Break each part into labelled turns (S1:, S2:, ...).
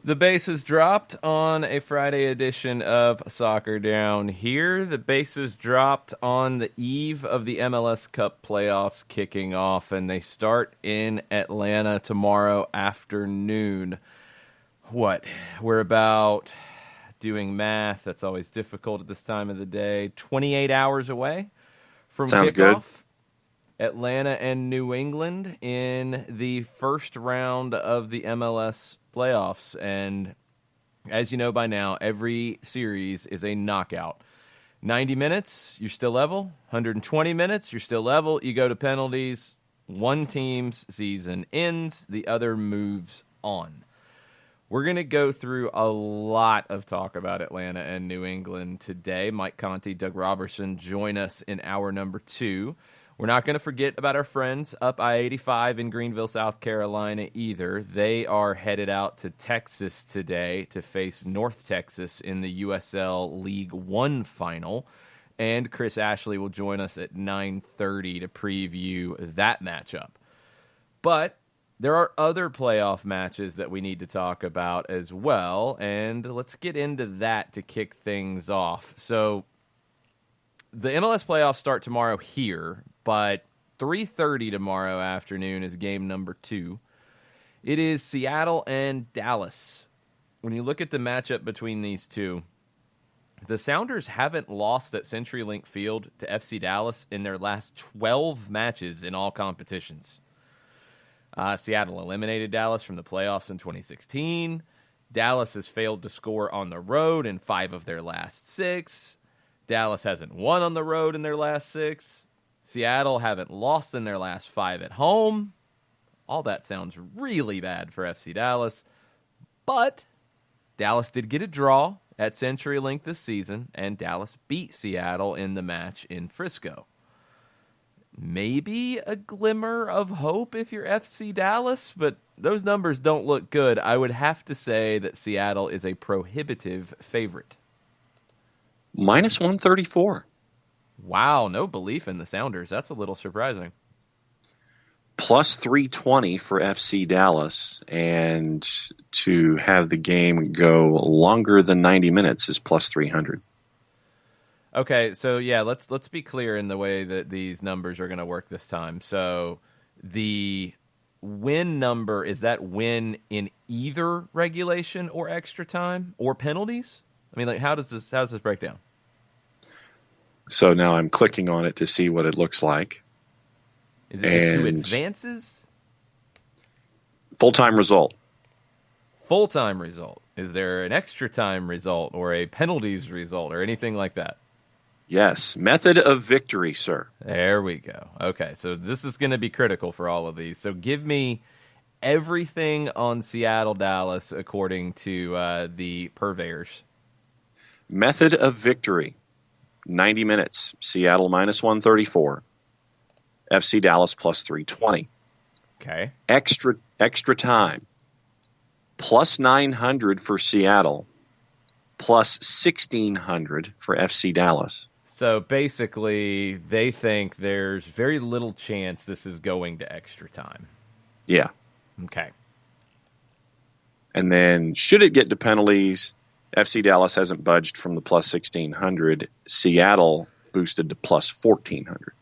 S1: The bases dropped on a Friday edition of Soccer Down Here. The bases dropped on the eve of the MLS Cup Playoffs kicking off, and they start in Atlanta tomorrow afternoon. We're about, doing math, that's always difficult at this time of the day, 28 hours away from
S2: Sounds
S1: kickoff.
S2: Good.
S1: Atlanta and New England in the first round of the MLS playoffs. And as you know by now, every series is a knockout. 90 minutes, you're still level. 120 minutes, you're still level. You go to penalties. One team's season ends. The other moves on. We're going to go through a lot of talk about Atlanta and New England today. Mike Conti, Doug Robertson join us in hour number 2. We're not going to forget about our friends up I-85 in Greenville, South Carolina either. They are headed out to Texas today to face North Texas in the USL League One Final. And Chris Ashley will join us at 9:30 to preview that matchup. But there are other playoff matches that we need to talk about as well, and let's get into that to kick things off. So the MLS playoffs start tomorrow here, but 3:30 tomorrow afternoon is game number 2. It is Seattle and Dallas. When you look at the matchup between these two, the Sounders haven't lost at CenturyLink Field to FC Dallas in their last 12 matches in all competitions. Seattle eliminated Dallas from the playoffs in 2016. Dallas has failed to score on the road in 5 of their last 6. Dallas hasn't won on the road in their last 6. Seattle haven't lost in their last 5 at home. All that sounds really bad for FC Dallas. But Dallas did get a draw at CenturyLink this season, and Dallas beat Seattle in the match in Frisco. Maybe a glimmer of hope if you're FC Dallas, but those numbers don't look good. I would have to say that Seattle is a prohibitive favorite.
S2: Minus 134.
S1: Wow, no belief in the Sounders. That's a little surprising.
S2: Plus 320 for FC Dallas, and to have the game go longer than 90 minutes is plus 300.
S1: Okay, so yeah, let's be clear in the way that these numbers are going to work this time. So the win number, is that win in either regulation or extra time or penalties? I mean, like, how does this break down?
S2: So now I'm clicking on it to see what it looks like.
S1: Is it just 2 advances?
S2: Full-time result.
S1: Full-time result. Is there an extra time result or a penalties result or anything like that?
S2: Yes. Method of victory, sir.
S1: There we go. Okay, so this is going to be critical for all of these. So give me everything on Seattle-Dallas according to the purveyors.
S2: Method of victory. 90 minutes. Seattle minus 134. FC Dallas plus 320.
S1: Okay.
S2: Extra time. Plus 900 for Seattle. Plus 1,600 for FC Dallas.
S1: So basically, they think there's very little chance this is going to extra time.
S2: Yeah.
S1: Okay.
S2: And then, should it get to penalties, FC Dallas hasn't budged from the plus 1,600. Seattle boosted to plus 1,400.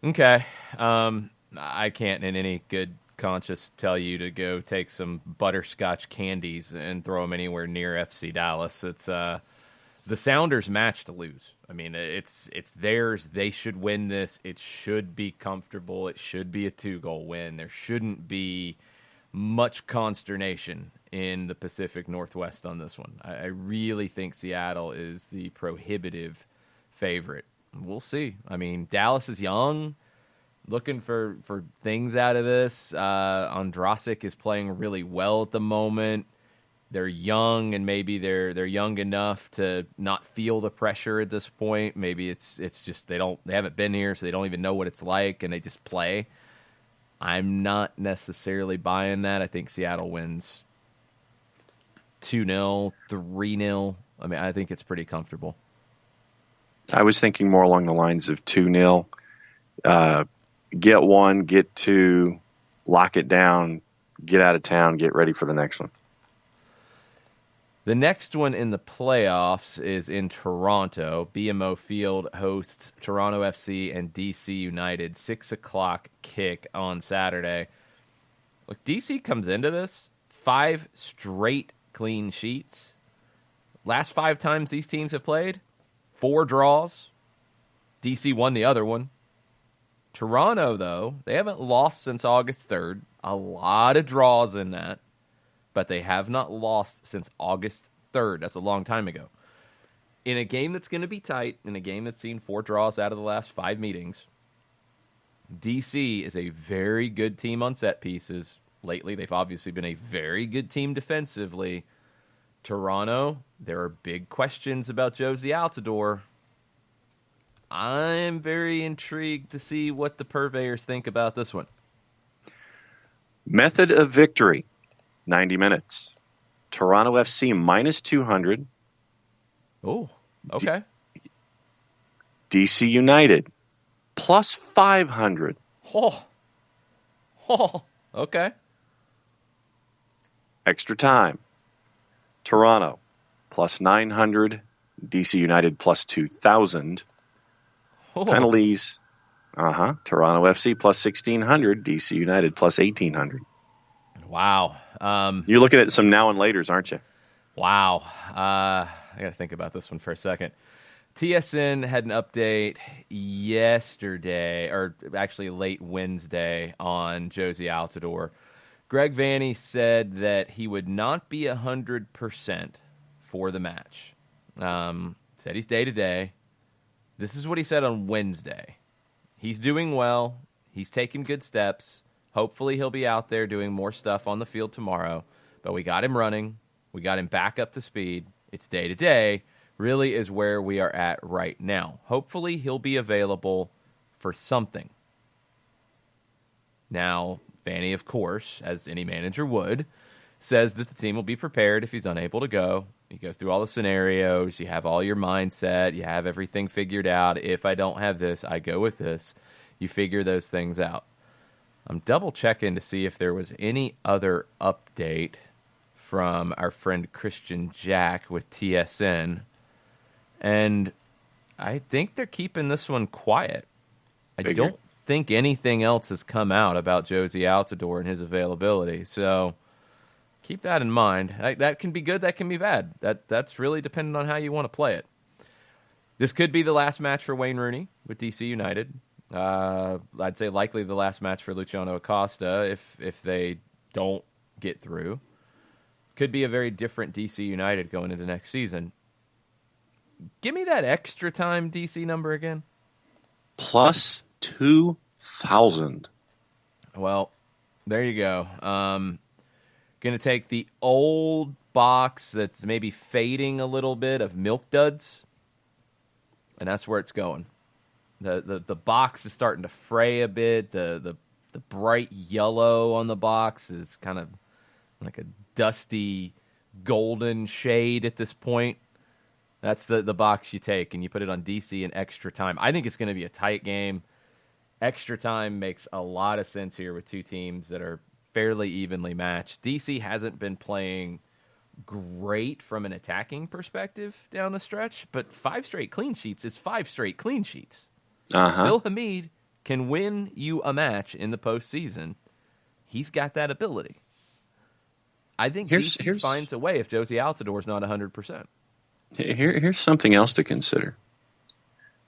S1: Okay. I can't in any good conscience tell you to go take some butterscotch candies and throw them anywhere near FC Dallas. It's the Sounders match to lose. I mean, it's theirs. They should win this. It should be comfortable. It should be a 2-goal win. There shouldn't be much consternation in the Pacific Northwest on this one. I really think Seattle is the prohibitive favorite. We'll see. I mean, Dallas is young, looking for things out of this. Andrasic is playing really well at the moment. They're young, and maybe they're young enough to not feel the pressure at this point. Maybe it's just they haven't been here, so they don't even know what it's like, and they just play. I'm not necessarily buying that. I think Seattle wins 2-0, 3-0. I mean, I think it's pretty comfortable.
S2: I was thinking more along the lines of 2-0. Get 1, get 2, lock it down, get out of town, get ready for the next one.
S1: The next one in the playoffs is in Toronto. BMO Field hosts Toronto FC and DC United. 6 o'clock kick on Saturday. Look, DC comes into this 5 straight clean sheets. Last 5 times these teams have played, 4 draws. DC won the other one. Toronto, though, they haven't lost since August 3rd. A lot of draws in that. But they have not lost since August 3rd. That's a long time ago. In a game that's going to be tight, in a game that's seen 4 draws out of the last 5 meetings, DC is a very good team on set pieces. Lately, they've obviously been a very good team defensively. Toronto, there are big questions about Josie Altidore. I'm very intrigued to see what the purveyors think about this one.
S2: Method of victory, 90 minutes. Toronto FC minus 200.
S1: Oh, okay.
S2: DC United plus 500.
S1: Oh, okay.
S2: Extra time. Toronto plus 900. DC United plus 2,000.
S1: Oh.
S2: Penalties. Toronto FC plus 1,600. DC United plus 1,800.
S1: Wow.
S2: You're looking at some now and laters, aren't you?
S1: Wow. I got to think about this one for a second. TSN had an update yesterday, or actually late Wednesday, on Josie Altidore. Greg Vanney said that he would not be 100% for the match. Said he's day-to-day. This is what he said on Wednesday. He's doing well. He's taking good steps. Hopefully he'll be out there doing more stuff on the field tomorrow. But we got him running. We got him back up to speed. It's day-to-day. Really is where we are at right now. Hopefully he'll be available for something. Now, Vanney, of course, as any manager would, says that the team will be prepared if he's unable to go. You go through all the scenarios. You have all your mindset. You have everything figured out. If I don't have this, I go with this. You figure those things out. I'm double-checking to see if there was any other update from our friend Christian Jack with TSN. And I think they're keeping this one quiet. I don't think anything else has come out about Josie Altidore and his availability. So keep that in mind. That can be good, that can be bad. That's really dependent on how you want to play it. This could be the last match for Wayne Rooney with DC United. I'd say likely the last match for Luciano Acosta if they don't get through. Could be a very different DC United going into next season. Give me that extra time DC number again.
S2: Plus 2,000.
S1: Well, there you go. Going to take the old box that's maybe fading a little bit of Milk Duds, and that's where it's going. The box is starting to fray a bit. The bright yellow on the box is kind of like a dusty golden shade at this point. That's the box you take, and you put it on DC in extra time. I think it's going to be a tight game. Extra time makes a lot of sense here with two teams that are fairly evenly matched. DC hasn't been playing great from an attacking perspective down the stretch, but 5 straight clean sheets is 5 straight clean sheets. Bill Hamid can win you a match in the postseason. He's got that ability. I think DC finds a way if Josie Altidore's not 100%.
S2: Here's something else to consider.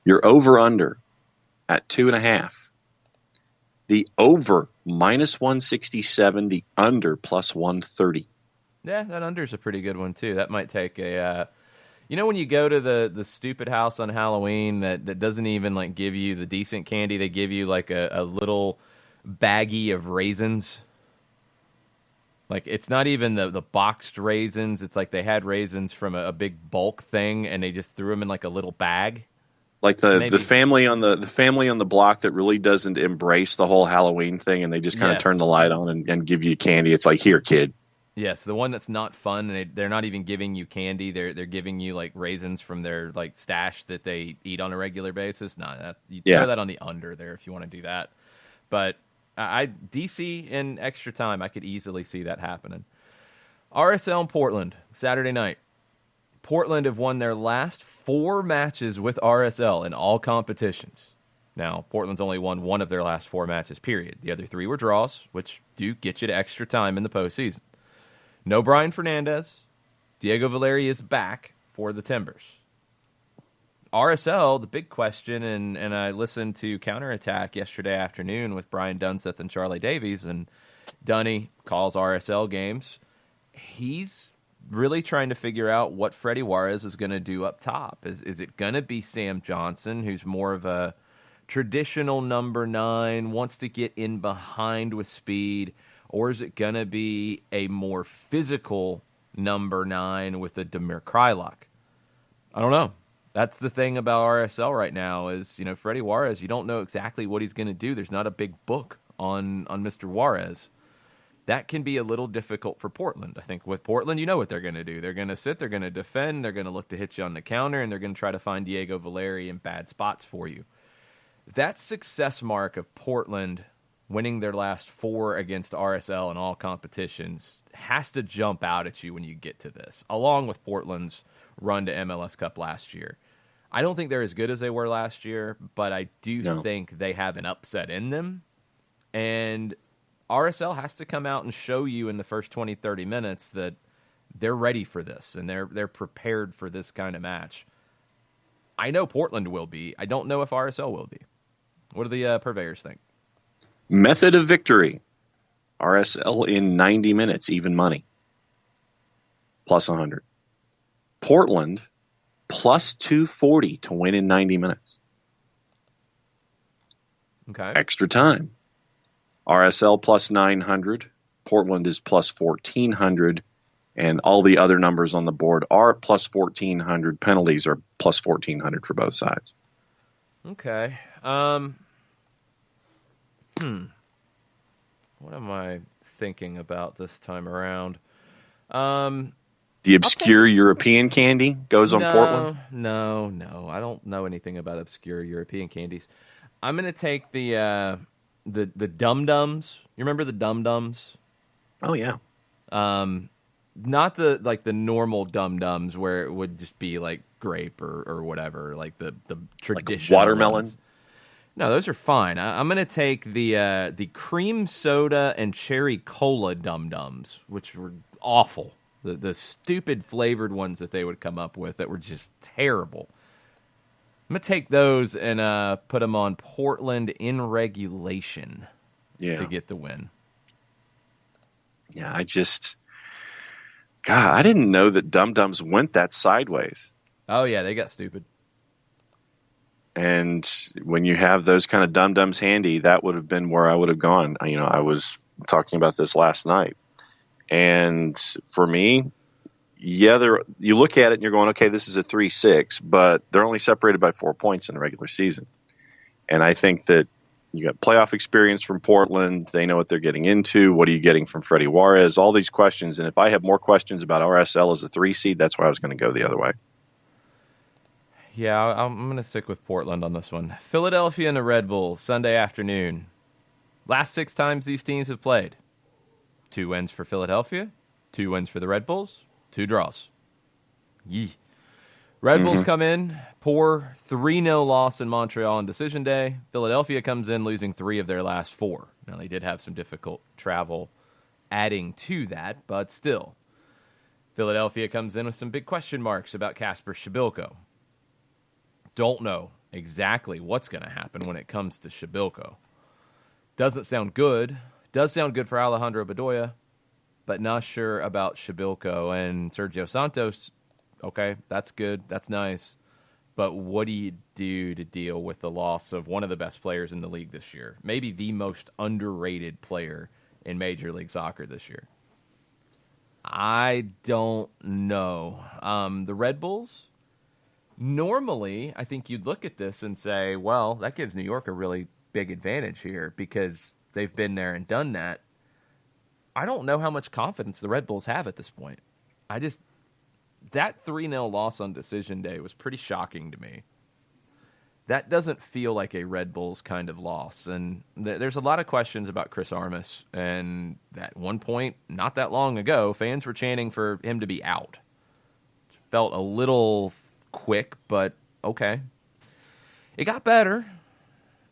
S2: You're over-under at 2.5. The over minus 167, the under plus 130.
S1: Yeah, that under's a pretty good one, too. That might take a... when you go to the stupid house on Halloween that doesn't even like give you the decent candy, they give you like a little baggie of raisins. Like, it's not even the boxed raisins. It's like they had raisins from a big bulk thing, and they just threw them in like a little bag.
S2: Like the family on the block that really doesn't embrace the whole Halloween thing, and they just kind of turn the light on and give you candy. It's like, here, kid.
S1: Yes, the one that's not fun, and they're not even giving you candy. They're giving you like raisins from their like stash that they eat on a regular basis. You throw that on the under there if you want to do that. But DC in extra time, I could easily see that happening. RSL in Portland, Saturday night. Portland have won their last 4 matches with RSL in all competitions. Now, Portland's only won 1 of their last 4 matches, period. The other 3 were draws, which do get you to extra time in the postseason. No Brian Fernandez. Diego Valeri is back for the Timbers. RSL, the big question, and I listened to Counterattack yesterday afternoon with Brian Dunseth and Charlie Davies, and Dunny calls RSL games. He's really trying to figure out what Freddie Juarez is going to do up top. Is it going to be Sam Johnson, who's more of a traditional number 9, wants to get in behind with speed, or is it going to be a more physical number 9 with a Damir Kreilach? I don't know. That's the thing about RSL right now is, Freddie Juarez, you don't know exactly what he's going to do. There's not a big book on Mr. Juarez. That can be a little difficult for Portland. I think with Portland, you know what they're going to do. They're going to sit, they're going to defend, they're going to look to hit you on the counter, and they're going to try to find Diego Valeri in bad spots for you. That success mark of Portland winning their last 4 against RSL in all competitions has to jump out at you when you get to this, along with Portland's run to MLS Cup last year. I don't think they're as good as they were last year, but I do think they have an upset in them. And RSL has to come out and show you in the first 20, 30 minutes that they're ready for this and they're prepared for this kind of match. I know Portland will be. I don't know if RSL will be. What do the purveyors think?
S2: Method of victory. RSL in 90 minutes, even money. Plus 100. Portland, plus 240 to win in 90 minutes.
S1: Okay.
S2: Extra time. RSL plus 900. Portland is plus 1,400. And all the other numbers on the board are plus 1,400. Penalties are plus 1,400 for both sides.
S1: Okay. What am I thinking about this time around?
S2: The obscure European candy goes on Portland?
S1: No. I don't know anything about obscure European candies. I'm going to take the Dum-Dums. You remember the Dum-Dums?
S2: Oh, yeah.
S1: Not the normal Dum-Dums where it would just be like grape or whatever, like the traditional
S2: like watermelon?
S1: Ones. No, those are fine. I'm going to take the cream soda and cherry cola Dum-Dums, which were awful. The stupid flavored ones that they would come up with that were just terrible. I'm going to take those and put them on Portland in regulation to get the win.
S2: Yeah, I didn't know that Dum-Dums went that sideways.
S1: Oh, yeah, they got stupid.
S2: And when you have those kind of Dum-Dums handy, that would have been where I would have gone. I was talking about this last night. And for me, you look at it and you're going, okay, this is a 3-6, but they're only separated by 4 points in the regular season. And I think that you got playoff experience from Portland. They know what they're getting into. What are you getting from Freddie Juarez? All these questions. And if I have more questions about RSL as a 3 seed, that's why I was going to go the other way.
S1: Yeah, I'm going to stick with Portland on this one. Philadelphia and the Red Bulls, Sunday afternoon. Last 6 times these teams have played. 2 wins for Philadelphia, 2 wins for the Red Bulls, 2 draws. Yee. Red Bulls come in, poor 3-0 loss in Montreal on decision day. Philadelphia comes in losing 3 of their last 4. Now, they did have some difficult travel adding to that, but still. Philadelphia comes in with some big question marks about Kasper Shabilko. Don't know exactly what's going to happen when it comes to Shabilko. Doesn't sound good. Does sound good for Alejandro Bedoya, but not sure about Shabilko. And Sergio Santos, okay, that's good. That's nice. But what do you do to deal with the loss of one of the best players in the league this year? Maybe the most underrated player in Major League Soccer this year. I don't know. The Red Bulls, normally, I think you'd look at this and say, well, that gives New York a really big advantage here because they've been there and done that. I don't know how much confidence the Red Bulls have at this point. That 3-0 loss on decision day was pretty shocking to me. That doesn't feel like a Red Bulls kind of loss. And there's a lot of questions about Chris Armas. And at one point, not that long ago, fans were chanting for him to be out. felt a little quick, but okay. It got better.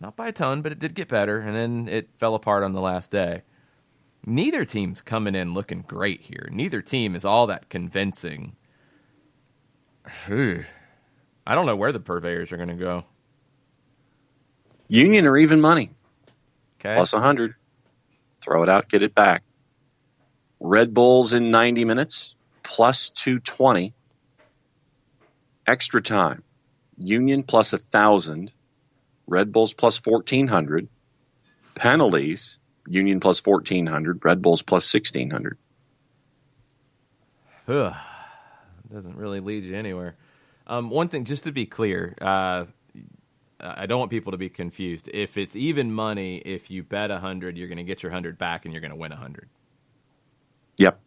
S1: Not by a ton, but it did get better, and then it fell apart on the last day. Neither team's coming in looking great here. Neither team is all that convincing. I don't know where the purveyors are going to go.
S2: Union or even money.
S1: Okay.
S2: Plus 100. Throw it out, get it back. Red Bulls in 90 minutes, plus 220. Extra time. Union plus 1,000. Red Bulls plus 1,400. Penalties. Union plus 1,400. Red Bulls plus 1,600.
S1: Doesn't really lead you anywhere. One thing, just to be clear, I don't want people to be confused. If it's even money, if you bet 100, you're going to get your 100 back and you're going to win 100.
S2: Yep.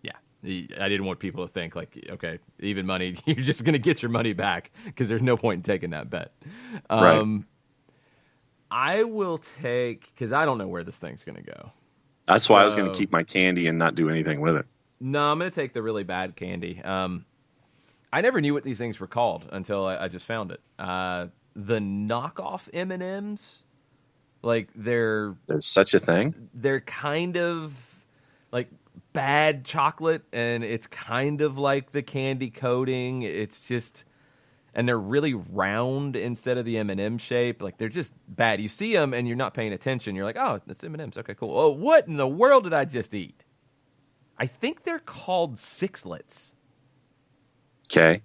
S1: Yeah. I didn't want people to think like, okay, even money, you're just going to get your money back because there's no point in taking that bet.
S2: Right.
S1: I will take, because I don't know where this thing's going to go.
S2: That's why I was going to keep my candy and not do anything with it.
S1: No, I'm going to take the really bad candy. I never knew what these things were called until I just found it. The knockoff M&Ms, like there's
S2: such a thing.
S1: They're kind of like bad chocolate, and it's kind of like the candy coating. It's just, and they're really round instead of the M&M shape. Like they're just bad. You see them and you're not paying attention. You're like, oh, that's M&Ms. Okay, cool. Oh, what in the world did I just eat? I think they're called Sixlets.
S2: Okay.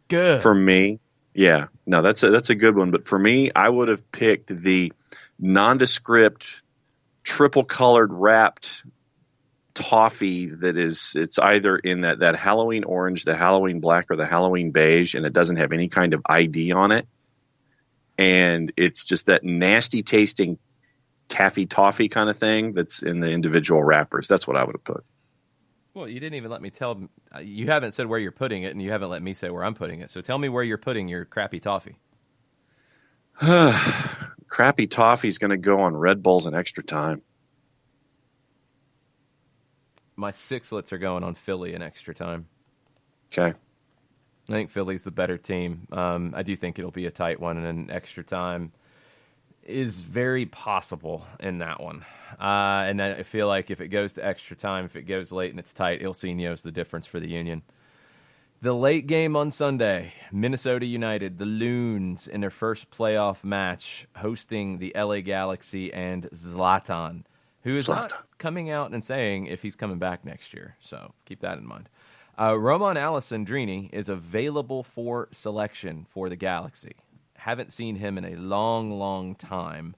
S1: Good.
S2: For me, yeah. No, that's a good one. But for me, I would have picked the nondescript, triple colored wrapped toffee it's either in that Halloween orange, the Halloween black, or the Halloween beige, and it doesn't have any kind of ID on it. And it's just that nasty tasting taffy toffee kind of thing that's in the individual wrappers. That's what I would have put.
S1: Well, you didn't even let me tell. You haven't said where you're putting it, and you haven't let me say where I'm putting it. So tell me where you're putting your crappy toffee.
S2: Crappy toffee's going to go on Red Bulls in extra time.
S1: My Sixlets are going on Philly in extra time.
S2: Okay.
S1: I think Philly's the better team. I do think it'll be a tight one, and an extra time is very possible in that one. And I feel like if it goes to extra time, if it goes late and it's tight, Ilsinho's the difference for the Union. The late game on Sunday, Minnesota United, the Loons, in their first playoff match, hosting the LA Galaxy and Zlatan, who is not coming out and saying if he's coming back next year. So keep that in mind. Roman Alessandrini is available for selection for the Galaxy. Haven't seen him in a long, long time.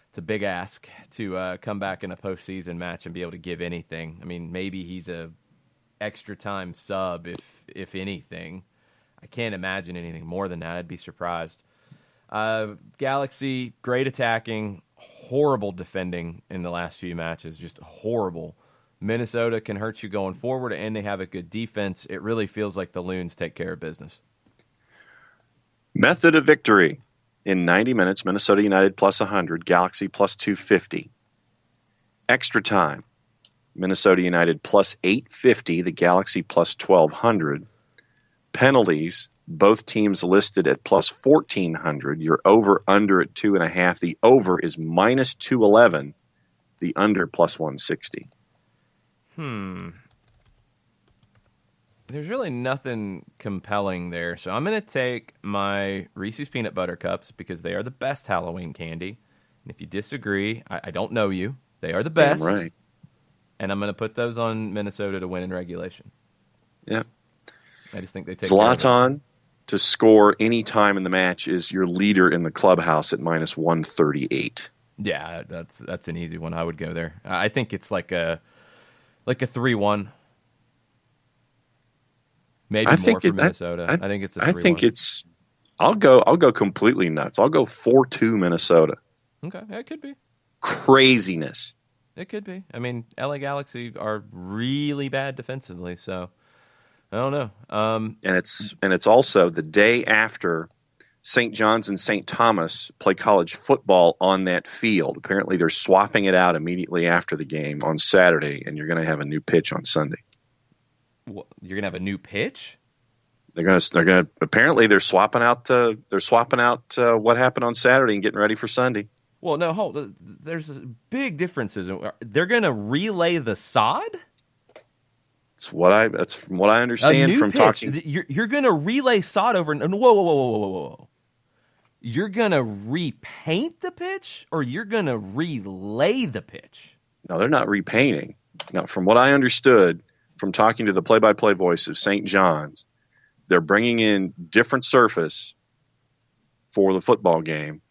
S1: It's a big ask to come back in a postseason match and be able to give anything. I mean, maybe he's a extra time sub, if anything. I can't imagine anything more than that. I'd be surprised. Galaxy, great attacking, horrible defending in the last few matches, just horrible. Minnesota can hurt you going forward, and they have a good defense. It really feels like the Loons take care of business.
S2: Method of victory. In 90 minutes, Minnesota United plus 100, Galaxy plus 250. Extra time, Minnesota United plus 850, the Galaxy plus 1,200. Penalties, both teams listed at plus 1,400. You're over under at 2.5. The over is minus 211. The under plus 160.
S1: There's really nothing compelling there. So I'm going to take my Reese's Peanut Butter Cups because they are the best Halloween candy. And if you disagree, I don't know you. They are the best.
S2: Damn right.
S1: And I'm going to put those on Minnesota to win in regulation.
S2: Yeah.
S1: I just think they take
S2: Zlatan to score any time in the match is your leader in the clubhouse at minus 138.
S1: Yeah, that's an easy one. I would go there. I think it's like a 3-1. Maybe more for Minnesota. I think it's a 3-1.
S2: I think it's. I'll go completely nuts. I'll go 4-2 Minnesota.
S1: Okay, it could be
S2: craziness.
S1: It could be. I mean, LA Galaxy are really bad defensively, so I don't know.
S2: And it's also the day after St. John's and St. Thomas play college football on that field. Apparently, they're swapping it out immediately after the game on Saturday, and you're going to have a new pitch on Sunday.
S1: What, you're going to have a new pitch?
S2: They're gonna. Apparently, they're swapping out. What happened on Saturday and getting ready for Sunday.
S1: Well, no, hold. There's big differences. They're going to relay the sod.
S2: That's from what I understand from
S1: pitch.
S2: talking.
S1: You're going to relay sod over. Whoa. You're going to repaint the pitch, or you're going to relay the pitch?
S2: No, they're not repainting. Now, from what I understood from talking to the play-by-play voice of St. John's, they're bringing in different surface for the football game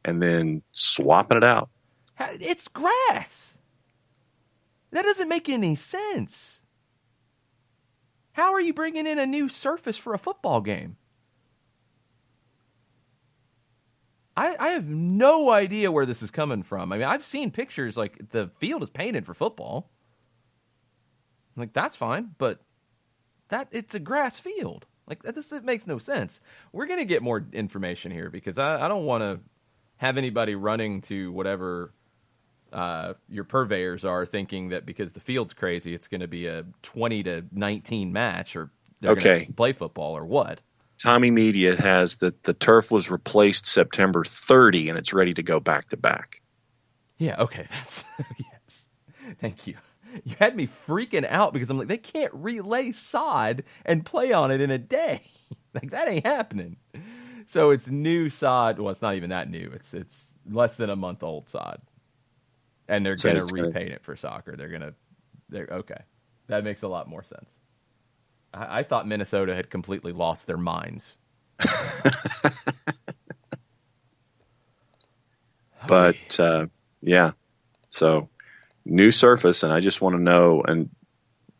S2: and then swapping it out.
S1: It's grass. That doesn't make any sense. How are you bringing in a new surface for a football game? I have no idea where this is coming from. I mean, I've seen pictures like the field is painted for football. Like, that's fine, but it's a grass field. Like, it makes no sense. We're going to get more information here because I don't want to have anybody running to whatever your purveyors are thinking that because the field's crazy, it's going to be a 20-19 match or they're going to play football or what.
S2: Tommy Media has that the turf was replaced September 30 and it's ready to go back to back.
S1: Yeah, okay. That's yes. Thank you. You had me freaking out because I'm like, they can't relay sod and play on it in a day. Like, that ain't happening. So it's new sod. Well, it's not even that new. It's less than a month old sod. And they're going to repaint it for soccer. They're okay. That makes a lot more sense. I thought Minnesota had completely lost their minds.
S2: But, yeah. So, new surface, and I just want to know. And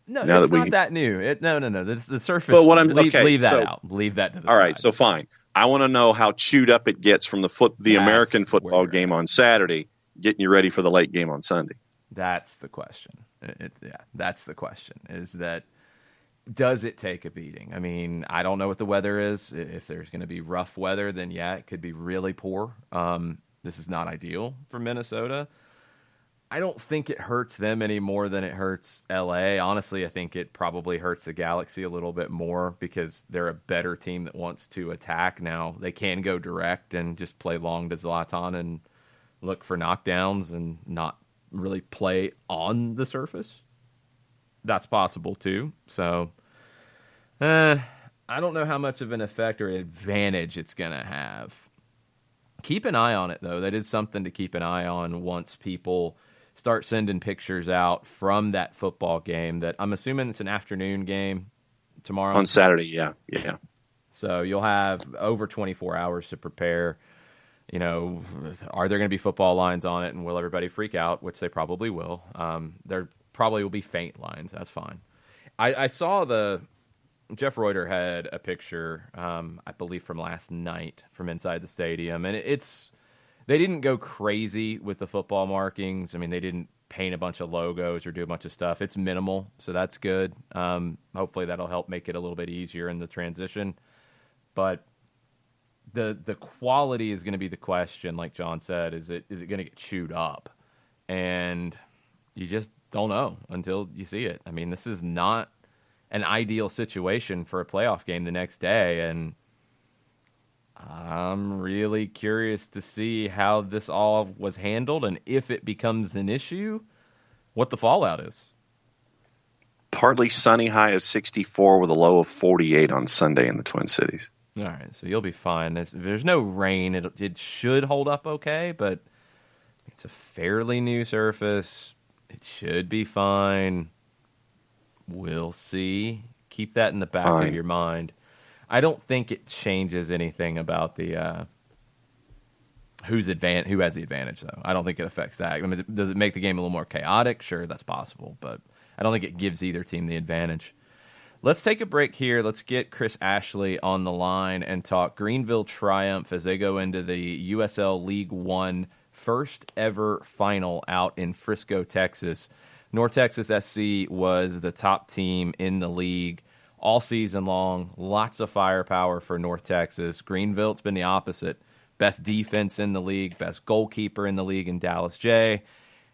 S1: no, it's not that new. No. The surface.
S2: But what
S1: leave that out. Leave that to the side.
S2: All right, so fine. I want to know how chewed up it gets from the American football game on Saturday, getting you ready for the late game on Sunday.
S1: That's the question. That's the question. Is that does it take a beating? I mean, I don't know what the weather is. If there's going to be rough weather, then yeah, it could be really poor. This is not ideal for Minnesota. I don't think it hurts them any more than it hurts LA. Honestly, I think it probably hurts the Galaxy a little bit more because they're a better team that wants to attack. Now, they can go direct and just play long to Zlatan and look for knockdowns and not really play on the surface. That's possible too. So, I don't know how much of an effect or advantage it's going to have. Keep an eye on it, though. That is something to keep an eye on once people start sending pictures out from that football game. That I'm assuming it's an afternoon game tomorrow.
S2: On Saturday, yeah.
S1: So you'll have over 24 hours to prepare. You know, are there going to be football lines on it, and will everybody freak out? Which they probably will. There probably will be faint lines. That's fine. I saw Jeff Reuter had a picture, I believe from last night from inside the stadium, and they didn't go crazy with the football markings. I mean, they didn't paint a bunch of logos or do a bunch of stuff. It's minimal, so that's good. Hopefully that'll help make it a little bit easier in the transition. But the quality is going to be the question, like John said. Is it going to get chewed up? And you just don't know until you see it. I mean, this is not an ideal situation for a playoff game the next day, and I'm really curious to see how this all was handled and if it becomes an issue, what the fallout is.
S2: Partly sunny, high of 64 with a low of 48 on Sunday in the Twin Cities.
S1: All right, so you'll be fine. If there's no rain, it should hold up okay, but it's a fairly new surface. It should be fine. We'll see. Keep that in the back of your mind. I don't think it changes anything about the who has the advantage, though. I don't think it affects that. I mean, does it make the game a little more chaotic? Sure, that's possible, but I don't think it gives either team the advantage. Let's take a break here. Let's get Chris Ashley on the line and talk Greenville triumph as they go into the USL League One first ever final out in Frisco, Texas. North Texas SC was the top team in the league all season long. Lots of firepower for North Texas. Greenville, it's been the opposite. Best defense in the league, best goalkeeper in the league in Dallas J.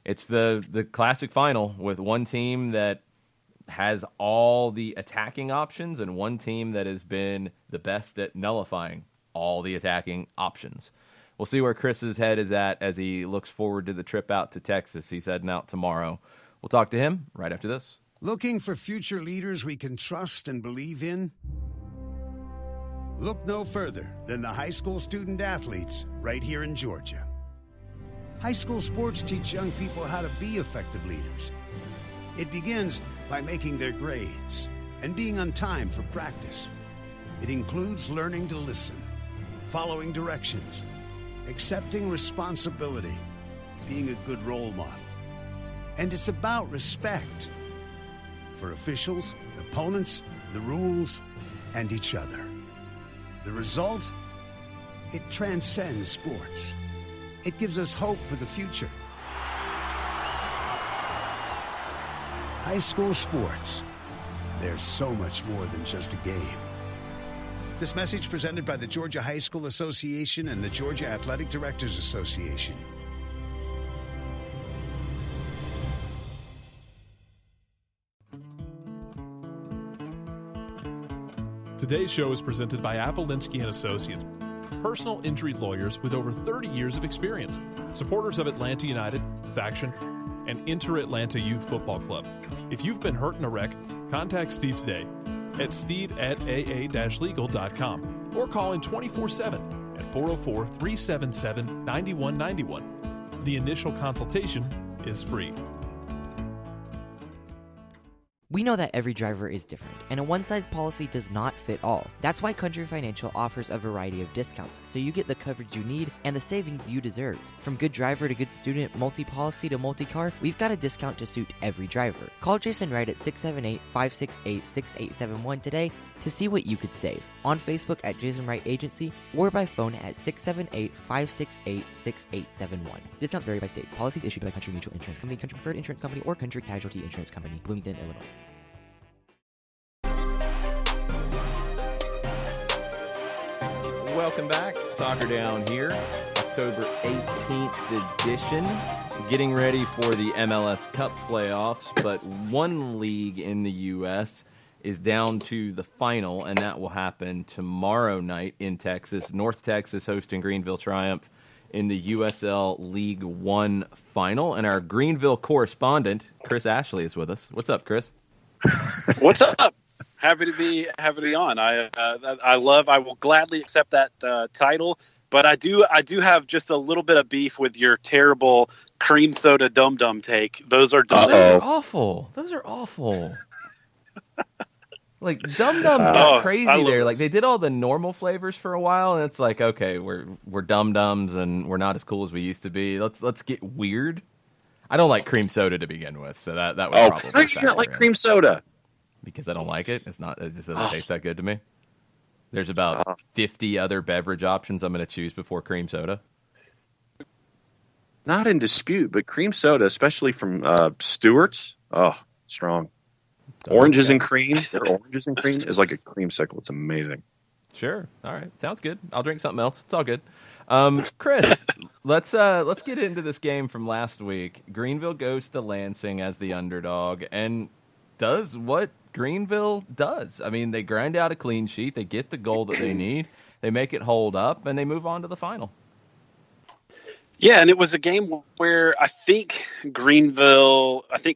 S1: It's the classic final with one team that has all the attacking options and one team that has been the best at nullifying all the attacking options. We'll see where Chris's head is at as he looks forward to the trip out to Texas. He's heading out tomorrow. We'll talk to him right after this.
S3: Looking for future leaders we can trust and believe in? Look no further than the high school student athletes right here in Georgia. High school sports teach young people how to be effective leaders. It begins by making their grades and being on time for practice. It includes learning to listen, following directions, accepting responsibility, being a good role model. And it's about respect for officials, opponents, the rules, and each other. The result? It transcends sports. It gives us hope for the future. High school sports. There's so much more than just a game. This message presented by the Georgia High School Association and the Georgia Athletic Directors Association.
S4: Today's show is presented by Appolinsky & Associates, personal injury lawyers with over 30 years of experience, supporters of Atlanta United, Faction, and Inter-Atlanta Youth Football Club. If you've been hurt in a wreck, contact Steve today at steve@aa-legal.com or call in 24/7 at 404-377-9191. The initial consultation is free.
S5: We know that every driver is different, and a one-size policy does not fit all. That's why Country Financial offers a variety of discounts, so you get the coverage you need and the savings you deserve. From good driver to good student, multi-policy to multi-car, we've got a discount to suit every driver. Call Jason Wright at 678-568-6871 today to see what you could save. On Facebook at Jason Wright Agency or by phone at 678-568-6871. Discounts vary by state. Policies issued by Country Mutual Insurance Company, Country Preferred Insurance Company, or Country Casualty Insurance Company, Bloomington, Illinois.
S1: Welcome back. Soccer Down here, October 18th edition. Getting ready for the MLS Cup Playoffs, but one league in the U.S. is down to the final, and that will happen tomorrow night in Texas. North Texas hosting Greenville Triumph in the USL League One Final. And our Greenville correspondent, Chris Ashley, is with us. What's up, Chris?
S6: What's up? Happy to be on. I will gladly accept that title, but I do have just a little bit of beef with your terrible cream soda dum dum take. Those are delicious.
S1: Awful. Those are awful. Like Dum Dums got crazy there. Like they did all the normal flavors for a while, and it's like, okay, we're Dum Dums and we're not as cool as we used to be. Let's get weird. I don't like cream soda to begin with, so that would probably.
S2: Why do you not like cream soda?
S1: Because I don't like it. It just doesn't taste that good to me. There's about 50 other beverage options I'm going to choose before cream soda.
S2: Not in dispute, but cream soda, especially from Stewart's, strong. Oranges and cream. Their oranges and cream is like a creamsicle. It's amazing.
S1: Sure. All right. Sounds good. I'll drink something else. It's all good. Chris, let's get into this game from last week. Greenville goes to Lansing as the underdog and does what Greenville does. I mean, they grind out a clean sheet. They get the goal that they need. They make it hold up, and they move on to the final.
S6: Yeah, and it was a game where I think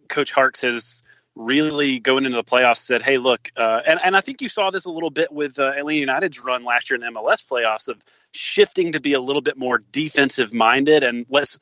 S6: Coach Harks has really going into the playoffs said, hey, look, and I think you saw this a little bit with Atlanta United's run last year in the MLS playoffs of shifting to be a little bit more defensive minded, and let's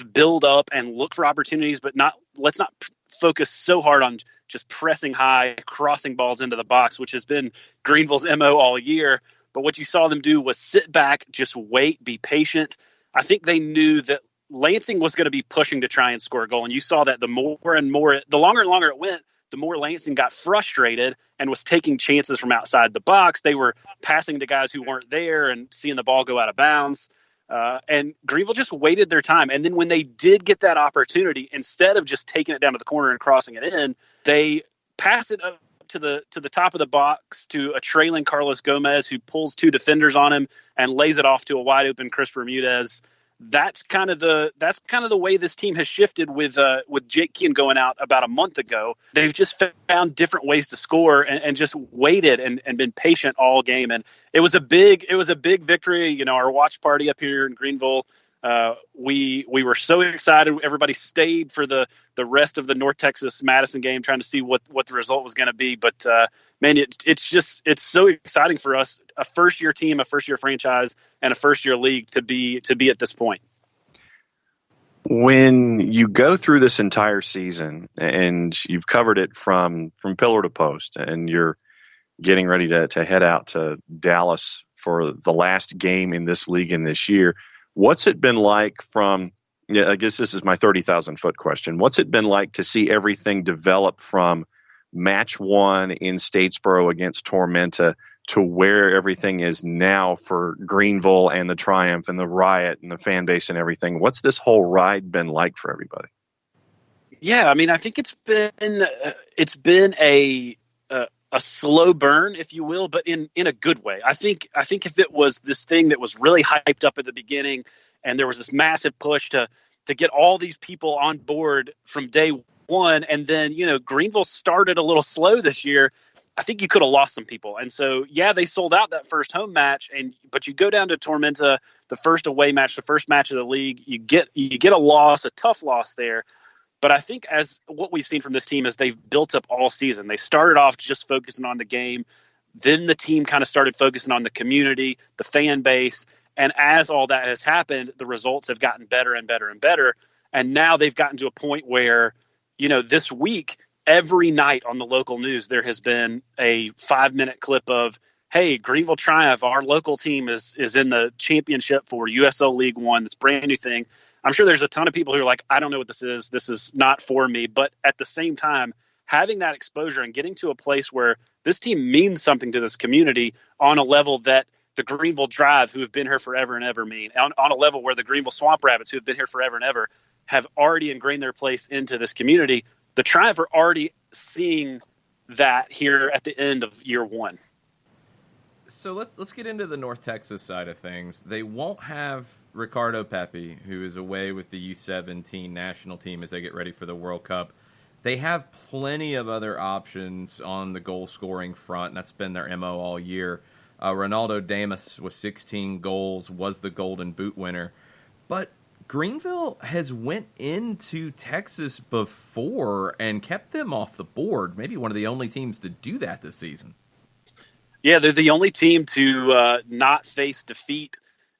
S6: build up and look for opportunities, but let's not focus so hard on just pressing high, crossing balls into the box, which has been Greenville's MO all year. But what you saw them do was sit back, just wait, be patient. I think they knew that Lansing was going to be pushing to try and score a goal. And you saw that the longer and longer it went, the more Lansing got frustrated and was taking chances from outside the box. They were passing to guys who weren't there and seeing the ball go out of bounds. And Greenville just waited their time. And then when they did get that opportunity, instead of just taking it down to the corner and crossing it in, they pass it up to the top of the box to a trailing Carlos Gomez, who pulls two defenders on him and lays it off to a wide open Chris Bermudez. that's kind of the way this team has shifted with Jake Kean going out about a month ago. They've just found different ways to score and just waited and been patient all game. And it was a big victory. You know, our watch party up here in Greenville, we were so excited. Everybody stayed for the rest of the North Texas Madison game, trying to see what the result was going to be. But man, it's so exciting for us, a first year team, a first year franchise, and a first year league to be at this point.
S2: When you go through this entire season and you've covered it from pillar to post, and you're getting ready to head out to Dallas for the last game in this league in this year, what's it been like I guess this is my 30,000 foot question. What's it been like to see everything develop from match one in Statesboro against Tormenta to where everything is now for Greenville and the Triumph and the Riot and the fan base and everything? What's this whole ride been like for everybody?
S6: Yeah, I mean, I think it's been a slow burn, if you will, but in a good way. I think if it was this thing that was really hyped up at the beginning and there was this massive push to get all these people on board from day one, and then, you know, Greenville started a little slow this year, I think you could have lost some people. And so, yeah, they sold out that first home match, but you go down to Tormenta, the first away match, the first match of the league, you get a loss, a tough loss there. But I think as what we've seen from this team is they've built up all season. They started off just focusing on the game. Then the team kind of started focusing on the community, the fan base. And as all that has happened, the results have gotten better and better and better. And now they've gotten to a point where, you know, this week, every night on the local news, there has been a 5-minute clip of, hey, Greenville Triumph, our local team is in the championship for USL League One, this brand new thing. I'm sure there's a ton of people who are like, I don't know what this is. This is not for me. But at the same time, having that exposure and getting to a place where this team means something to this community on a level that the Greenville Drive, who have been here forever and ever, mean, on a level where the Greenville Swamp Rabbits, who have been here forever and ever, have already ingrained their place into this community. The Triumph are already seeing that here at the end of year one.
S1: So let's get into the North Texas side of things. They won't have Ricardo Pepi, who is away with the U17 national team as they get ready for the World Cup. They have plenty of other options on the goal-scoring front, and that's been their MO all year. Ronaldo Damas with 16 goals was the Golden Boot winner. But Greenville has went into Texas before and kept them off the board. Maybe one of the only teams to do that this season.
S6: Yeah, they're the only team to not face defeat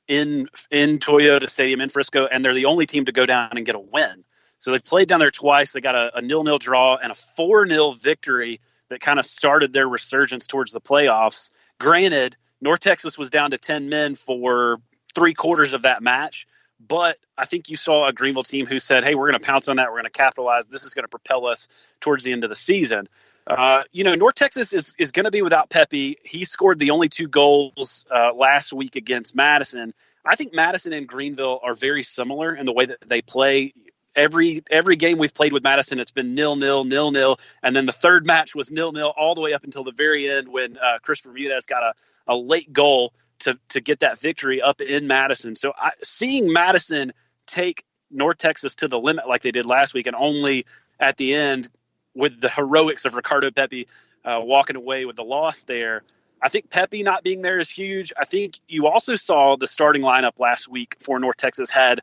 S6: in Toyota Stadium in Frisco, and they're the only team to go down and get a win. So they've played down there twice. They got a 0-0 draw and a 4-0 victory that kind of started their resurgence towards the playoffs. Granted, North Texas was down to 10 men for 3/4 of that match, but I think you saw a Greenville team who said, hey, we're going to pounce on that. We're going to capitalize. This is going to propel us towards the end of the season. North Texas is going to be without Pepi. He scored the only 2 goals last week against Madison. I think Madison and Greenville are very similar in the way that they play. Every game we've played with Madison, it's been 0-0, 0-0, and then the third match was 0-0 all the way up until the very end when Chris Bermudez got a late goal to get that victory up in Madison. So seeing Madison take North Texas to the limit like they did last week, and only at the end with the heroics of Ricardo Pepi walking away with the loss there, I think Pepi not being there is huge. I think you also saw the starting lineup last week for North Texas had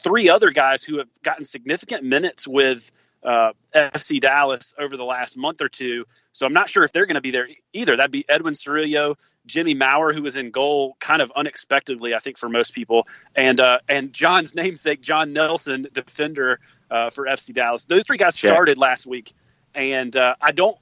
S6: 3 other guys who have gotten significant minutes with FC Dallas over the last month or two. So I'm not sure if they're going to be there either. That'd be Edwin Cirillo, Jimmy Maurer, who was in goal kind of unexpectedly, I think, for most people, and John's namesake, John Nelson, defender for FC Dallas. Those 3 guys started last week, and I don't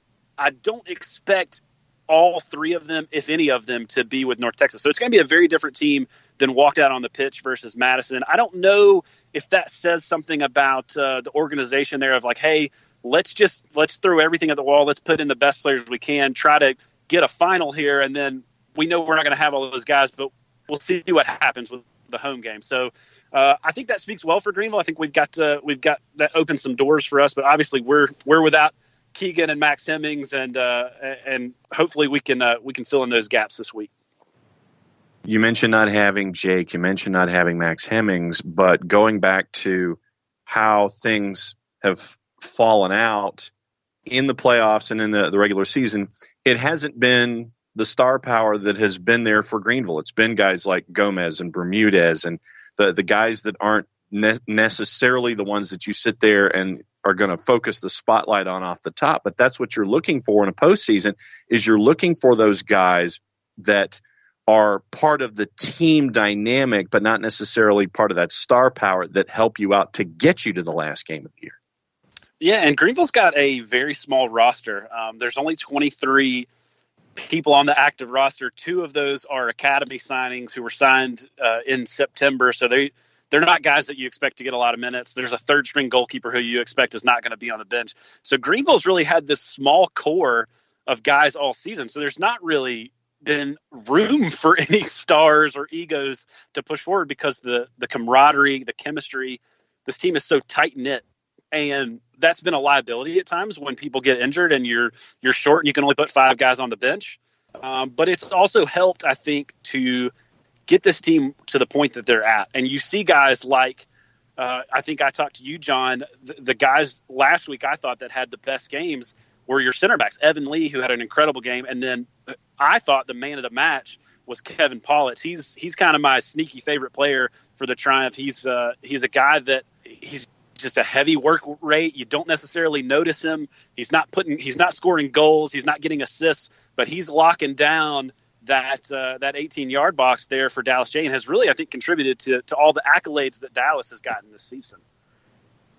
S6: expect all 3 of them, if any of them, to be with North Texas. So it's going to be a very different team than walked out on the pitch versus Madison. I don't know if that says something about the organization there of like, hey, let's throw everything at the wall. Let's put in the best players we can, try to get a final here. And then we know we're not going to have all those guys, but we'll see what happens with the home game. So I think that speaks well for Greenville. I think we've got that opens some doors for us, but obviously we're without Keegan and Max Hemmings, and hopefully we can fill in those gaps this week.
S2: You mentioned not having Jake, you mentioned not having Max Hemmings, but going back to how things have fallen out in the playoffs and in the regular season, it hasn't been the star power that has been there for Greenville. It's been guys like Gomez and Bermudez and the guys that aren't necessarily the ones that you sit there and are going to focus the spotlight on off the top. But that's what you're looking for in a postseason, is you're looking for those guys that are part of the team dynamic, but not necessarily part of that star power that help you out to get you to the last game of the year.
S6: Yeah, and Greenville's got a very small roster. There's only 23 people on the active roster. 2 of those are academy signings who were signed in September, so they're not guys that you expect to get a lot of minutes. There's a third-string goalkeeper who you expect is not going to be on the bench. So Greenville's really had this small core of guys all season, so there's not really been room for any stars or egos to push forward because the camaraderie, the chemistry, this team is so tight-knit. And that's been a liability at times when people get injured and you're short and you can only put 5 guys on the bench. But it's also helped, I think, to get this team to the point that they're at. And you see guys like, I think I talked to you, John, the guys last week I thought that had the best games were your center backs. Evan Lee, who had an incredible game. And then I thought the man of the match was Kevin Pollitt. He's kind of my sneaky favorite player for the Triumph. He's a guy that he's just a heavy work rate. You don't necessarily notice him. He's not scoring goals. He's not getting assists, but he's locking down that 18-yard box there for Dallas J, and has really, I think, contributed to all the accolades that Dallas has gotten this season.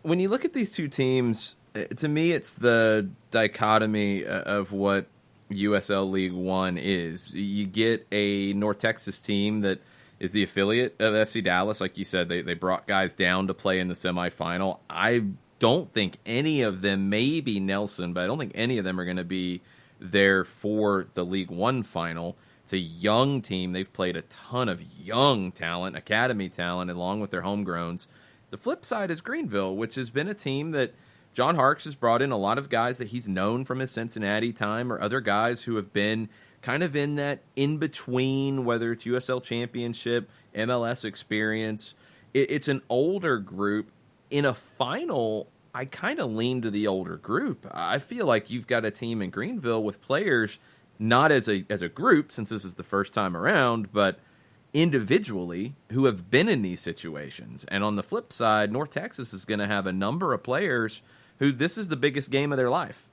S1: When you look at these two teams, to me, it's the dichotomy of what USL League One is. You get a North Texas team that is the affiliate of FC Dallas. Like you said, they brought guys down to play in the semifinal. I don't think any of them, maybe Nelson, but I don't think any of them are going to be there for the League One final. It's a young team. They've played a ton of young talent, academy talent, along with their homegrowns. The flip side is Greenville, which has been a team that John Harkes has brought in a lot of guys that he's known from his Cincinnati time or other guys who have been kind of in that in-between, whether it's USL Championship, MLS experience. It's an older group. In a final, I kind of lean to the older group. I feel like you've got a team in Greenville with players, not as a group, since this is the first time around, but individually who have been in these situations. And on the flip side, North Texas is going to have a number of players who this is the biggest game of their life.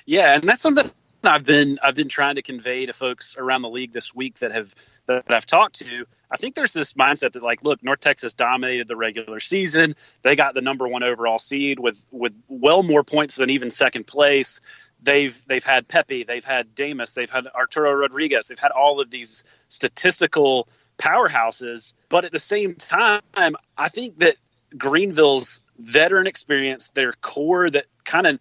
S6: Yeah, and that's something I've been trying to convey to folks around the league this week that I've talked to. I think there's this mindset that, like, look, North Texas dominated the regular season. They got the number 1 overall seed with well more points than even second place. They've had Pepe, they've had Damas, they've had Arturo Rodriguez, they've had all of these statistical powerhouses. But at the same time, I think that Greenville's veteran experience, their core, that kind of,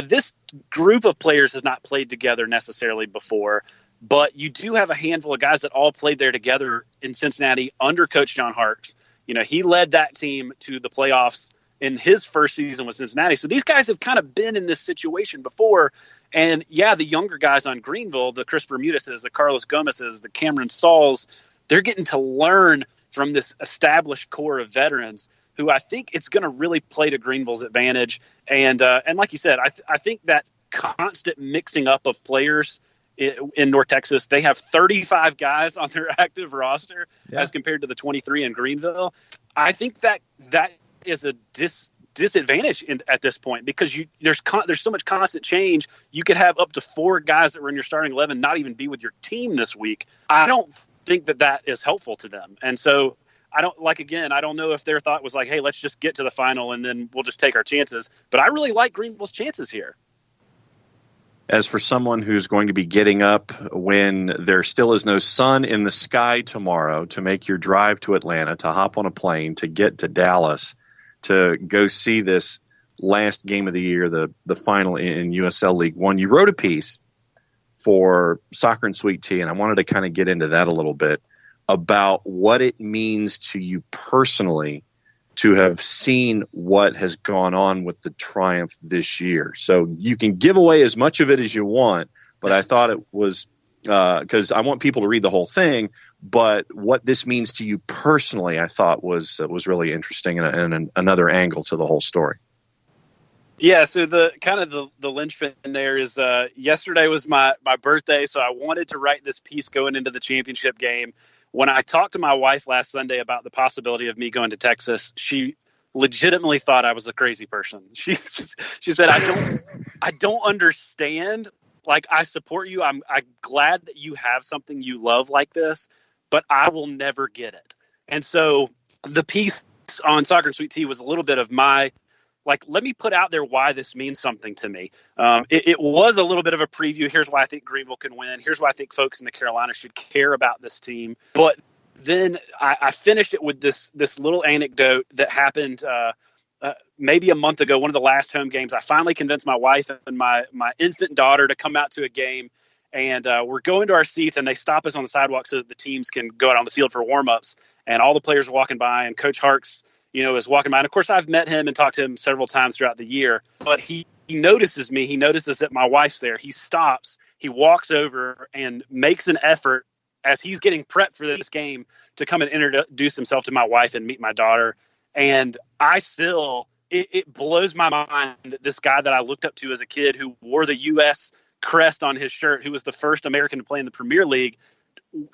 S6: this group of players has not played together necessarily before, but you do have a handful of guys that all played there together in Cincinnati under Coach John Harkes. He led that team to the playoffs in his first season with Cincinnati. So these guys have kind of been in this situation before. And yeah, the younger guys on Greenville, the Chris Bermudez's, the Carlos Gomez's, the Cameron Sauls, they're getting to learn from this established core of veterans who I think it's going to really play to Greenville's advantage. And like you said, I think that constant mixing up of players in North Texas, they have 35 guys on their active roster as compared to the 23 in Greenville. I think that is a disadvantage at this point because there's so much constant change. You could have up to 4 guys that were in your starting 11 not even be with your team this week. I don't think that is helpful to them. And so I don't know if their thought was like, hey, let's just get to the final and then we'll just take our chances. But I really like Greenville's chances here.
S2: As for someone who's going to be getting up when there still is no sun in the sky tomorrow to make your drive to Atlanta, to hop on a plane, to get to Dallas, to go see this last game of the year, the final in USL League One, you wrote a piece for Soccer and Sweet Tea, and I wanted to kind of get into that a little bit about what it means to you personally to have seen what has gone on with the Triumph this year. So you can give away as much of it as you want, but I thought it was because I want people to read the whole thing. But what this means to you personally, I thought was really interesting and another angle to the whole story.
S6: Yeah, so the kind of the linchpin there is yesterday was my birthday, so I wanted to write this piece going into the championship game. When I talked to my wife last Sunday about the possibility of me going to Texas, she legitimately thought I was a crazy person. She said, I don't understand. Like, I support you. I'm glad that you have something you love like this, but I will never get it. And so the piece on Soccer and Sweet Tea was a little bit of my, like, let me put out there why this means something to me. It was a little bit of a preview. Here's why I think Greenville can win. Here's why I think folks in the Carolinas should care about this team. But then I finished it with this little anecdote that happened maybe a month ago, one of the last home games. I finally convinced my wife and my infant daughter to come out to a game. And we're going to our seats, and they stop us on the sidewalk so that the teams can go out on the field for warm-ups. And all the players are walking by, and Coach Harks, is walking by. And, of course, I've met him and talked to him several times throughout the year. But he notices me. He notices that my wife's there. He stops. He walks over and makes an effort as he's getting prepped for this game to come and introduce himself to my wife and meet my daughter. And I still – it blows my mind that this guy that I looked up to as a kid who wore the U.S. crest on his shirt, who was the first American to play in the Premier League,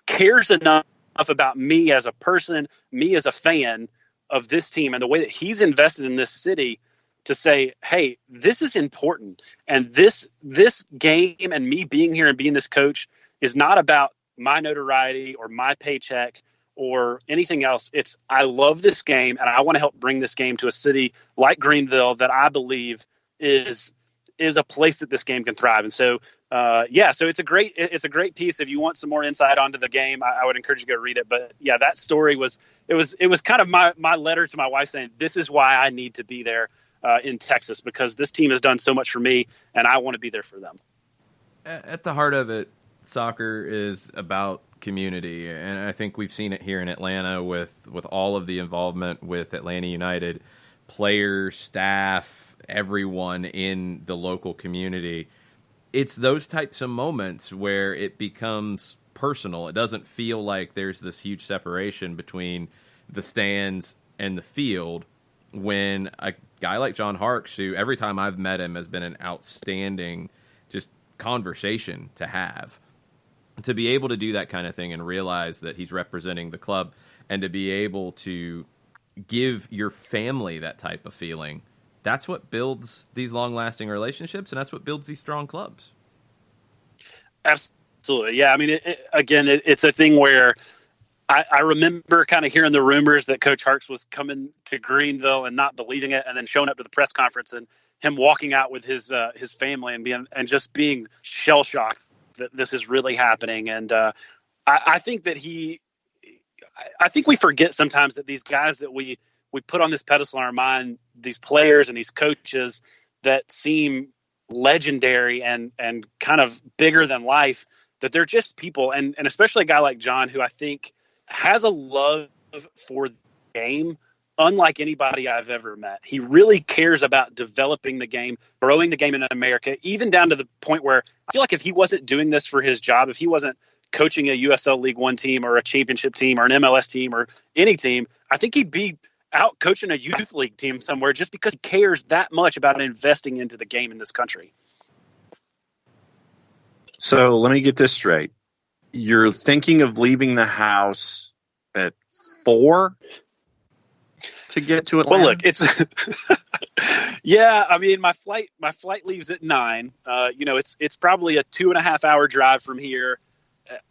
S6: cares enough about me as a person, me as a fan of this team, and the way that he's invested in this city to say, hey, this is important. And this game and me being here and being this coach is not about my notoriety or my paycheck or anything else. It's, I love this game, and I want to help bring this game to a city like Greenville that I believe is a place that this game can thrive. And so, so it's a great piece. If you want some more insight onto the game, I would encourage you to go read it. But yeah, that story was kind of my letter to my wife saying, this is why I need to be there in Texas, because this team has done so much for me, and I want to be there for them.
S1: At the heart of it, soccer is about community, and I think we've seen it here in Atlanta with all of the involvement with Atlanta United, players, staff, everyone in the local community. It's those types of moments where it becomes personal. It doesn't feel like there's this huge separation between the stands and the field when a guy like John Harks, who every time I've met him has been an outstanding just conversation to have, to be able to do that kind of thing and realize that he's representing the club, and to be able to give your family that type of feeling, that's what builds these long-lasting relationships, and that's what builds these strong clubs.
S6: Absolutely. Yeah, I mean, it's a thing where I remember kind of hearing the rumors that Coach Harks was coming to Greenville and not believing it, and then showing up to the press conference and him walking out with his family and just being shell-shocked that this is really happening. And I think that I think we forget sometimes that these guys that we put on this pedestal in our mind, these players and these coaches that seem legendary and kind of bigger than life, that they're just people. And especially a guy like John, who I think has a love for the game unlike anybody I've ever met. He really cares about developing the game, growing the game in America, even down to the point where I feel like if he wasn't doing this for his job, if he wasn't coaching a USL League One team or a championship team or an MLS team or any team, I think he'd be out coaching a youth league team somewhere, just because he cares that much about investing into the game in this country.
S2: So let me get this straight. You're thinking of leaving the house at 4 to get to Atlanta?
S6: Well, look, it's yeah. I mean, my flight leaves at 9. It's probably a 2.5 hour drive from here.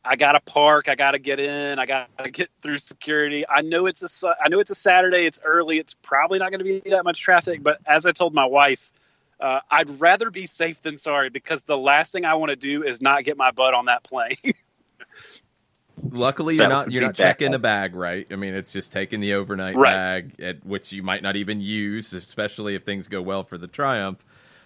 S6: I got to park. I got to get in. I got to get through security. I know it's a Saturday. It's early. It's probably not going to be that much traffic. But as I told my wife, I'd rather be safe than sorry, because the last thing I want to do is not get my butt on that plane.
S1: Luckily, you're not checking a bag, right? I mean, it's just taking the overnight bag, which you might not even use, especially if things go well for the Triumph.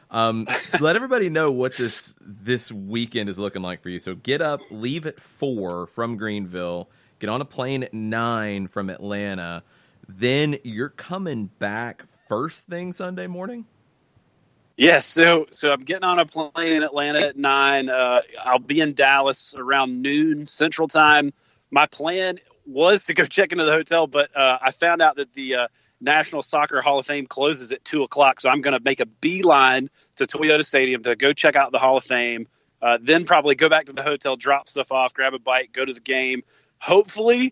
S1: Let everybody know what this weekend is looking like for you. So get up, leave at 4 from Greenville, get on a plane at 9 from Atlanta. Then you're coming back first thing Sunday morning?
S6: Yes, so I'm getting on a plane in Atlanta at 9. I'll be in Dallas around noon Central Time. My plan was to go check into the hotel, but I found out that the National Soccer Hall of Fame closes at 2 o'clock, so I'm going to make a beeline to Toyota Stadium to go check out the Hall of Fame, then probably go back to the hotel, drop stuff off, grab a bite, go to the game. Hopefully,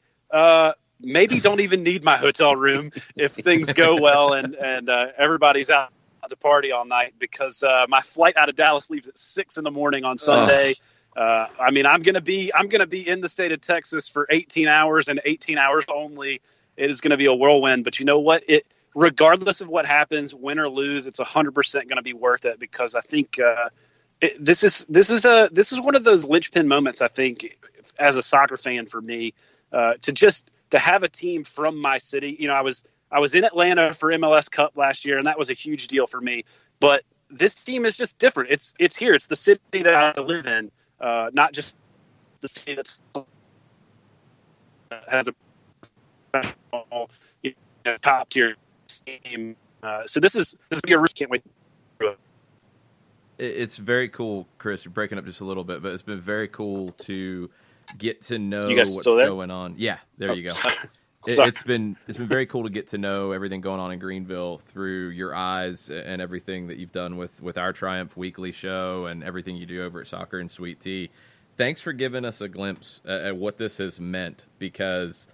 S6: maybe don't even need my hotel room if things go well and everybody's out to party all night, because my flight out of Dallas leaves at 6 a.m. on Sunday. I mean, I'm gonna be in the state of Texas for 18 hours and 18 hours only. It is going to be a whirlwind, but you know what? Regardless of what happens, win or lose, it's 100% going to be worth it, because I think this is one of those linchpin moments. I think as a soccer fan for me, to have a team from my city. You know, I was in Atlanta for MLS Cup last year, and that was a huge deal for me. But this team is just different. It's here. It's the city that I live in, not just the city that has a top tier team. So this is going to be a really, can't wait.
S1: It's very cool, Chris. You're breaking up just a little bit, but it's been very cool to get to know what's going on. Yeah, there you go. It's been very cool to get to know everything going on in Greenville through your eyes and everything that you've done with our Triumph Weekly show and everything you do over at Soccer and Sweet Tea. Thanks for giving us a glimpse at what this has meant, because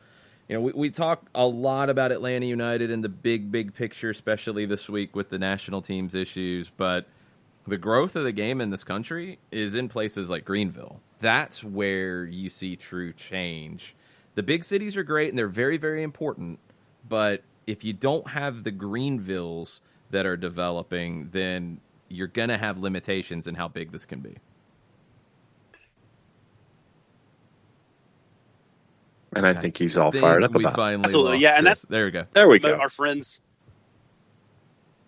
S1: you know we talk a lot about Atlanta United and the big picture, especially this week with the national team's issues, but the growth of the game in this country is in places like Greenville. That's where you see true change. The big cities are great, and they're very, very important, but if you don't have the Greenvilles that are developing, then you're going to have limitations in how big this can be.
S2: And I think he's all fired up about it.
S6: Absolutely, yeah, and that's
S1: there we go.
S2: There we go.
S6: Our friends.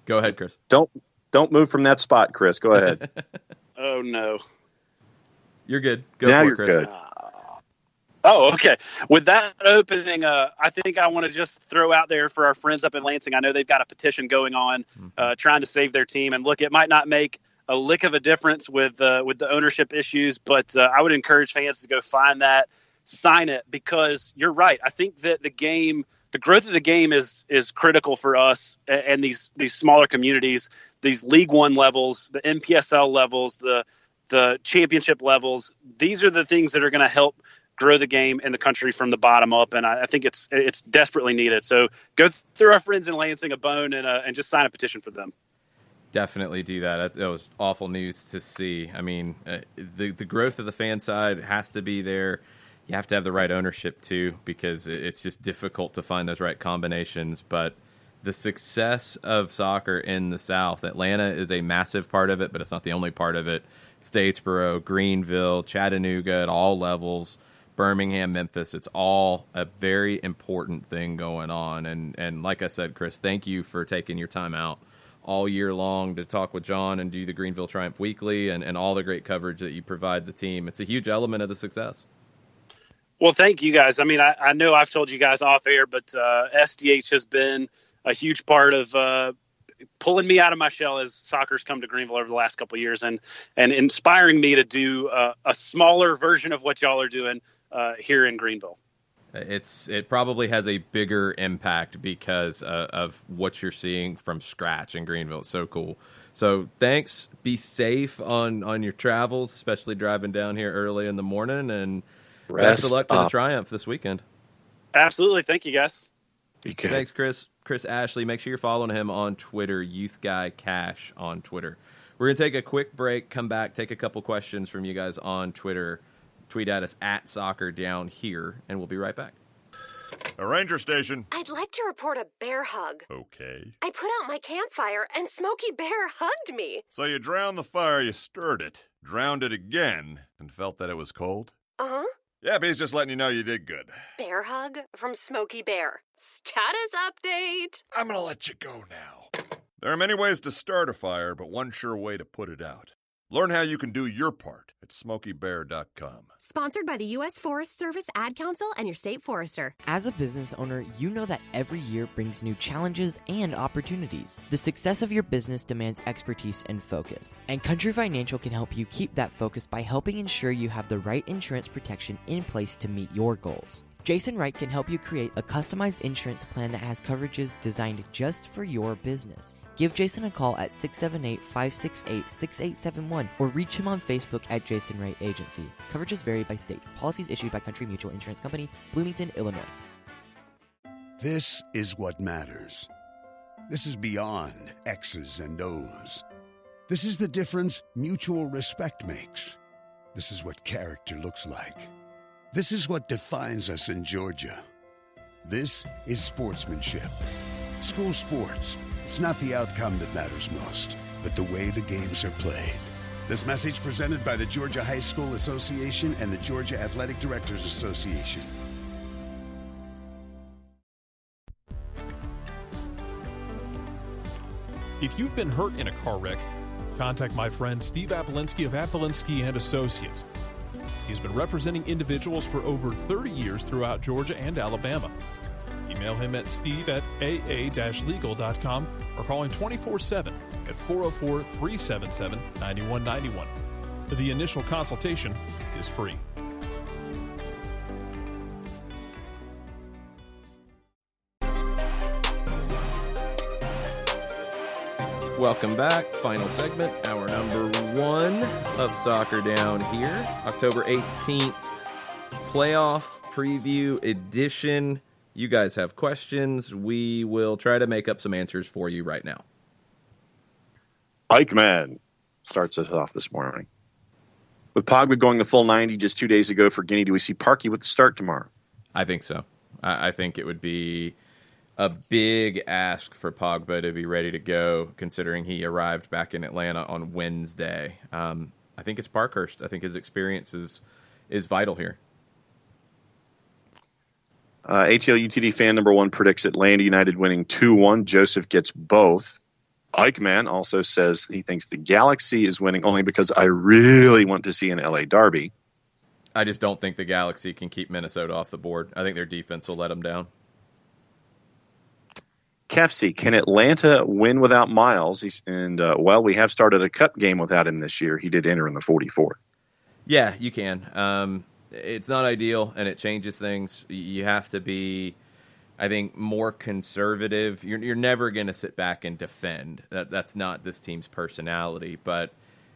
S1: Go ahead, Chris.
S2: Don't move from that spot, Chris. Go ahead.
S6: Oh, no.
S1: You're good. Go
S2: now
S1: for
S2: you're
S1: it, Chris.
S2: good.
S6: Oh, okay. With that opening, I think I want to just throw out there for our friends up in Lansing. I know they've got a petition going on, trying to save their team. And look, it might not make a lick of a difference with the ownership issues, but I would encourage fans to go find that, sign it, because you're right. I think that the growth of the game is critical for us and these smaller communities, these League One levels, the NPSL levels, the championship levels. These are the things that are going to help grow the game in the country from the bottom up, and I think it's desperately needed. So go through our friends in Lansing a bone and just sign a petition for them.
S1: Definitely do that. That was awful news to see. I mean, the growth of the fan side has to be there. You have to have the right ownership too, because it's just difficult to find those right combinations. But the success of soccer in the South, Atlanta is a massive part of it, but it's not the only part of it. Statesboro, Greenville, Chattanooga at all levels, Birmingham, Memphis, it's all a very important thing going on. And like I said, Chris, thank you for taking your time out all year long to talk with John and do the Greenville Triumph Weekly and all the great coverage that you provide the team. It's a huge element of the success.
S6: Well, thank you guys. I mean, I know I've told you guys off air, but SDH has been a huge part of pulling me out of my shell as soccer's come to Greenville over the last couple of years and inspiring me to do a smaller version of what y'all are doing here in Greenville.
S1: It probably has a bigger impact because of what you're seeing from scratch in Greenville. It's so cool. So thanks. Be safe on your travels, especially driving down here early in the morning, and best of luck to the Triumph this weekend.
S6: Absolutely. Thank you, guys.
S1: Thanks, Chris. Chris Ashley. Make sure you're following him on Twitter, YouthGuyCash on Twitter. We're going to take a quick break, come back, take a couple questions from you guys on Twitter. Tweet at us at @SoccerDownHere, and we'll be right back.
S7: A ranger station.
S8: I'd like to report a bear hug.
S7: Okay.
S8: I put out my campfire, and Smokey Bear hugged me.
S7: So you drowned the fire, you stirred it, drowned it again, and felt that it was cold?
S8: Uh-huh.
S7: Yeah, but he's just letting you know you did good.
S8: Bear hug from Smokey Bear. Status update.
S7: I'm gonna let you go now. There are many ways to start a fire, but one sure way to put it out. Learn how you can do your part at SmokeyBear.com.
S8: Sponsored by the U.S. Forest Service, Ad Council, and your state forester.
S5: As a business owner, you know that every year brings new challenges and opportunities. The success of your business demands expertise and focus. And Country Financial can help you keep that focus by helping ensure you have the right insurance protection in place to meet your goals. Jason Wright can help you create a customized insurance plan that has coverages designed just for your business. Give Jason a call at 678-568-6871 or reach him on Facebook at Jason Wright Agency. Coverages vary by state. Policies issued by Country Mutual Insurance Company, Bloomington, Illinois.
S3: This is what matters. This is beyond X's and O's. This is the difference mutual respect makes. This is what character looks like. This is what defines us in Georgia. This is sportsmanship. School sports. It's not the outcome that matters most, but the way the games are played. This message presented by the Georgia High School Association and the Georgia Athletic Directors Association.
S4: If you've been hurt in a car wreck, contact my friend Steve Apolinski of Apolinski & Associates. He's been representing individuals for over 30 years throughout Georgia and Alabama. Email him at steve@aa-legal.com or call him 24/7 at 404-377-9191. The initial consultation is free.
S1: Welcome back. Final segment, hour number 1 of Soccer Down here. October 18th, playoff preview edition. You guys have questions. We will try to make up some answers for you right now.
S2: Eichmann starts us off this morning. With Pogba going the full 90 just 2 days ago for Guinea, do we see Parkey with the start tomorrow?
S1: I think so. I think it would be a big ask for Pogba to be ready to go, considering he arrived back in Atlanta on Wednesday. I think it's Parkhurst. I think his experience is vital here.
S2: ATL UTD fan number 1 predicts Atlanta United winning 2-1. Joseph gets both. Eichmann also says he thinks the Galaxy is winning only because I really want to see an LA derby.
S1: I just don't think the Galaxy can keep Minnesota off the board. I think their defense will let them down.
S2: Kefsey, can Atlanta win without Miles? We have started a cup game without him this year. He did enter in the 44th.
S1: Yeah, you can. It's not ideal, and it changes things. You have to be, I think, more conservative. You're never going to sit back and defend. That's not this team's personality, but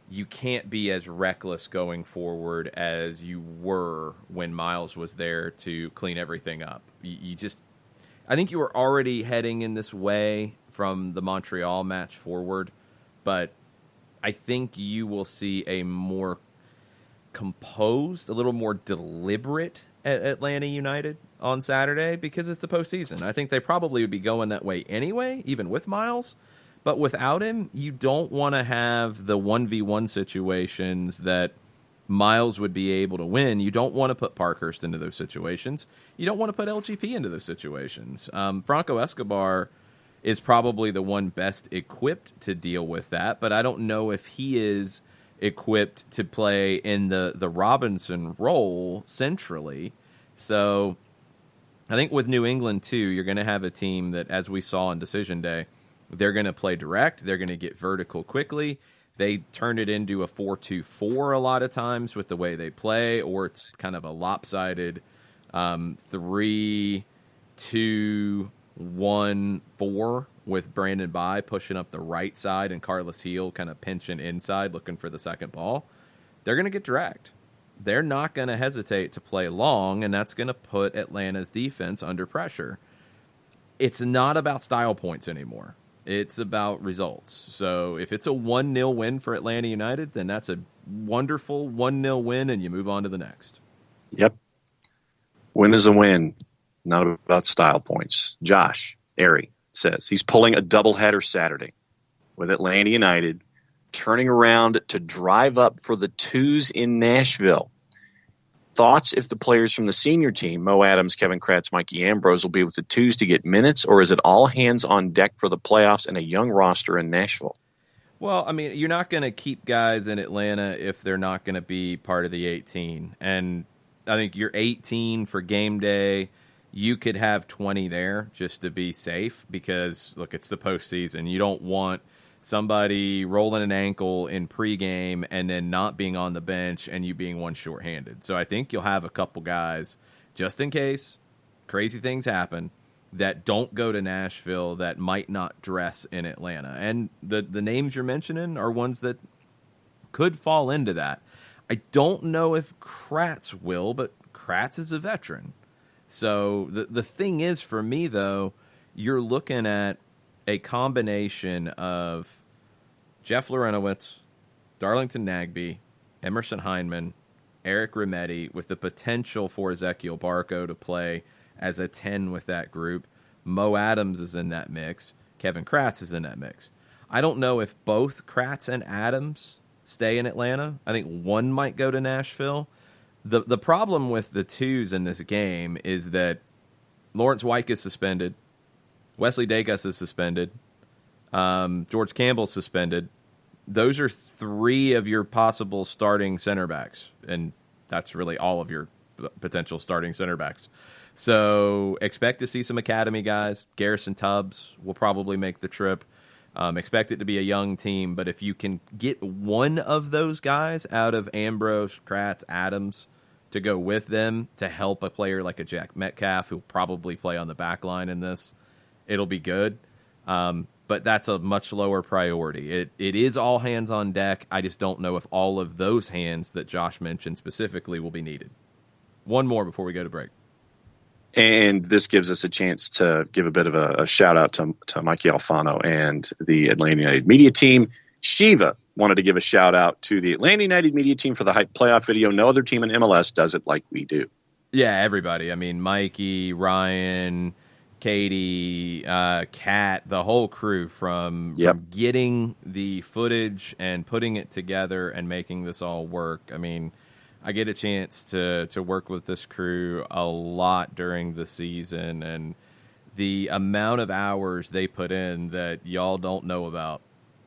S1: you can't be as reckless going forward as you were when Miles was there to clean everything up. I think you were already heading in this way from the Montreal match forward, but I think you will see a more composed, a little more deliberate Atlanta United on Saturday because it's the postseason. I think they probably would be going that way anyway, even with Miles. But without him, you don't want to have the 1v1 situations that Miles would be able to win. You don't want to put Parkhurst into those situations. You don't want to put LGP into those situations. Franco Escobar is probably the one best equipped to deal with that, but I don't know if he is equipped to play in the Robinson role centrally. So I think with New England, too, you're going to have a team that, as we saw on Decision Day, they're going to play direct. They're going to get vertical quickly. They turn it into a 4-2-4 a lot of times with the way they play, or it's kind of a lopsided 3-2-1-4 with Brandon Bye pushing up the right side and Carlos Heel kind of pinching inside looking for the second ball. They're going to get dragged. They're not going to hesitate to play long, and that's going to put Atlanta's defense under pressure. It's not about style points anymore. It's about results. So if it's a 1-0 win for Atlanta United, then that's a wonderful 1-0 win, and you move on to the next.
S2: Yep. Win is a win, not about style points. Josh Airy says he's pulling a doubleheader Saturday with Atlanta United, turning around to drive up for the twos in Nashville. Thoughts if the players from the senior team, Mo Adams, Kevin Kratz, Mikey Ambrose, will be with the twos to get minutes, or is it all hands on deck for the playoffs and a young roster in Nashville?
S1: Well, I mean, you're not going to keep guys in Atlanta if they're not going to be part of the 18. And I think you're 18 for game day. You could have 20 there just to be safe because, look, it's the postseason. You don't want somebody rolling an ankle in pregame and then not being on the bench and you being one shorthanded. So I think you'll have a couple guys just in case crazy things happen that don't go to Nashville that might not dress in Atlanta. And the names you're mentioning are ones that could fall into that. I don't know if Kratz will, but Kratz is a veteran. So the thing is, for me, though, you're looking at a combination of Jeff Lorenowitz, Darlington Nagbe, Emerson Heineman, Eric Remedi, with the potential for Ezekiel Barco to play as a 10 with that group. Mo Adams is in that mix. Kevin Kratz is in that mix. I don't know if both Kratz and Adams stay in Atlanta. I think one might go to Nashville. The problem with the twos in this game is that Lawrence Wyke is suspended. Wesley Degas is suspended. George Campbell's suspended. Those are three of your possible starting center backs, and that's really all of your potential starting center backs. So expect to see some academy guys. Garrison Tubbs will probably make the trip. Expect it to be a young team, but if you can get one of those guys out of Ambrose, Kratz, Adams to go with them to help a player like a Jack Metcalf, who'll probably play on the back line in this, it'll be good. But that's a much lower priority. It is all hands on deck. I just don't know if all of those hands that Josh mentioned specifically will be needed. One more before we go to break.
S2: And this gives us a chance to give a bit of a shout out to Mikey Alfano and the Atlanta United media team. Shiva wanted to give a shout out to the Atlanta United media team for the hype playoff video. No other team in MLS does it like we do.
S1: Yeah, everybody. I mean, Mikey, Ryan, Katie, Kat, the whole crew from getting the footage and putting it together and making this all work. I mean, I get a chance to work with this crew a lot during the season, and the amount of hours they put in that y'all don't know about,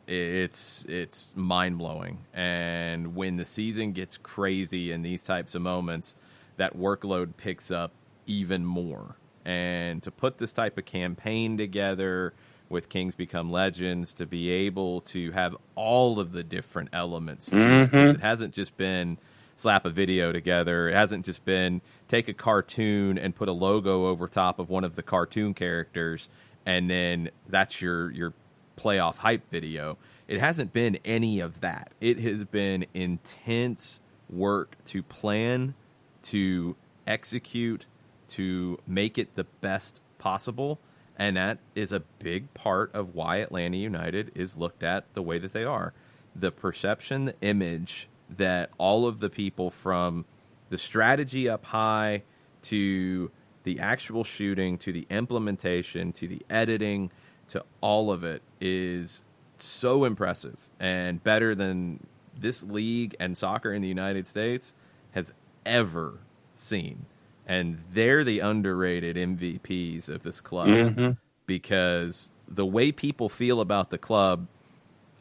S1: it's mind-blowing. And when the season gets crazy in these types of moments, that workload picks up even more. And to put this type of campaign together with Kings Become Legends, to be able to have all of the different elements, it hasn't just been slap a video together. It hasn't just been take a cartoon and put a logo over top of one of the cartoon characters, and then that's your playoff hype video. It hasn't been any of that. It has been intense work to plan, to execute, to make it the best possible, and that is a big part of why Atlanta United is looked at the way that they are. The perception, the image that all of the people from the strategy up high to the actual shooting to the implementation to the editing to all of it is so impressive and better than this league and soccer in the United States has ever seen. And they're the underrated MVPs of this club because the way people feel about the club,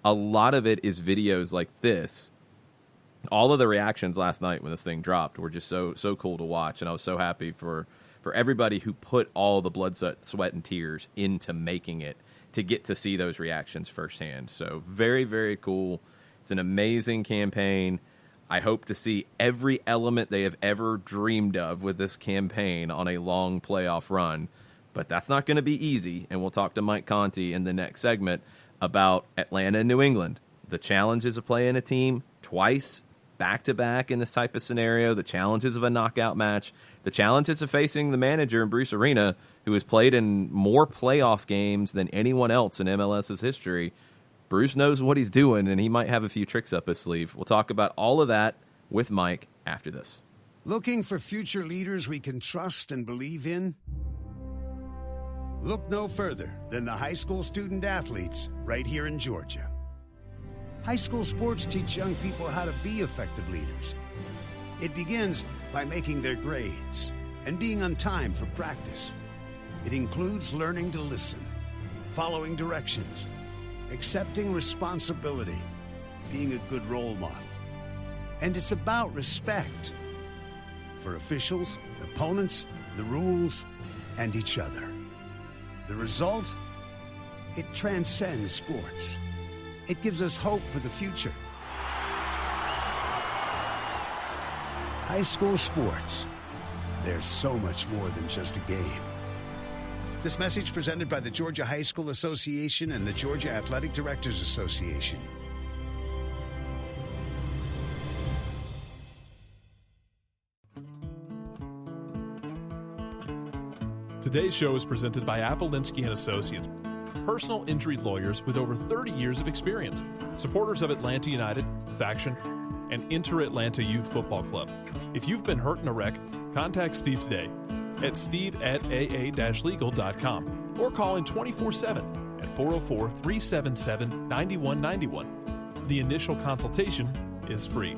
S1: a lot of it is videos like this. All of the reactions last night when this thing dropped were just so cool to watch, and I was so happy for everybody who put all the blood, sweat, and tears into making it to get to see those reactions firsthand. So very, very cool. It's an amazing campaign. I hope to see every element they have ever dreamed of with this campaign on a long playoff run, but that's not going to be easy, and we'll talk to Mike Conti in the next segment about Atlanta and New England, the challenges of playing a team twice, back-to-back in this type of scenario, the challenges of a knockout match, the challenges of facing the manager in Bruce Arena, who has played in more playoff games than anyone else in MLS's history. Bruce knows what he's doing, and he might have a few tricks up his sleeve. We'll talk about all of that with Mike after this.
S3: Looking for future leaders we can trust and believe in? Look no further than the high school student athletes right here in Georgia. High school sports teach young people how to be effective leaders. It begins by making their grades and being on time for practice. It includes learning to listen, following directions, accepting responsibility, being a good role model. And it's about respect for officials, opponents, the rules, and each other. The result? It transcends sports. It gives us hope for the future. High school sports. There's so much more than just a game. This message presented by the Georgia High School Association and the Georgia Athletic Directors Association.
S4: Today's show is presented by Appolinsky & Associates, personal injury lawyers with over 30 years of experience, supporters of Atlanta United, Faction, and Inter-Atlanta Youth Football Club. If you've been hurt in a wreck, contact Steve today at steve@aa-legal.com or call in 24/7 at 404-377-9191. The initial consultation is free.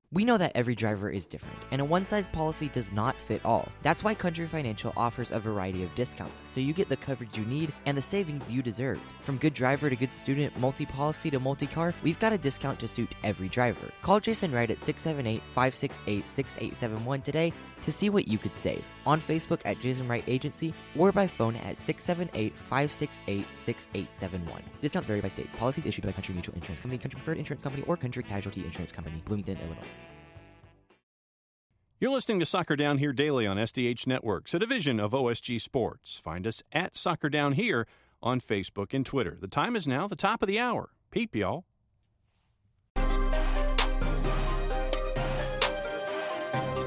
S5: We know that every driver is different, and a one-size policy does not fit all. That's why Country Financial offers a variety of discounts, so you get the coverage you need and the savings you deserve. From good driver to good student, multi-policy to multi-car, we've got a discount to suit every driver. Call Jason Wright at 678-568-6871 today to see what you could save. On Facebook at Jason Wright Agency or by phone at 678-568-6871. Discounts vary by state. Policies issued by Country Mutual Insurance Company, Country Preferred Insurance Company, or Country Casualty Insurance Company, Bloomington, Illinois.
S9: You're listening to Soccer Down Here daily on SDH Networks, a division of OSG Sports. Find us at Soccer Down Here on Facebook and Twitter. The time is now the top of the hour. Peep, y'all.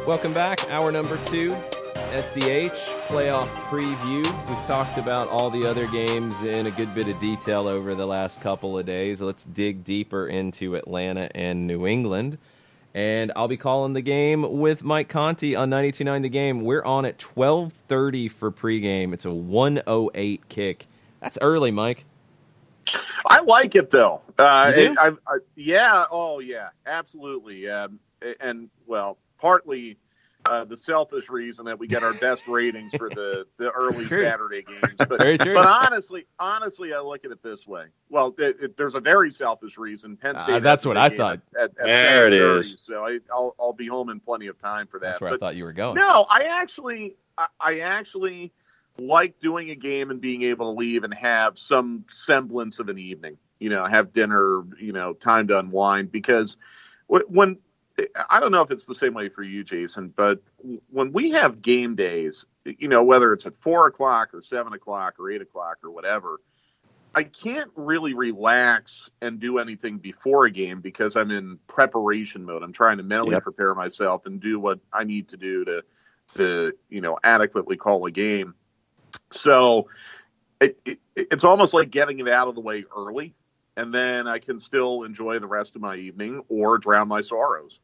S1: Welcome back. Hour number 2, SDH playoff preview. We've talked about all the other games in a good bit of detail over the last couple of days. Let's dig deeper into Atlanta and New England. And I'll be calling the game with Mike Conti on 92.9 The Game. We're on at 12:30 for pregame. It's a 1:08 kick. That's early, Mike.
S10: I like it, though.
S1: You do?
S10: Yeah. Oh, yeah. Absolutely. And, well, partly the selfish reason that we get our best ratings for the early Saturday games. But,
S1: Very true.
S10: But honestly, I look at it this way. Well, there's a very selfish reason. Penn State.
S1: That's what I thought.
S10: At
S2: there it is.
S10: So I'll be home in plenty of time for that.
S1: That's where I thought you were going.
S10: No, I actually like doing a game and being able to leave and have some semblance of an evening. Have dinner. Time to unwind, because when I don't know if it's the same way for you, Jason, but when we have game days, whether it's at 4 o'clock or 7 o'clock or 8 o'clock or whatever, I can't really relax and do anything before a game because I'm in preparation mode. I'm trying to mentally prepare myself and do what I need to do to adequately call a game. So it's almost like getting it out of the way early, and then I can still enjoy the rest of my evening or drown my sorrows.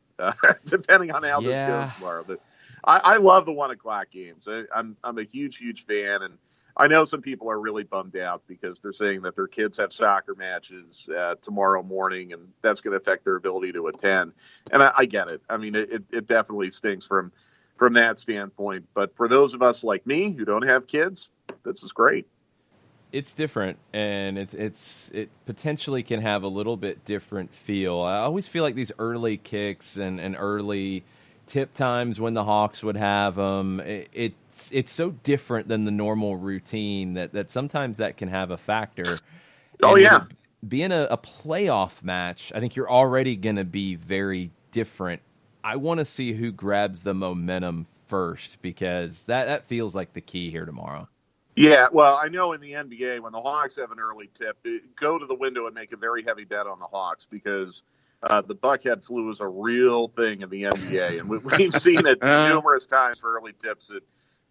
S10: Depending on how this goes tomorrow. But I love the 1 o'clock games. I'm a huge fan, and I know some people are really bummed out because they're saying that their kids have soccer matches tomorrow morning, and that's going to affect their ability to attend. And I get it. I mean, it definitely stinks from that standpoint. But for those of us like me who don't have kids, this is great.
S1: It's different, and it potentially can have a little bit different feel. I always feel like these early kicks and early tip times when the Hawks would have them, it's so different than the normal routine that sometimes that can have a factor.
S10: Oh,
S1: and
S10: yeah.
S1: Being a playoff match, I think you're already going to be very different. I want to see who grabs the momentum first, because that feels like the key here tomorrow.
S10: Yeah, well, I know in the NBA, when the Hawks have an early tip, go to the window and make a very heavy bet on the Hawks, because the Buckhead flu is a real thing in the NBA, and we've seen it numerous times for early tips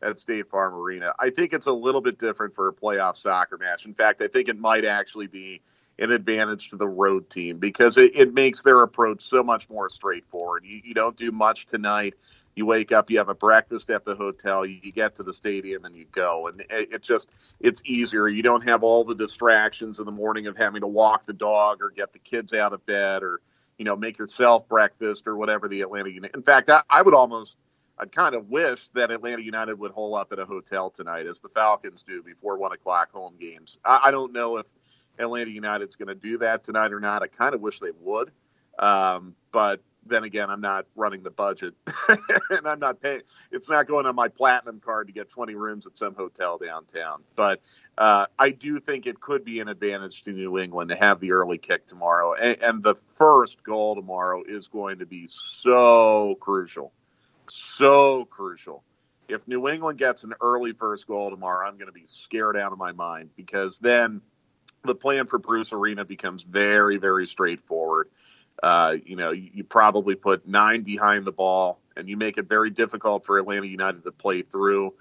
S10: at State Farm Arena. I think it's a little bit different for a playoff soccer match. In fact, I think it might actually be an advantage to the road team, because it makes their approach so much more straightforward. You don't do much tonight. You wake up, you have a breakfast at the hotel, you get to the stadium, and you go. And it's easier. You don't have all the distractions in the morning of having to walk the dog or get the kids out of bed or, make yourself breakfast or whatever the Atlanta United. In fact, I would almost I'd kind of wish that Atlanta United would hole up at a hotel tonight, as the Falcons do before 1 o'clock home games. I don't know if Atlanta United's going to do that tonight or not. I kind of wish they would. But then again, I'm not running the budget and I'm not paying. It's not going on my platinum card to get 20 rooms at some hotel downtown. But I do think it could be an advantage to New England to have the early kick tomorrow. And the first goal tomorrow is going to be so crucial. So crucial. If New England gets an early first goal tomorrow, I'm going to be scared out of my mind, because then the plan for Bruce Arena becomes very, very straightforward. You probably put 9 behind the ball, and you make it very difficult for Atlanta United to play through.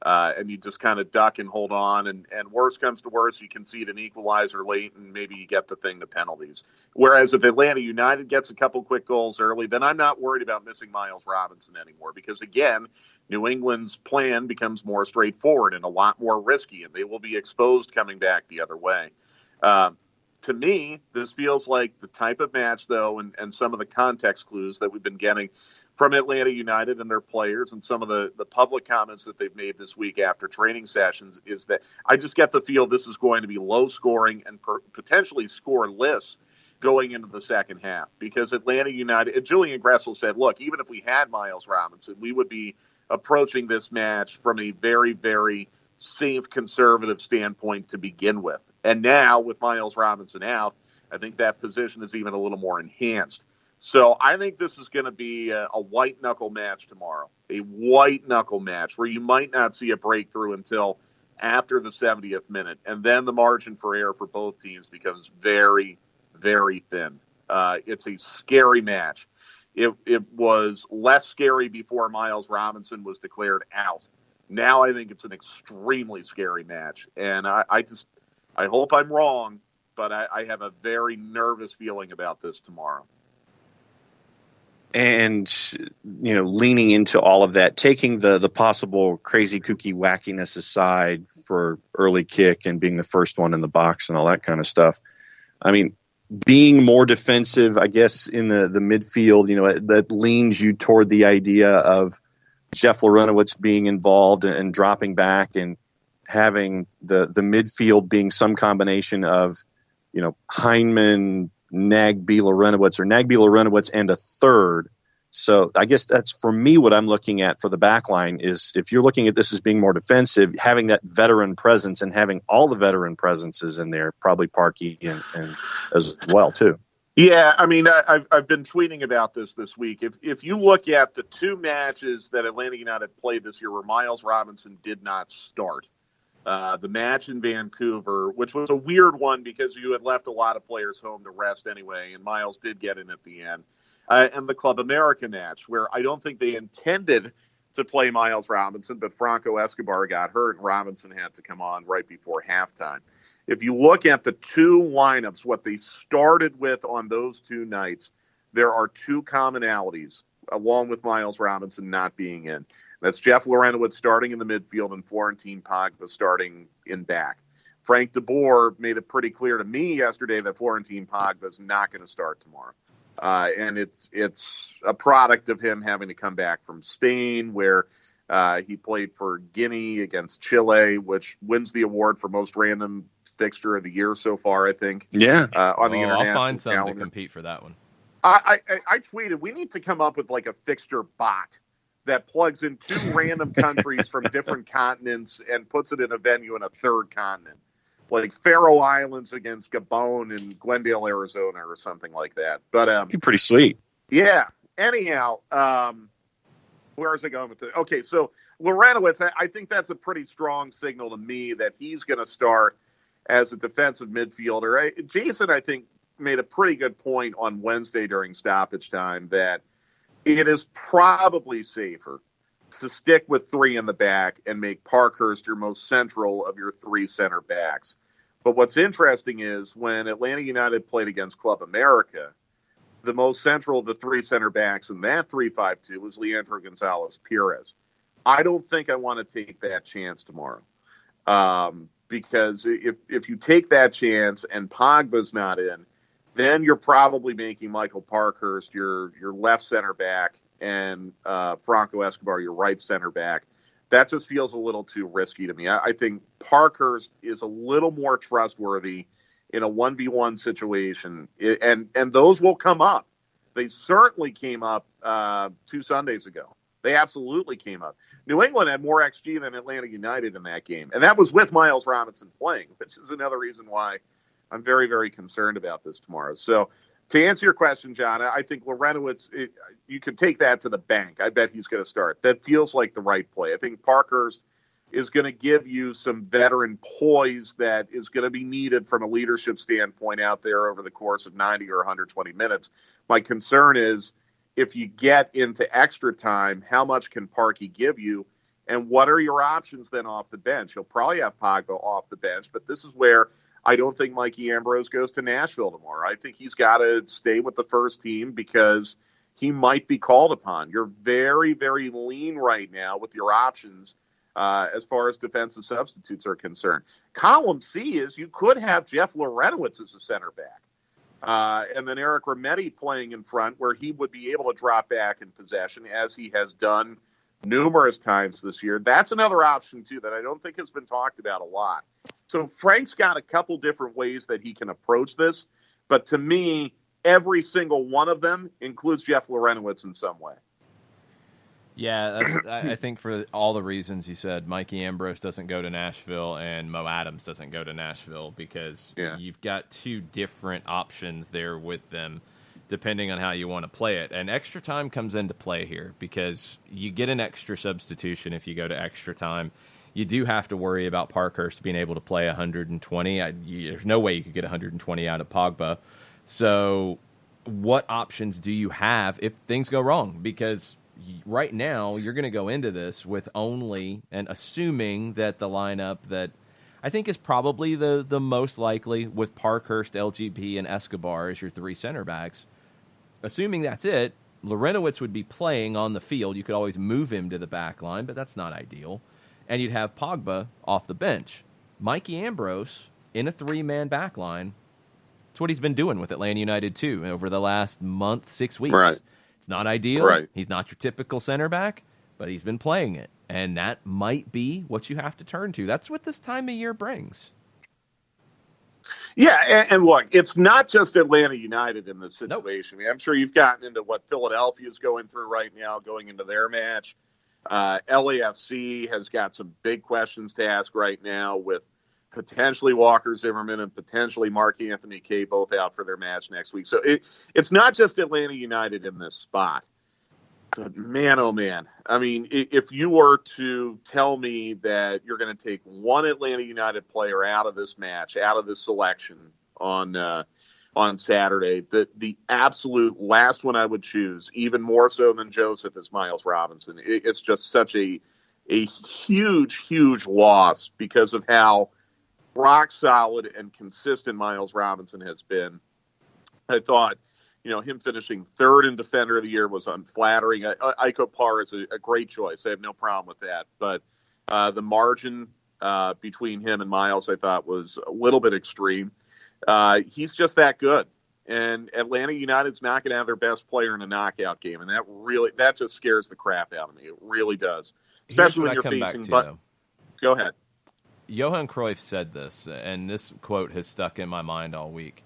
S10: And you just kind of duck and hold on. And worst comes to worst, you concede an equalizer late, and maybe you get the thing to penalties. Whereas if Atlanta United gets a couple quick goals early, then I'm not worried about missing Miles Robinson anymore. Because, again, New England's plan becomes more straightforward and a lot more risky, and they will be exposed coming back the other way. To me, this feels like the type of match, though, and some of the context clues that we've been getting from Atlanta United and their players, and some of the public comments that they've made this week after training sessions, is that I just get the feel this is going to be low scoring and potentially scoreless going into the second half. Because Atlanta United, Julian Gressel said, look, even if we had Miles Robinson, we would be approaching this match from a very, very safe, conservative standpoint to begin with. And now, with Miles Robinson out, I think that position is even a little more enhanced. So I think this is going to be a white-knuckle match tomorrow, a white-knuckle match where you might not see a breakthrough until after the 70th minute. And then the margin for error for both teams becomes very, very thin. It's a scary match. It was less scary before Miles Robinson was declared out. Now I think it's an extremely scary match. And I hope I'm wrong, but I have a very nervous feeling about this tomorrow.
S2: And, leaning into all of that, taking the possible crazy, kooky wackiness aside for early kick and being the first one in the box and all that kind of stuff. I mean, being more defensive, I guess, in the midfield, that leans you toward the idea of Jeff Lorenowitz being involved and dropping back, and having the midfield being some combination of, Heineman, Nagbe, Lorenowitz, or Nagbe, Lorenowitz, and a third. So I guess that's, for me, what I'm looking at for the back line is, if you're looking at this as being more defensive, having that veteran presence and having all the veteran presences in there, probably Parkey and as well, too.
S10: Yeah, I mean, I've been tweeting about this week. If you look at the 2 matches that Atlanta United played this year where Miles Robinson did not start, the match in Vancouver, which was a weird one because you had left a lot of players home to rest anyway, and Miles did get in at the end, and the Club America match, where I don't think they intended to play Miles Robinson, but Franco Escobar got hurt, and Robinson had to come on right before halftime. If you look at the 2 lineups, what they started with on those 2 nights, there are 2 commonalities, along with Miles Robinson not being in. That's Jeff Lorenowitz starting in the midfield and Florentine Pogba starting in back. Frank de Boer made it pretty clear to me yesterday that Florentine Pogba is not going to start tomorrow. And it's a product of him having to come back from Spain, where he played for Guinea against Chile, which wins the award for most random fixture of the year so far, I think.
S2: Yeah.
S10: On the international
S1: I'll find something
S10: calendar.
S1: to compete for that one.
S10: I tweeted, we need to come up with like a fixture bot that plugs in 2 random countries from different continents and puts it in a venue in a third continent, like Faroe Islands against Gabon in Glendale, Arizona, or something like that. But
S2: be pretty sweet.
S10: Yeah. Anyhow, where is it going with it? Okay, so Lorenowitz, I think that's a pretty strong signal to me that he's going to start as a defensive midfielder. Jason, I think, made a pretty good point on Wednesday during stoppage time that it is probably safer to stick with 3 in the back and make Parkhurst your most central of your 3 center backs. But what's interesting is when Atlanta United played against Club America, the most central of the 3 center backs in that 3-5-2 was Leandro Gonzalez-Perez. I don't think I want to take that chance tomorrow. Because if you take that chance and Pogba's not in, then you're probably making Michael Parkhurst your left center back and Franco Escobar, your right center back. That just feels a little too risky to me. I think Parkhurst is a little more trustworthy in a 1v1 situation, and those will come up. They certainly came up 2 Sundays ago. They absolutely came up. New England had more XG than Atlanta United in that game, and that was with Miles Robinson playing, which is another reason why I'm very, very concerned about this tomorrow. So to answer your question, John, I think Lorenowitz, you can take that to the bank. I bet he's going to start. That feels like the right play. I think Parkhurst is going to give you some veteran poise that is going to be needed from a leadership standpoint out there over the course of 90 or 120 minutes. My concern is if you get into extra time, how much can Parkey give you? And what are your options then off the bench? He'll probably have Pogba off the bench, but this is where I don't think Mikey Ambrose goes to Nashville tomorrow. I think he's got to stay with the first team because he might be called upon. You're very, very lean right now with your options as far as defensive substitutes are concerned. Column C is you could have Jeff Lorenowitz as a center back. And then Eric Remedi playing in front where he would be able to drop back in possession as he has done numerous times this year. That's another option, too, that I don't think has been talked about a lot. So Frank's got a couple different ways that he can approach this. But to me, every single one of them includes Jeff Lorenowitz in some way.
S1: Yeah, I think for all the reasons you said, Mikey Ambrose doesn't go to Nashville and Mo Adams doesn't go to Nashville because you've got 2 different options there with them depending on how you want to play it. And extra time comes into play here because you get an extra substitution if you go to extra time. You do have to worry about Parkhurst being able to play 120. There's no way you could get 120 out of Pogba. So what options do you have if things go wrong? Because right now you're going to go into this with only, and assuming that the lineup that I think is probably the most likely with Parkhurst, LGP, and Escobar as your 3 center backs. Assuming that's it, Lorenowitz would be playing on the field. You could always move him to the back line, but that's not ideal. And you'd have Pogba off the bench. Mikey Ambrose in a 3-man back line. That's what he's been doing with Atlanta United, too, over the last month, 6 weeks.
S10: Right.
S1: It's not ideal.
S10: Right.
S1: He's not your typical center back, but he's been playing it. And that might be what you have to turn to. That's what this time of year brings.
S10: Yeah, and look, it's not just Atlanta United in this situation.
S1: Nope.
S10: I mean, I'm sure you've gotten into what Philadelphia is going through right now, going into their match. LAFC has got some big questions to ask right now with potentially Walker Zimmerman and potentially Mark Anthony Kaye both out for their match next week. So it's not just Atlanta United in this spot. But man, oh man. I mean, if you were to tell me that you're going to take one Atlanta United player out of this match, out of this selection on Saturday, the absolute last one I would choose, even more so than Joseph, is Miles Robinson. It's just such a huge, huge loss because of how rock solid and consistent Miles Robinson has been. I thought, him finishing 3rd in Defender of the Year was unflattering. Iko Parr is a great choice. I have no problem with that. But the margin between him and Miles, I thought, was a little bit extreme. He's just that good. And Atlanta United's not going to have their best player in a knockout game. And that just scares the crap out of me. It really does. Especially when you're facing. Go ahead.
S1: Johan Cruyff said this, and this quote has stuck in my mind all week.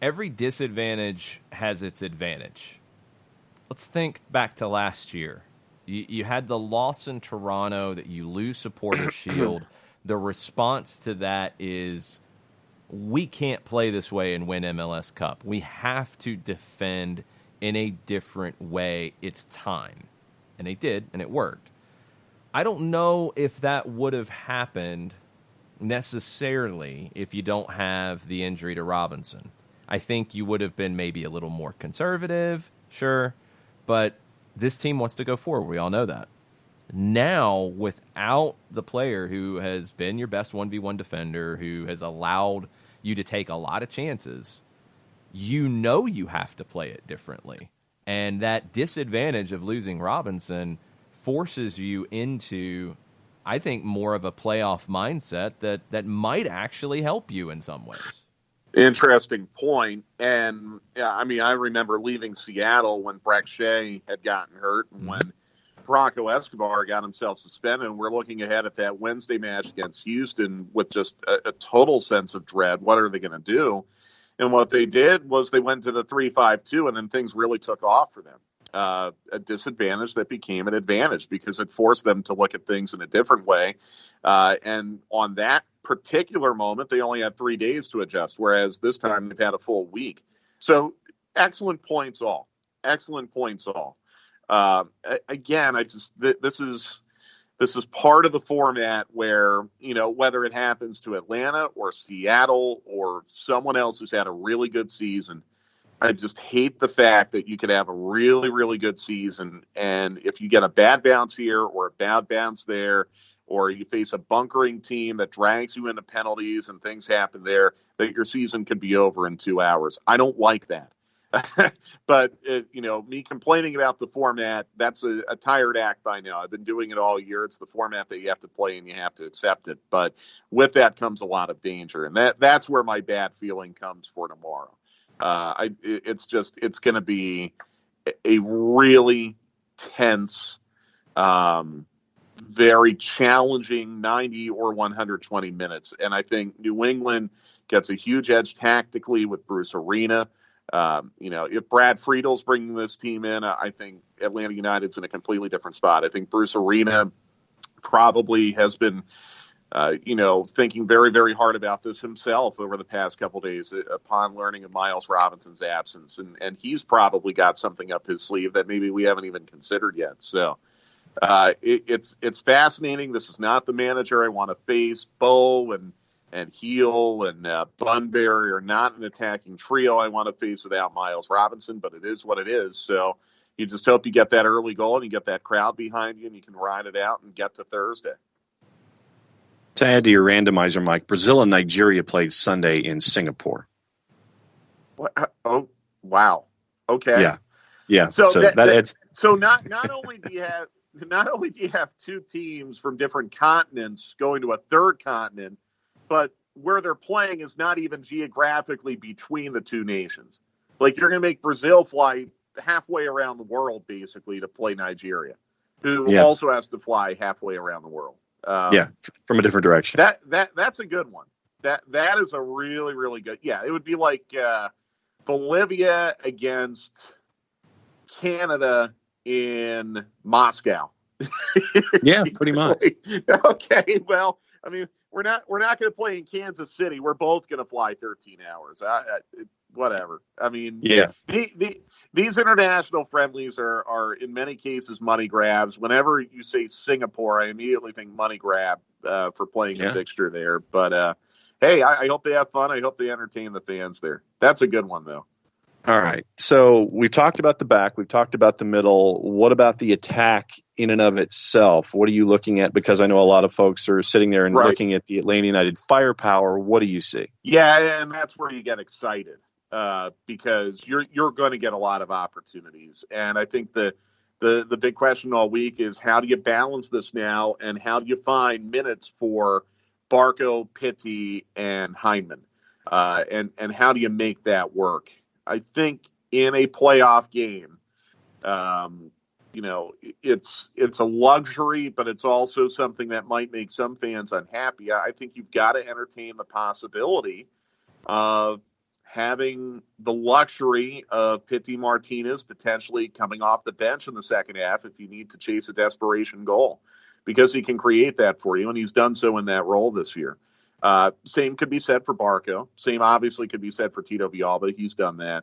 S1: Every disadvantage has its advantage. Let's think back to last year. You had the loss in Toronto that you lose Supporters' Shield. The response to that is, we can't play this way and win MLS Cup. We have to defend in a different way. It's time. And they did, and it worked. I don't know if that would have happened necessarily if you don't have the injury to Robinson. I think you would have been maybe a little more conservative, sure, but this team wants to go forward. We all know that. Now, without the player who has been your best 1v1 defender, who has allowed you to take a lot of chances, you have to play it differently. And that disadvantage of losing Robinson forces you into, I think, more of a playoff mindset that might actually help you in some ways.
S10: Interesting point. And I mean, I remember leaving Seattle when Breck Shea had gotten hurt and when Franco Escobar got himself suspended. And we're looking ahead at that Wednesday match against Houston with just a total sense of dread. What are they going to do? And what they did was they went to the 3-5-2, and then things really took off for them. A disadvantage that became an advantage because it forced them to look at things in a different way. And on that particular moment, they only had 3 days to adjust, whereas this time they've had a full week. So excellent points all. Excellent points all. Again, this is part of the format where, whether it happens to Atlanta or Seattle or someone else who's had a really good season, I just hate the fact that you could have a really, really good season, and if you get a bad bounce here or a bad bounce there, or you face a bunkering team that drags you into penalties and things happen there, that your season could be over in 2 hours. I don't like that. But, me complaining about the format, that's a tired act by now. I've been doing it all year. It's the format that you have to play and you have to accept it. But with that comes a lot of danger. And that's where my bad feeling comes for tomorrow. It's going to be a really tense, very challenging 90 or 120 minutes. And I think New England gets a huge edge tactically with Bruce Arena. If Brad Friedel's bringing this team in, I think Atlanta United's in a completely different spot. I think Bruce Arena probably has been, thinking very, very hard about this himself over the past couple of days upon learning of Miles Robinson's absence. And he's probably got something up his sleeve that maybe we haven't even considered yet. So it's fascinating. This is not the manager I want to face. Bo and Heel and Bunbury are not an attacking trio I want to face without Miles Robinson, but it is what it is. So you just hope you get that early goal and you get that crowd behind you and you can ride it out and get to Thursday.
S2: To add to your randomizer, Mike, Brazil and Nigeria played Sunday in Singapore.
S10: What? Oh, wow. Okay.
S2: Yeah.
S10: So not only do you have two teams from different continents going to a third continent, but where they're playing is not even geographically between the two nations. Like, you're going to make Brazil fly halfway around the world, basically, to play Nigeria, who also has to fly halfway around the world.
S2: From a different direction.
S10: That's a good one. That is a really, really good. Yeah, it would be like Bolivia against Canada in Moscow.
S2: Yeah, pretty much.
S10: Okay, well, I mean, we're not going to play in Kansas City. We're both going to fly 13 hours. Whatever. I mean, these international friendlies are in many cases money grabs. Whenever you say Singapore, I immediately think money grab for playing a fixture there. But hey, I hope they have fun. I hope they entertain the fans there. That's a good one, though.
S2: All right. So we've talked about the back. We've talked about the middle. What about the attack in and of itself? What are you looking at? Because I know a lot of folks are sitting there and looking at the Atlanta United firepower. What do you see?
S10: Yeah, and that's where you get excited because you're going to get a lot of opportunities. And I think the big question all week is, how do you balance this now, and how do you find minutes for Barco, Pitti, and Hyndman? And how do you make that work? I think in a playoff game, it's a luxury, but it's also something that might make some fans unhappy. I think you've got to entertain the possibility of having the luxury of Pitti Martinez potentially coming off the bench in the second half if you need to chase a desperation goal, because he can create that for you, and he's done so in that role this year. Same could be said for Barco. Same obviously could be said for Tito Villalba. He's done that.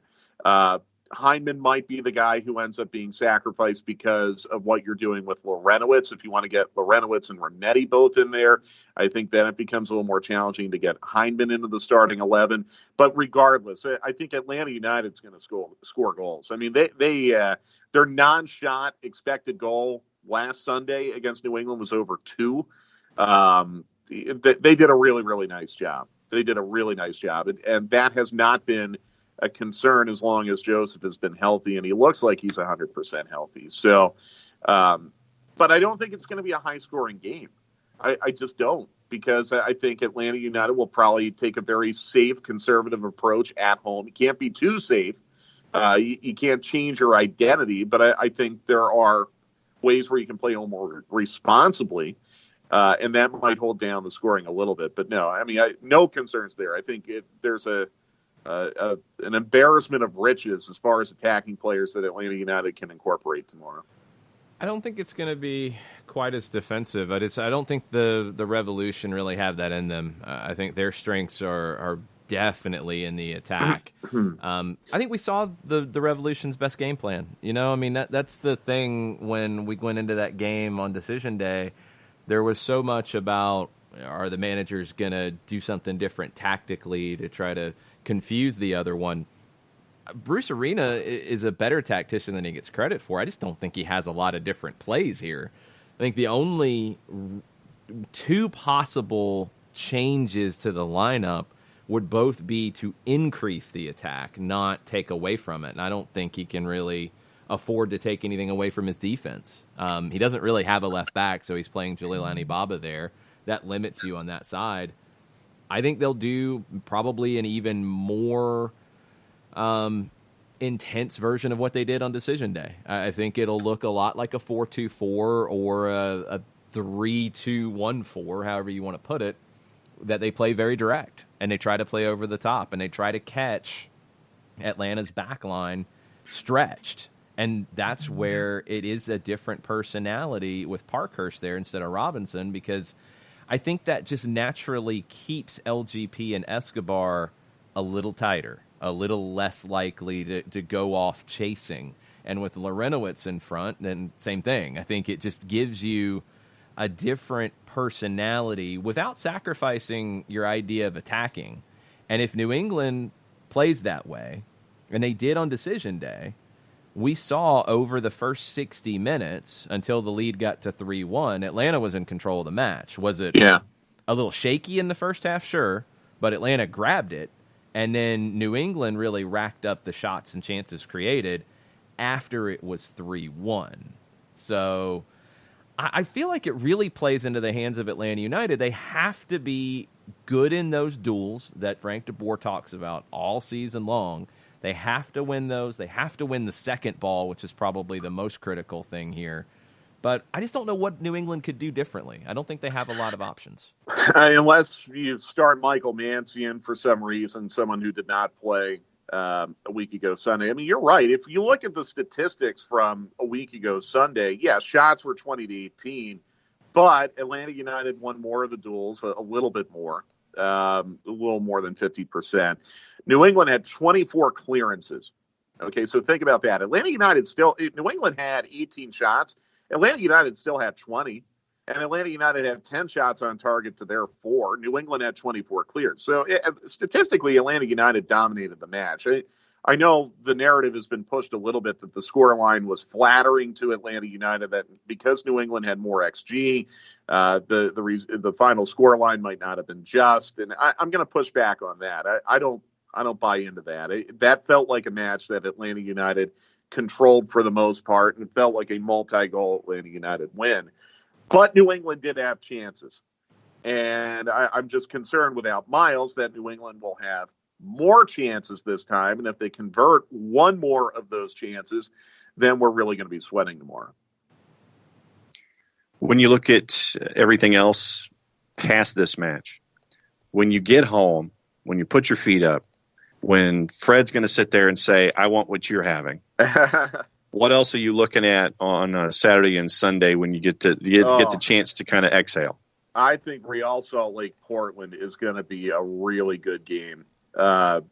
S10: Hyndman might be the guy who ends up being sacrificed because of what you're doing with Lorenowitz. If you want to get Lorenowitz and Renetti both in there, I think then it becomes a little more challenging to get Hyndman into the starting 11. But regardless, I think Atlanta United's going to score goals. I mean, their non-shot expected goal last Sunday against New England was over 2. They did a really, really nice job. And that has not been a concern as long as Joseph has been healthy, and he looks like he's 100% healthy. So, but I don't think it's going to be a high-scoring game. I just don't. because I think Atlanta United will probably take a very safe, conservative approach at home. You can't be too safe. You can't change your identity, but I think there are ways where you can play a little more responsibly, and that might hold down the scoring a little bit. But no, I mean, no concerns there. I think there's an embarrassment of riches as far as attacking players that Atlanta United can incorporate tomorrow.
S1: I don't think it's going to be quite as defensive. I don't think the Revolution really have that in them. I think their strengths are definitely in the attack. I think we saw the Revolution's best game plan. You know, I mean, that's the thing when we went into that game on decision day. There was so much about, are the managers going to do something different tactically to try to confuse the other one? Bruce Arena is a better tactician than he gets credit for. I just don't think he has a lot of different plays here. I think the only two possible changes to the lineup would both be to increase the attack, not take away from it. And I don't think he can really afford to take anything away from his defense. He doesn't really have a left back, so he's playing Jalil Anibaba there. That limits you on that side. I think they'll do probably an even more intense version of what they did on decision day. I think it'll look a lot like a 4-2-4 or a 3-2-1-4, however you want to put it, that they play very direct and they try to play over the top and they try to catch Atlanta's back line stretched. And that's where it is a different personality with Parkhurst there instead of Robinson, because I think that just naturally keeps LGP and Escobar a little tighter, a little less likely to go off chasing. And with Lorenowitz in front, then same thing. I think it just gives you a different personality without sacrificing your idea of attacking. And if New England plays that way, and they did on decision day, we saw over the first 60 minutes until the lead got to 3-1, Atlanta was in control of the match. Was it a little shaky in the first half? Sure. But Atlanta grabbed it. And then New England really racked up the shots and chances created after it was 3-1. So I feel like it really plays into the hands of Atlanta United. They have to be good in those duels that Frank de Boer talks about all season long. They have to win those. They have to win the second ball, which is probably the most critical thing here. But I just don't know what New England could do differently. I don't think they have a lot of options.
S10: Unless you start Michael Mancian for some reason, someone who did not play a week ago Sunday. I mean, you're right. If you look at the statistics from a week ago Sunday, shots were 20-18, but Atlanta United won more of the duels, a little bit more, a little more than 50%. New England had 24 clearances. Okay, so think about that. New England had 18 shots. Atlanta United still had 20, and Atlanta United had 10 shots on target to their 4. New England had 24 cleared. So statistically, Atlanta United dominated the match. I know the narrative has been pushed a little bit that the scoreline was flattering to Atlanta United, that because New England had more XG, the final scoreline might not have been just. And I'm going to push back on that. I don't buy into that. That felt like a match that Atlanta United controlled for the most part, and it felt like a multi-goal Atlanta United win. But New England did have chances. And I'm just concerned without Miles that New England will have more chances this time. And if they convert one more of those chances, then we're really going to be sweating tomorrow.
S2: When you look at everything else past this match, when you get home, when you put your feet up, when Fred's going to sit there and say, I want what you're having, what else are you looking at on Saturday and Sunday when you get the chance to kind of exhale?
S10: I think Real Salt Lake Portland is going to be a really good game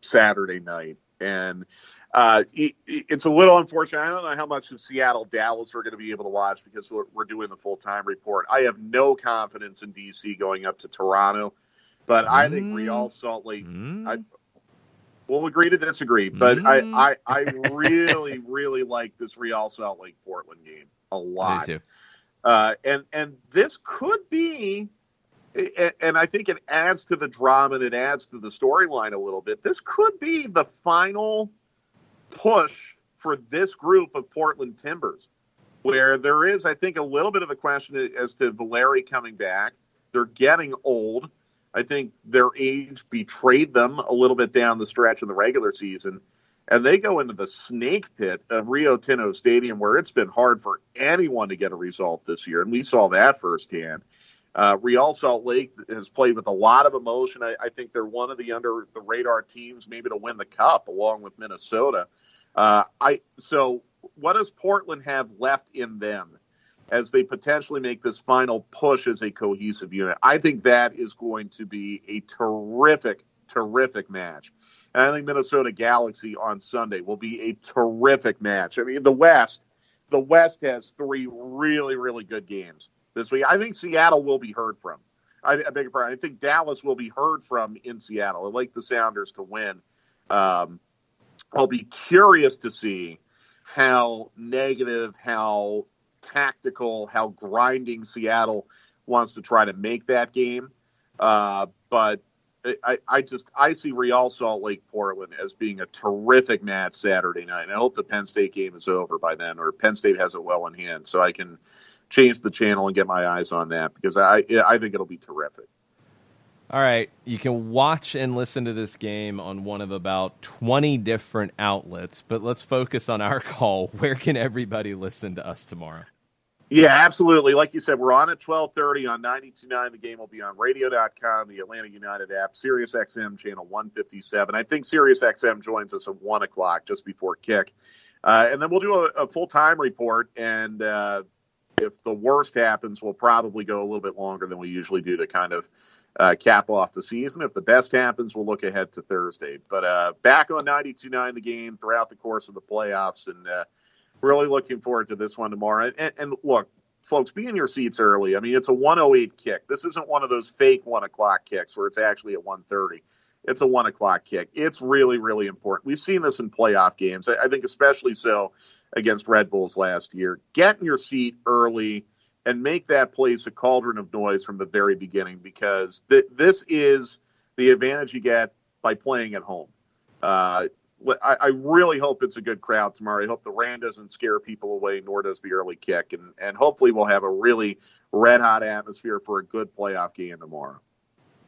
S10: Saturday night. And it's a little unfortunate. I don't know how much of Seattle Dallas we're going to be able to watch because we're doing the full-time report. I have no confidence in DC going up to Toronto, but I think Real Salt Lake we'll agree to disagree, but I really, really like this Real Salt Lake Portland game a lot.
S1: Me too.
S10: And this could be, and I think it adds to the drama and it adds to the storyline a little bit. This could be the final push for this group of Portland Timbers, where there is, I think, a little bit of a question as to Valeri coming back. They're getting old. I think their age betrayed them a little bit down the stretch in the regular season. And they go into the snake pit of Rio Tinto Stadium, where it's been hard for anyone to get a result this year. And we saw that firsthand. Real Salt Lake has played with a lot of emotion. I think they're one of the under-the-radar teams maybe to win the Cup, along with Minnesota. So what does Portland have left in them as they potentially make this final push as a cohesive unit? I think that is going to be a terrific, terrific match. And I think Minnesota Galaxy on Sunday will be a terrific match. I mean, the West has 3 really, really good games this week. I think Seattle will be heard from. I beg your pardon. I think Dallas will be heard from in Seattle. I like the Sounders to win. I'll be curious to see how negative, how tactical, how grinding Seattle wants to try to make that game. But I see Real Salt Lake Portland as being a terrific match Saturday night. And I hope the Penn State game is over by then, or Penn State has it well in hand, so I can change the channel and get my eyes on that, because I think it'll be terrific.
S1: All right, you can watch and listen to this game on one of about 20 different outlets, but let's focus on our call. Where can everybody listen to us tomorrow?
S10: Yeah, absolutely. Like you said, we're on at 12:30 on 92.9. The game will be on radio.com, the Atlanta United app, Sirius XM channel 157. I think Sirius XM joins us at 1 o'clock just before kick. And then we'll do a full-time report, and if the worst happens, we'll probably go a little bit longer than we usually do to kind of cap off the season. If the best happens, we'll look ahead to Thursday. But back on 92.9 The Game throughout the course of the playoffs, and really looking forward to this one tomorrow. And look, folks, be in your seats early. I mean, it's a 1:08 kick. This isn't one of those fake 1 o'clock kicks where it's actually at 1:30. It's a 1 o'clock kick. It's really, really important. We've seen this in playoff games. I think especially so against Red Bulls last year. Get in your seat early and make that place a cauldron of noise from the very beginning, because this is the advantage you get by playing at home. I really hope it's a good crowd tomorrow. I hope the rain doesn't scare people away, nor does the early kick. And hopefully we'll have a really red-hot atmosphere for a good playoff game tomorrow.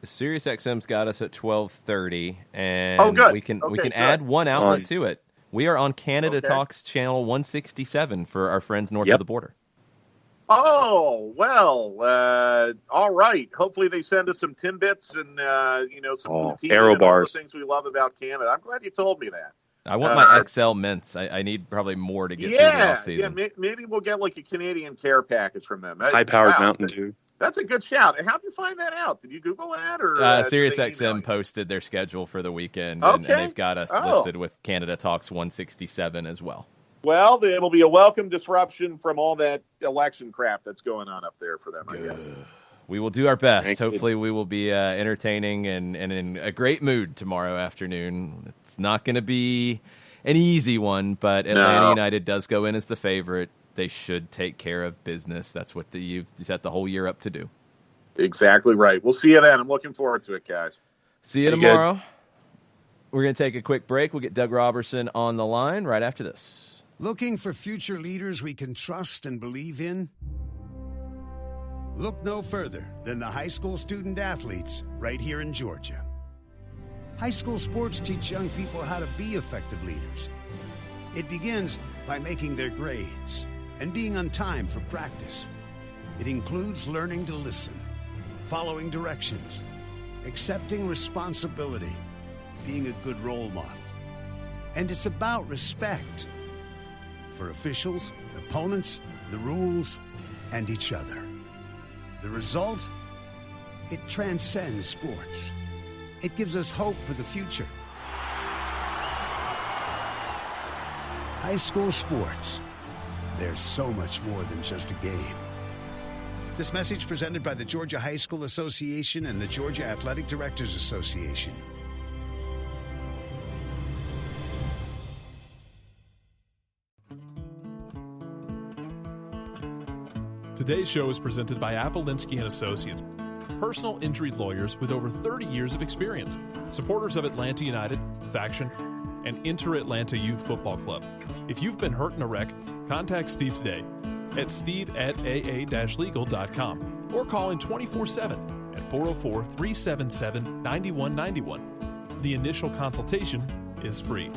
S1: Sirius XM's got us at 12:30, and we can add one outlet to it. We are on Canada Talks channel 167 for our friends north of the border.
S10: Oh, well, all right. Hopefully they send us some Timbits and, some poutine
S2: Aero
S10: and
S2: bars.
S10: all the things we love about Canada. I'm glad you told me that.
S1: I want my XL mints. I need probably more to get through the offseason.
S10: Yeah, maybe we'll get like a Canadian care package from them.
S2: High-powered Mountain Dew.
S10: That's a good shout. How did you find that out? Did you Google that? Or
S1: SiriusXM posted their schedule for the weekend, and they've got us listed with Canada Talks 167 as well.
S10: Well, it'll be a welcome disruption from all that election crap that's going on up there for them, I guess.
S1: We will do our best. Hopefully we will be entertaining and in a great mood tomorrow afternoon. It's not going to be an easy one, but Atlanta United does go in as the favorite. They should take care of business. That's what you've set the whole year up to do.
S10: Exactly right. We'll see you then. I'm looking forward to it, guys.
S1: See you tomorrow. Good. We're going to take a quick break. We'll get Doug Robertson on the line right after this.
S3: Looking for future leaders we can trust and believe in? Look no further than the high school student athletes right here in Georgia. High school sports teach young people how to be effective leaders. It begins by making their grades and being on time for practice. It includes learning to listen, following directions, accepting responsibility, being a good role model. And it's about respect for officials, opponents, the rules, and each other. The result? It transcends sports. It gives us hope for the future. High school sports. There's so much more than just a game. This message presented by the Georgia High School Association and the Georgia Athletic Directors Association.
S4: Today's show is presented by Appolinsky & Associates, personal injury lawyers with over 30 years of experience, supporters of Atlanta United, Faction, and Inter-Atlanta Youth Football Club. If you've been hurt in a wreck, contact Steve today at steve@aa-legal.com or call in 24/7 404-377-9191. The initial consultation is free.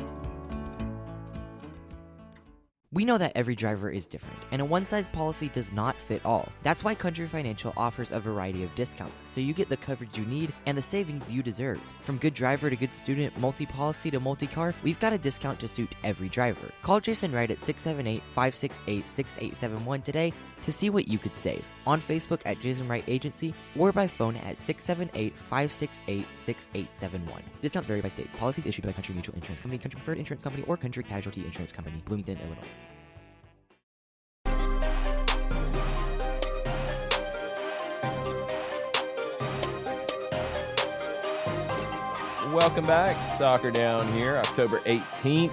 S5: We know that every driver is different, and a one-size policy does not fit all. That's why Country Financial offers a variety of discounts, so you get the coverage you need and the savings you deserve. From good driver to good student, multi-policy to multi-car, we've got a discount to suit every driver. Call Jason Wright at 678-568-6871 today to see what you could save. On Facebook at Jason Wright Agency or by phone at 678-568-6871. Discounts vary by state. Policies issued by Country Mutual Insurance Company, Country Preferred Insurance Company, or Country Casualty Insurance Company, Bloomington, Illinois.
S1: Welcome back. Soccer Down here, October 18th.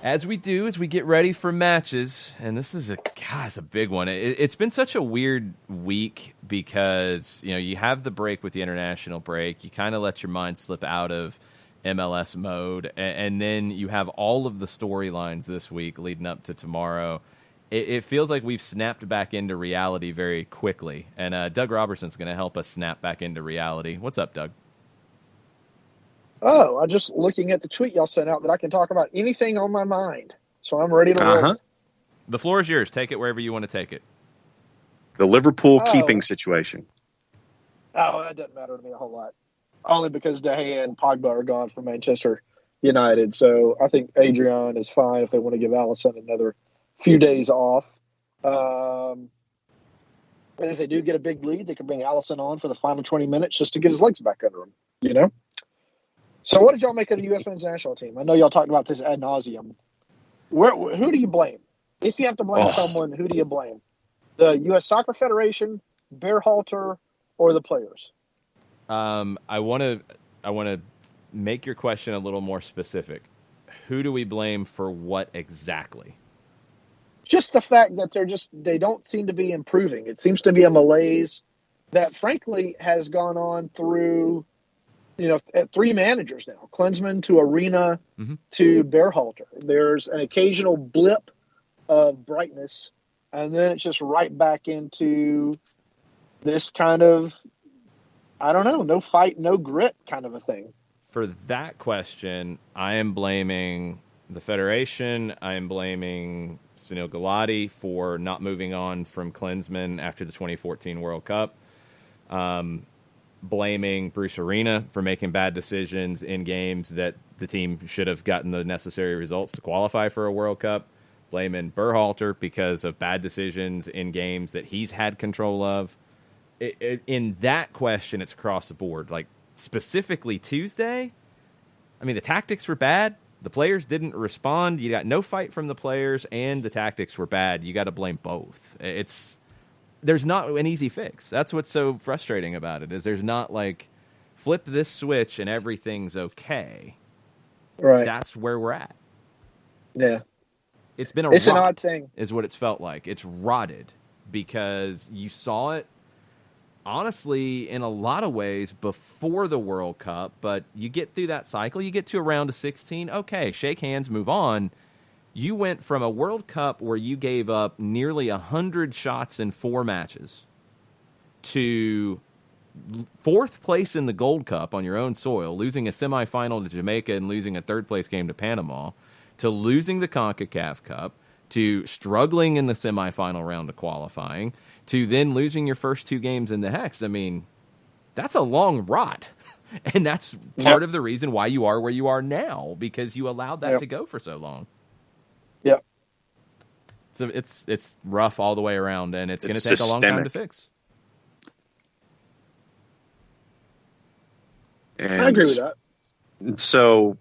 S1: As we get ready for matches, and this is it's a big one. It's been such a weird week because, you have the break with the international break. You kind of let your mind slip out of MLS mode, and then you have all of the storylines this week leading up to tomorrow. It feels like we've snapped back into reality very quickly, and Doug Robertson's going to help us snap back into reality. What's up, Doug?
S11: Oh, I'm just looking at the tweet y'all sent out that I can talk about anything on my mind. So I'm ready to roll.
S1: The floor is yours. Take it wherever you want to take it.
S2: The Liverpool keeping situation.
S11: Oh, that doesn't matter to me a whole lot. Only because De Gea and Pogba are gone from Manchester United. So I think Adrian is fine if they want to give Alisson another few days off. And if they do get a big lead, they can bring Alisson on for the final 20 minutes just to get his legs back under him, So what did y'all make of the U.S. men's national team? I know y'all talked about this ad nauseum. Who do you blame? If you have to blame someone, who do you blame? The U.S. Soccer Federation, Berhalter, or the players?
S1: I want to make your question a little more specific. Who do we blame for what exactly?
S11: Just the fact that they don't seem to be improving. It seems to be a malaise that, frankly, has gone on through three managers now, Klinsmann to Arena to Berhalter. There's an occasional blip of brightness, and then it's just right back into this kind of, I don't know, no fight, no grit kind of a thing.
S1: For that question, I am blaming the Federation. I am blaming Sunil Gulati for not moving on from Klinsmann after the 2014 World Cup. Blaming Bruce Arena for making bad decisions in games that the team should have gotten the necessary results to qualify for a World Cup. Blaming Berhalter because of bad decisions in games that he's had control of. In that question, it's across the board. Like, specifically Tuesday, the tactics were bad. The players didn't respond. You got no fight from the players, and the tactics were bad. You got to blame both. There's not an easy fix. That's what's so frustrating about it, is there's not like flip this switch and everything's okay.
S11: Right.
S1: That's where we're at.
S11: Yeah.
S1: It's been an odd thing, is what it's felt like. It's rotted because you saw it, honestly, in a lot of ways before the World Cup, but you get through that cycle, you get to a round of 16, okay, shake hands, move on. You went from a World Cup where you gave up nearly 100 shots in 4 matches to 4th place in the Gold Cup on your own soil, losing a semifinal to Jamaica and losing a 3rd-place game to Panama, to losing the CONCACAF Cup, to struggling in the semifinal round of qualifying, to then losing your first 2 games in the Hex. That's a long rot. And that's part of the reason why you are where you are now, because you allowed that to go for so long.
S11: Yep.
S1: So it's rough all the way around, and it's going to take a long time to fix.
S2: And
S11: I agree with that.
S2: So,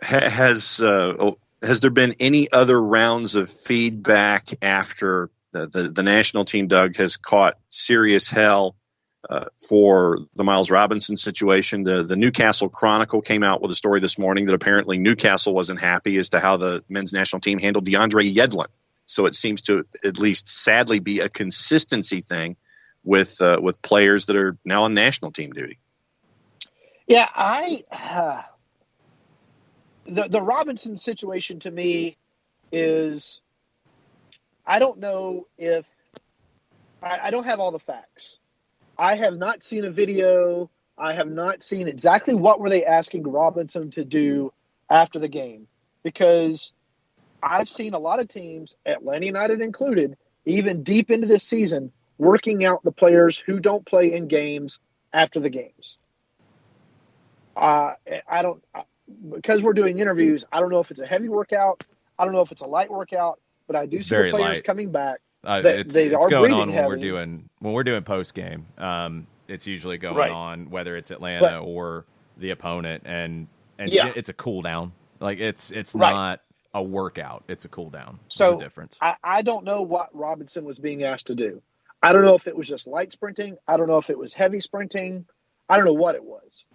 S2: has there been any other rounds of feedback after the national team, Doug, has caught serious hell for the Miles Robinson situation? The Newcastle Chronicle came out with a story this morning that apparently Newcastle wasn't happy as to how the men's national team handled DeAndre Yedlin. So it seems to at least sadly be a consistency thing with players that are now on national team duty.
S11: Yeah, the Robinson situation to me is, I don't know if I don't have all the facts. I have not seen a video. I have not seen exactly what were they asking Robinson to do after the game, because I've seen a lot of teams, Atlanta United included, even deep into this season, working out the players who don't play in games after the games. Because we're doing interviews, I don't know if it's a heavy workout. I don't know if it's a light workout, but I do see the players coming back.
S1: It's
S11: are
S1: going on
S11: heavy.
S1: when we're doing post game. It's usually going on whether it's Atlanta or the opponent, and it's a cool down. Like it's not a workout; it's a cool down.
S11: So
S1: there's a difference.
S11: I don't know what Robinson was being asked to do. I don't know if it was just light sprinting. I don't know if it was heavy sprinting. I don't know what it was.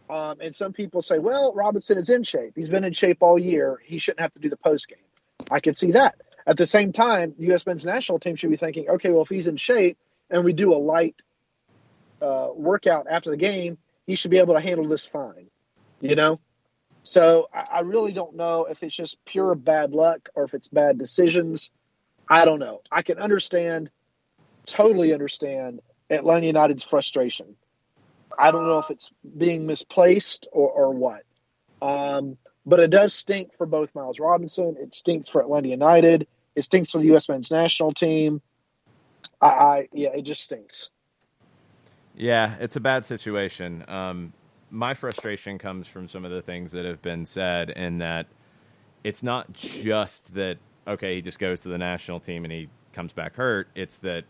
S11: And some people say, well, Robinson is in shape. He's been in shape all year. He shouldn't have to do the post game. I can see that. At the same time, the U.S. men's national team should be thinking, okay, well, if he's in shape and we do a light workout after the game, he should be able to handle this fine, you know? So I really don't know if it's just pure bad luck or if it's bad decisions. I don't know. I can totally understand Atlanta United's frustration. I don't know if it's being misplaced or what. But it does stink for both Miles Robinson. It stinks for Atlanta United. It stinks for the U.S. men's national team. It just stinks.
S1: Yeah, it's a bad situation. My frustration comes from some of the things that have been said, in that it's not just that, okay, he just goes to the national team and he comes back hurt. It's that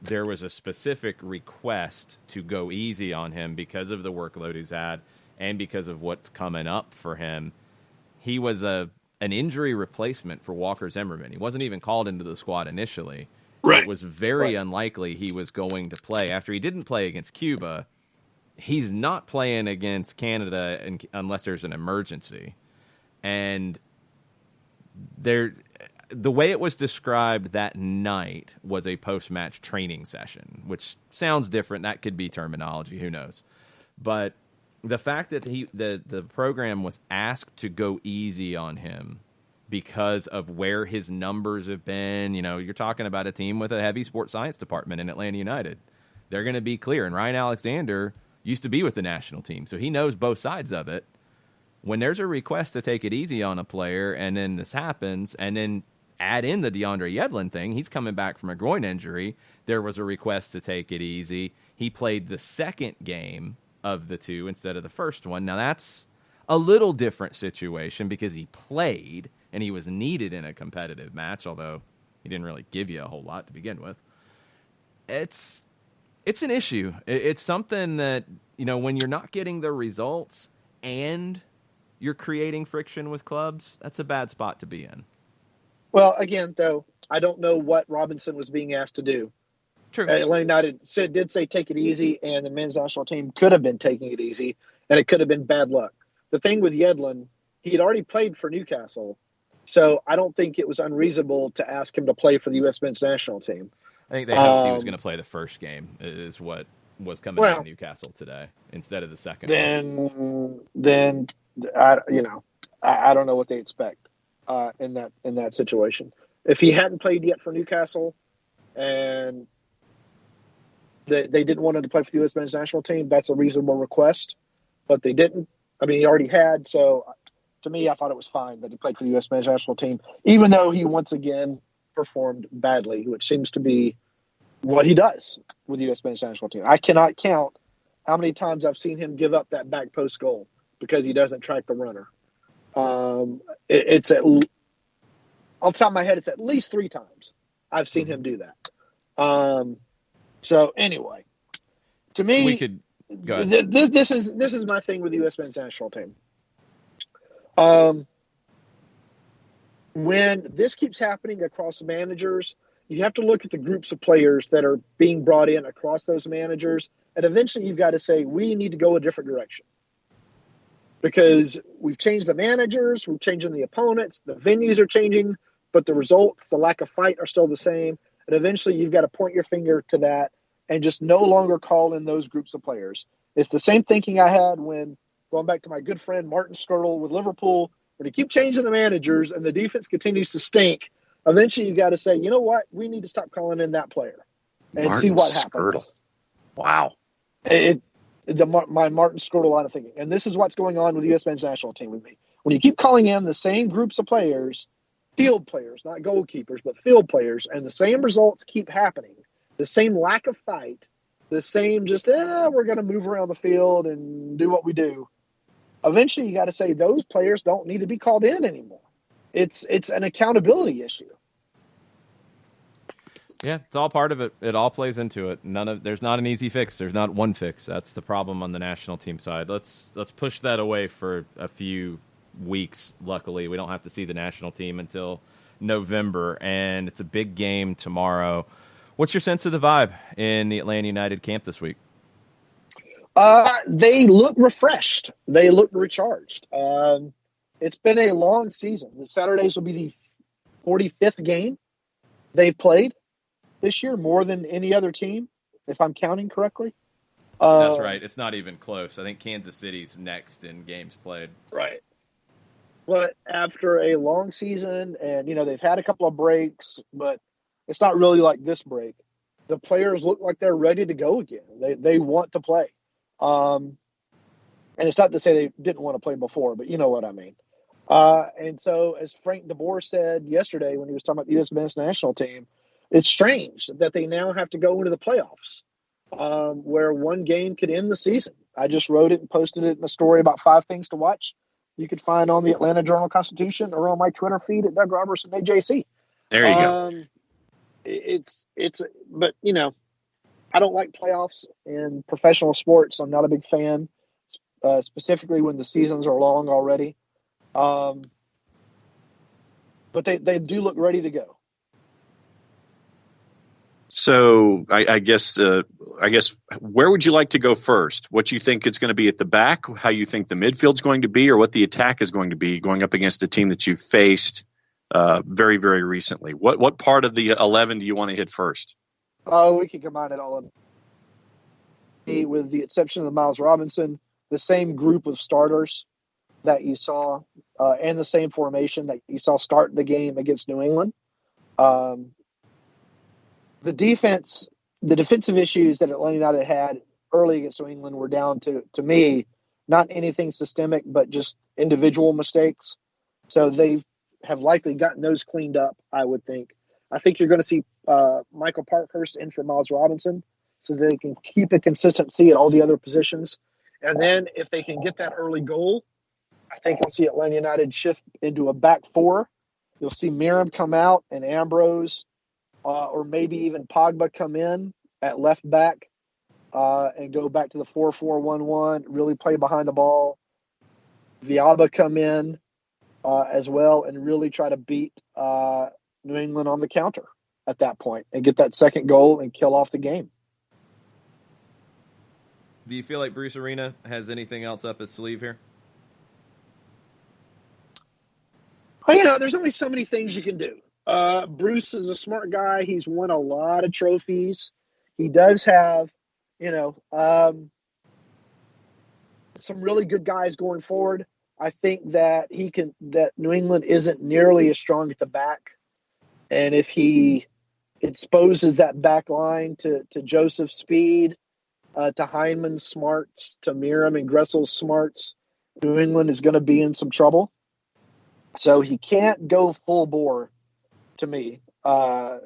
S1: there was a specific request to go easy on him because of the workload he's had and because of what's coming up for him. He was an injury replacement for Walker Zimmerman. He wasn't even called into the squad initially. It was very unlikely he was going to play. After he didn't play against Cuba, he's not playing against Canada unless there's an emergency. And the way it was described that night was a post-match training session, which sounds different. That could be terminology. Who knows? But the fact that the program was asked to go easy on him because of where his numbers have been, you're talking about a team with a heavy sports science department in Atlanta United. They're going to be clear. And Ryan Alexander used to be with the national team, so he knows both sides of it. When there's a request to take it easy on a player, and then this happens, and then add in the DeAndre Yedlin thing, he's coming back from a groin injury. There was a request to take it easy. He played the second game of the two instead of the first one. Now, that's a little different situation because he played and he was needed in a competitive match, although he didn't really give you a whole lot to begin with. It's an issue. It's something that, when you're not getting the results and you're creating friction with clubs, that's a bad spot to be in.
S11: Well, again, though, I don't know what Robinson was being asked to do.
S1: True.
S11: Atlanta United did say take it easy, and the men's national team could have been taking it easy, and it could have been bad luck. The thing with Yedlin, he had already played for Newcastle, so I don't think it was unreasonable to ask him to play for the U.S. men's national team.
S1: I think they hoped he was going to play the first game, is what was coming out of Newcastle today, instead of the second one.
S11: Then I don't know what they expect in that situation. If he hadn't played yet for Newcastle, and they didn't want him to play for the U.S. men's national team, that's a reasonable request. But they didn't. I mean, he already had. So to me, I thought it was fine that he played for the U.S. men's national team, even though he once again performed badly, which seems to be what he does with the U.S. men's national team. I cannot count how many times I've seen him give up that back post goal because he doesn't track the runner. It's off the top of my head, it's at least 3 times I've seen him do that. So anyway, to me,
S1: we could go ahead.
S11: This is my thing with the U.S. men's national team. When this keeps happening across the managers, you have to look at the groups of players that are being brought in across those managers, and eventually you've got to say, we need to go a different direction. Because we've changed the managers, we're changing the opponents, the venues are changing, but the results, the lack of fight are still the same. And eventually you've got to point your finger to that and just no longer call in those groups of players. It's the same thinking I had when, going back to my good friend Martin Skirtle with Liverpool, when you keep changing the managers and the defense continues to stink, eventually you've got to say, you know what, we need to stop calling in that player and
S2: Martin
S11: see what
S2: Skirtle.
S11: happens.
S2: Wow.
S11: My Martin scored a lot of thinking. And this is what's going on with the U.S. men's national team with me. When you keep calling in the same groups of players, field players, not goalkeepers, but field players, and the same results keep happening, the same lack of fight, the same just, we're going to move around the field and do what we do. Eventually, you got to say those players don't need to be called in anymore. It's an accountability issue.
S1: Yeah, it's all part of it. It all plays into it. There's not an easy fix. There's not one fix. That's the problem on the national team side. Let's push that away for a few weeks. Luckily, we don't have to see the national team until November, and it's a big game tomorrow. What's your sense of the vibe in the Atlanta United camp this week?
S11: They look refreshed. They look recharged. It's been a long season. The Saturdays will be the 45th game they've played this year, more than any other team, if I'm counting correctly.
S1: That's right. It's not even close. I think Kansas City's next in games played.
S11: Right. But after a long season, and, they've had a couple of breaks, but it's not really like this break. The players look like they're ready to go again. They want to play. And it's not to say they didn't want to play before, but you know what I mean. And so, as Frank DeBoer said yesterday when he was talking about the U.S. men's national team, it's strange that they now have to go into the playoffs, where one game could end the season. I just wrote it and posted it in a story about 5 things to watch. You could find on the Atlanta Journal-Constitution or on my Twitter feed at Doug Robertson AJC.
S2: There you go.
S11: But I don't like playoffs in professional sports. I'm not a big fan, specifically when the seasons are long already. But they do look ready to go.
S2: So I guess where would you like to go first? What you think it's going to be at the back, how you think the midfield's going to be, or what the attack is going to be going up against a team that you faced very, very recently? What part of the 11 do you want to hit first?
S11: We can combine it all in. With the exception of Miles Robinson, the same group of starters that you saw and the same formation that you saw start the game against New England. The defensive issues that Atlanta United had early against New England were down to me, not anything systemic, but just individual mistakes. So they have likely gotten those cleaned up, I would think. I think you're going to see Michael Parkhurst in for Miles Robinson so they can keep a consistency at all the other positions. And then if they can get that early goal, I think you'll see Atlanta United shift into a back 4. You'll see Miram come out and Ambrose or maybe even Pogba come in at left back and go back to the 4-4-1-1, really play behind the ball. Viaba come in as well and really try to beat New England on the counter at that point and get that second goal and kill off the game.
S1: Do you feel like Bruce Arena has anything else up his sleeve here?
S11: Well, there's only so many things you can do. Bruce is a smart guy. He's won a lot of trophies. He does have, some really good guys going forward. I think that that New England isn't nearly as strong at the back. And if he exposes that back line to Joseph's speed, to Hyman's smarts, to Miram and Gressel's smarts, New England is going to be in some trouble. So he can't go full bore to me. I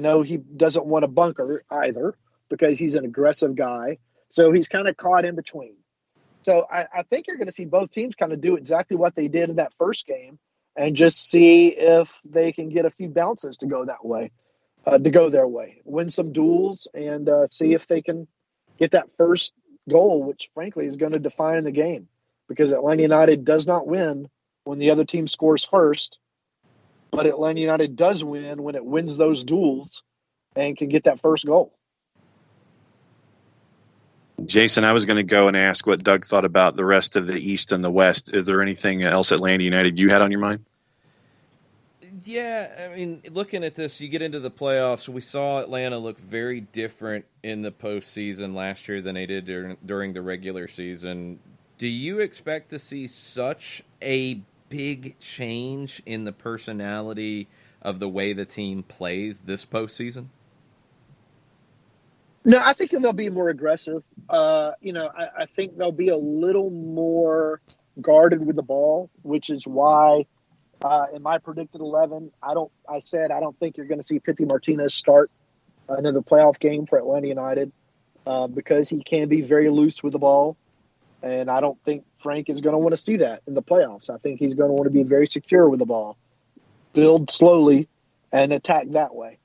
S11: know he doesn't want to bunker either because he's an aggressive guy. So he's kind of caught in between. So I think you're going to see both teams kind of do exactly what they did in that first game and just see if they can get a few bounces to go that way, to go their way, win some duels and see if they can get that first goal, which frankly is going to define the game because Atlanta United does not win when the other team scores first, but Atlanta United does win when it wins those duels and can get that first goal.
S2: Jason, I was going to go and ask what Doug thought about the rest of the East and the West. Is there anything else Atlanta United you had on your mind?
S1: Yeah, I mean, looking at this, you get into the playoffs. We saw Atlanta look very different in the postseason last year than they did during the regular season. Do you expect to see such a big change in the personality of the way the team plays this postseason?
S11: No, I think they'll be more aggressive. I think they'll be a little more guarded with the ball, which is why in my predicted 11, I don't think you're going to see Pity Martinez start another playoff game for Atlanta United because he can be very loose with the ball. And I don't think Frank is going to want to see that in the playoffs. I think he's going to want to be very secure with the ball, build slowly, and attack that way.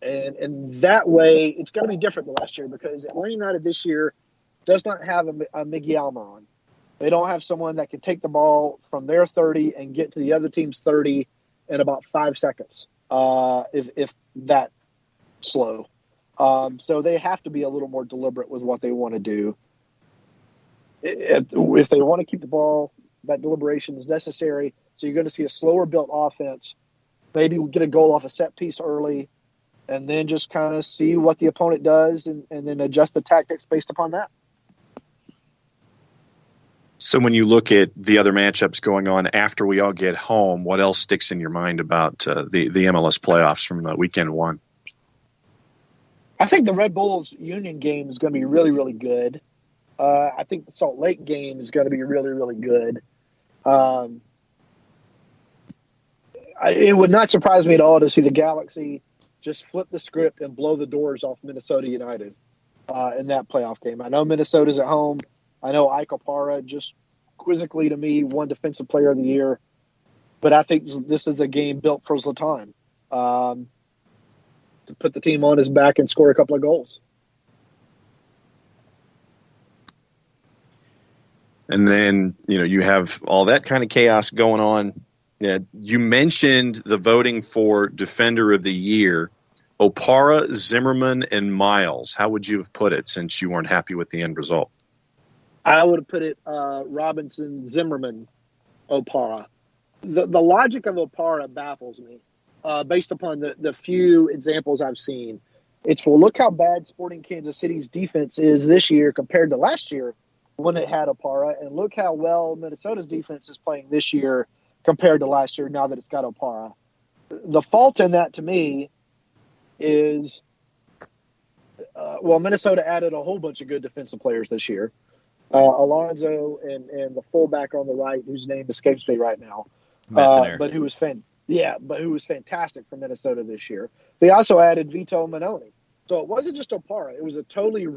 S11: And that way, it's going to be different than last year because Atlanta United this year does not have a Miguel Almiron. They don't have someone that can take the ball from their 30 and get to the other team's 30 in about 5 seconds, if that slow. So they have to be a little more deliberate with what they want to do. If they want to keep the ball, that deliberation is necessary. So you're going to see a slower built offense. Maybe we'll get a goal off a set piece early and then just kind of see what the opponent does and then adjust the tactics based upon that.
S2: So when you look at the other matchups going on after we all get home, what else sticks in your mind about the MLS playoffs from weekend one?
S11: I think the Red Bulls Union game is going to be really, really good. I think the Salt Lake game is going to be really, really good. It would not surprise me at all to see the Galaxy just flip the script and blow the doors off Minnesota United in that playoff game. I know Minnesota's at home. I know Ike Opara just quizzically to me won Defensive Player of the Year. But I think this is a game built for Zlatan to put the team on his back and score a couple of goals.
S2: And then, you have all that kind of chaos going on. You mentioned the voting for Defender of the Year. Opara, Zimmerman, and Miles. How would you have put it since you weren't happy with the end result?
S11: I would have put it Robinson, Zimmerman, Opara. The logic of Opara baffles me based upon the few examples I've seen. It's, well, look how bad Sporting Kansas City's defense is this year compared to last year when it had Opara, and look how well Minnesota's defense is playing this year compared to last year now that it's got Opara. The fault in that to me is, Minnesota added a whole bunch of good defensive players this year. Alonso and the fullback on the right, whose name escapes me right now, but who was fantastic for Minnesota this year. They also added Vito Manoni. So it wasn't just Opara. It was a totally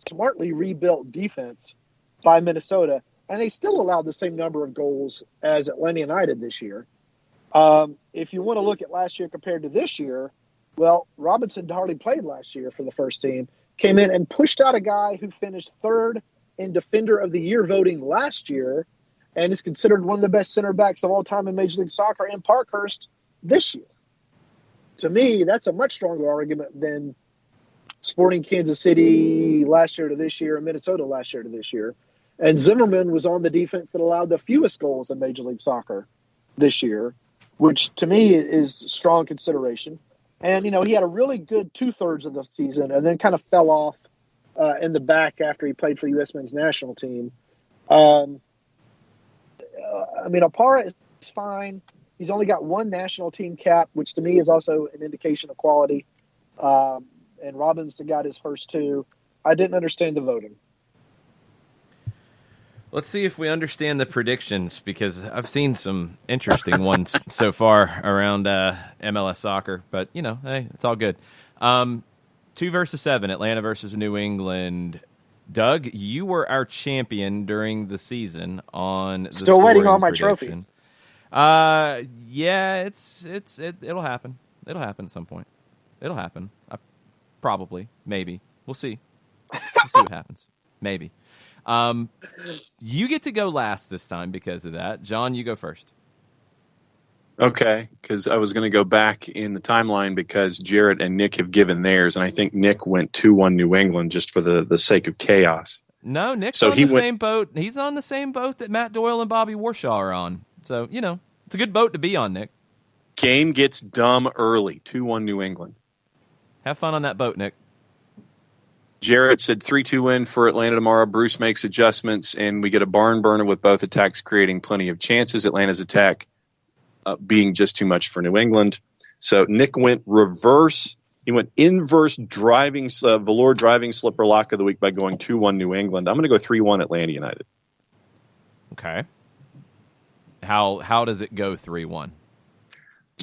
S11: smartly rebuilt defense by Minnesota, and they still allowed the same number of goals as Atlanta United this year. If you want to look at last year compared to this year, well, Robinson hardly played last year for the first team, came in and pushed out a guy who finished third in Defender of the Year voting last year and is considered one of the best center backs of all time in Major League Soccer in Parkhurst this year. To me, that's a much stronger argument than Sporting Kansas City last year to this year and Minnesota last year to this year. And Zimmerman was on the defense that allowed the fewest goals in Major League Soccer this year, which to me is strong consideration. And, he had a really good 2/3 of the season and then kind of fell off in the back after he played for the U.S. men's national team. Opara is fine. He's only got one national team cap, which to me is also an indication of quality. And Robinson got his first two. I didn't understand the voting.
S1: Let's see if we understand the predictions, because I've seen some interesting ones so far around MLS soccer. But, hey, it's all good. 2 versus 7, Atlanta versus New England. Doug, you were our champion during the season on the
S11: Still waiting on my
S1: prediction.
S11: trophy.
S1: Yeah, it'll happen. It'll happen at some point. It'll happen. Probably. Maybe. We'll see. We'll see what happens. Maybe. You get to go last this time because of that. John, you go first.
S2: Okay, because I was going to go back in the timeline because Jarrett and Nick have given theirs, and I think Nick went 2-1 New England just for the sake of chaos.
S1: No, Nick's on the same boat. He's on the same boat that Matt Doyle and Bobby Warshaw are on. So, it's a good boat to be on, Nick.
S2: Game gets dumb early. 2-1 New England.
S1: Have fun on that boat, Nick.
S2: Jarrett said 3-2 win for Atlanta tomorrow. Bruce makes adjustments, and we get a barn burner with both attacks creating plenty of chances. Atlanta's attack being just too much for New England. So Nick went reverse He went inverse driving velour driving slipper lock of the week by going 2-1 New England. I'm going to go 3-1 Atlanta United.
S1: Okay. How does it go 3-1?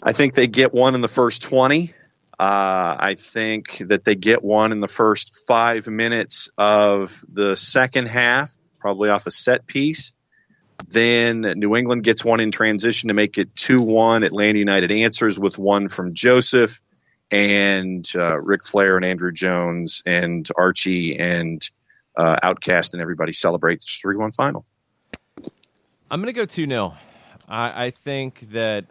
S2: I think they get one in the first 20. I think that they get one in the first 5 minutes of the second half, probably off a set piece. Then New England gets one in transition to make it 2-1. Atlanta United answers with one from Joseph, and Ric Flair and Andrew Jones and Archie and Outcast and everybody celebrates 3-1 final.
S1: I'm going to go 2-0. I think that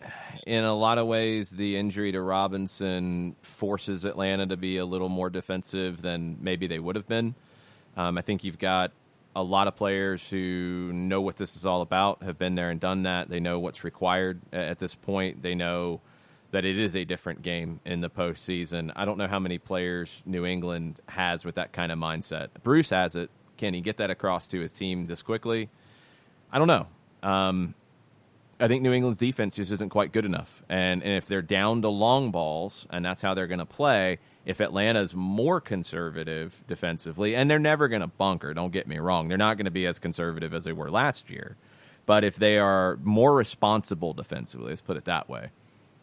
S1: in a lot of ways the injury to Robinson forces Atlanta to be a little more defensive than maybe they would have been. I think you've got a lot of players who know what this is all about, have been there and done that. They know what's required at this point. They know that it is a different game in the postseason. I don't know how many players New England has with that kind of mindset. Bruce has it. Can he get that across to his team this quickly? I don't know. I think New England's defense just isn't quite good enough. And if they're down to long balls, and that's how they're going to play, if Atlanta's more conservative defensively, and they're never going to bunker, don't get me wrong. They're not going to be as conservative as they were last year. But if they are more responsible defensively, let's put it that way,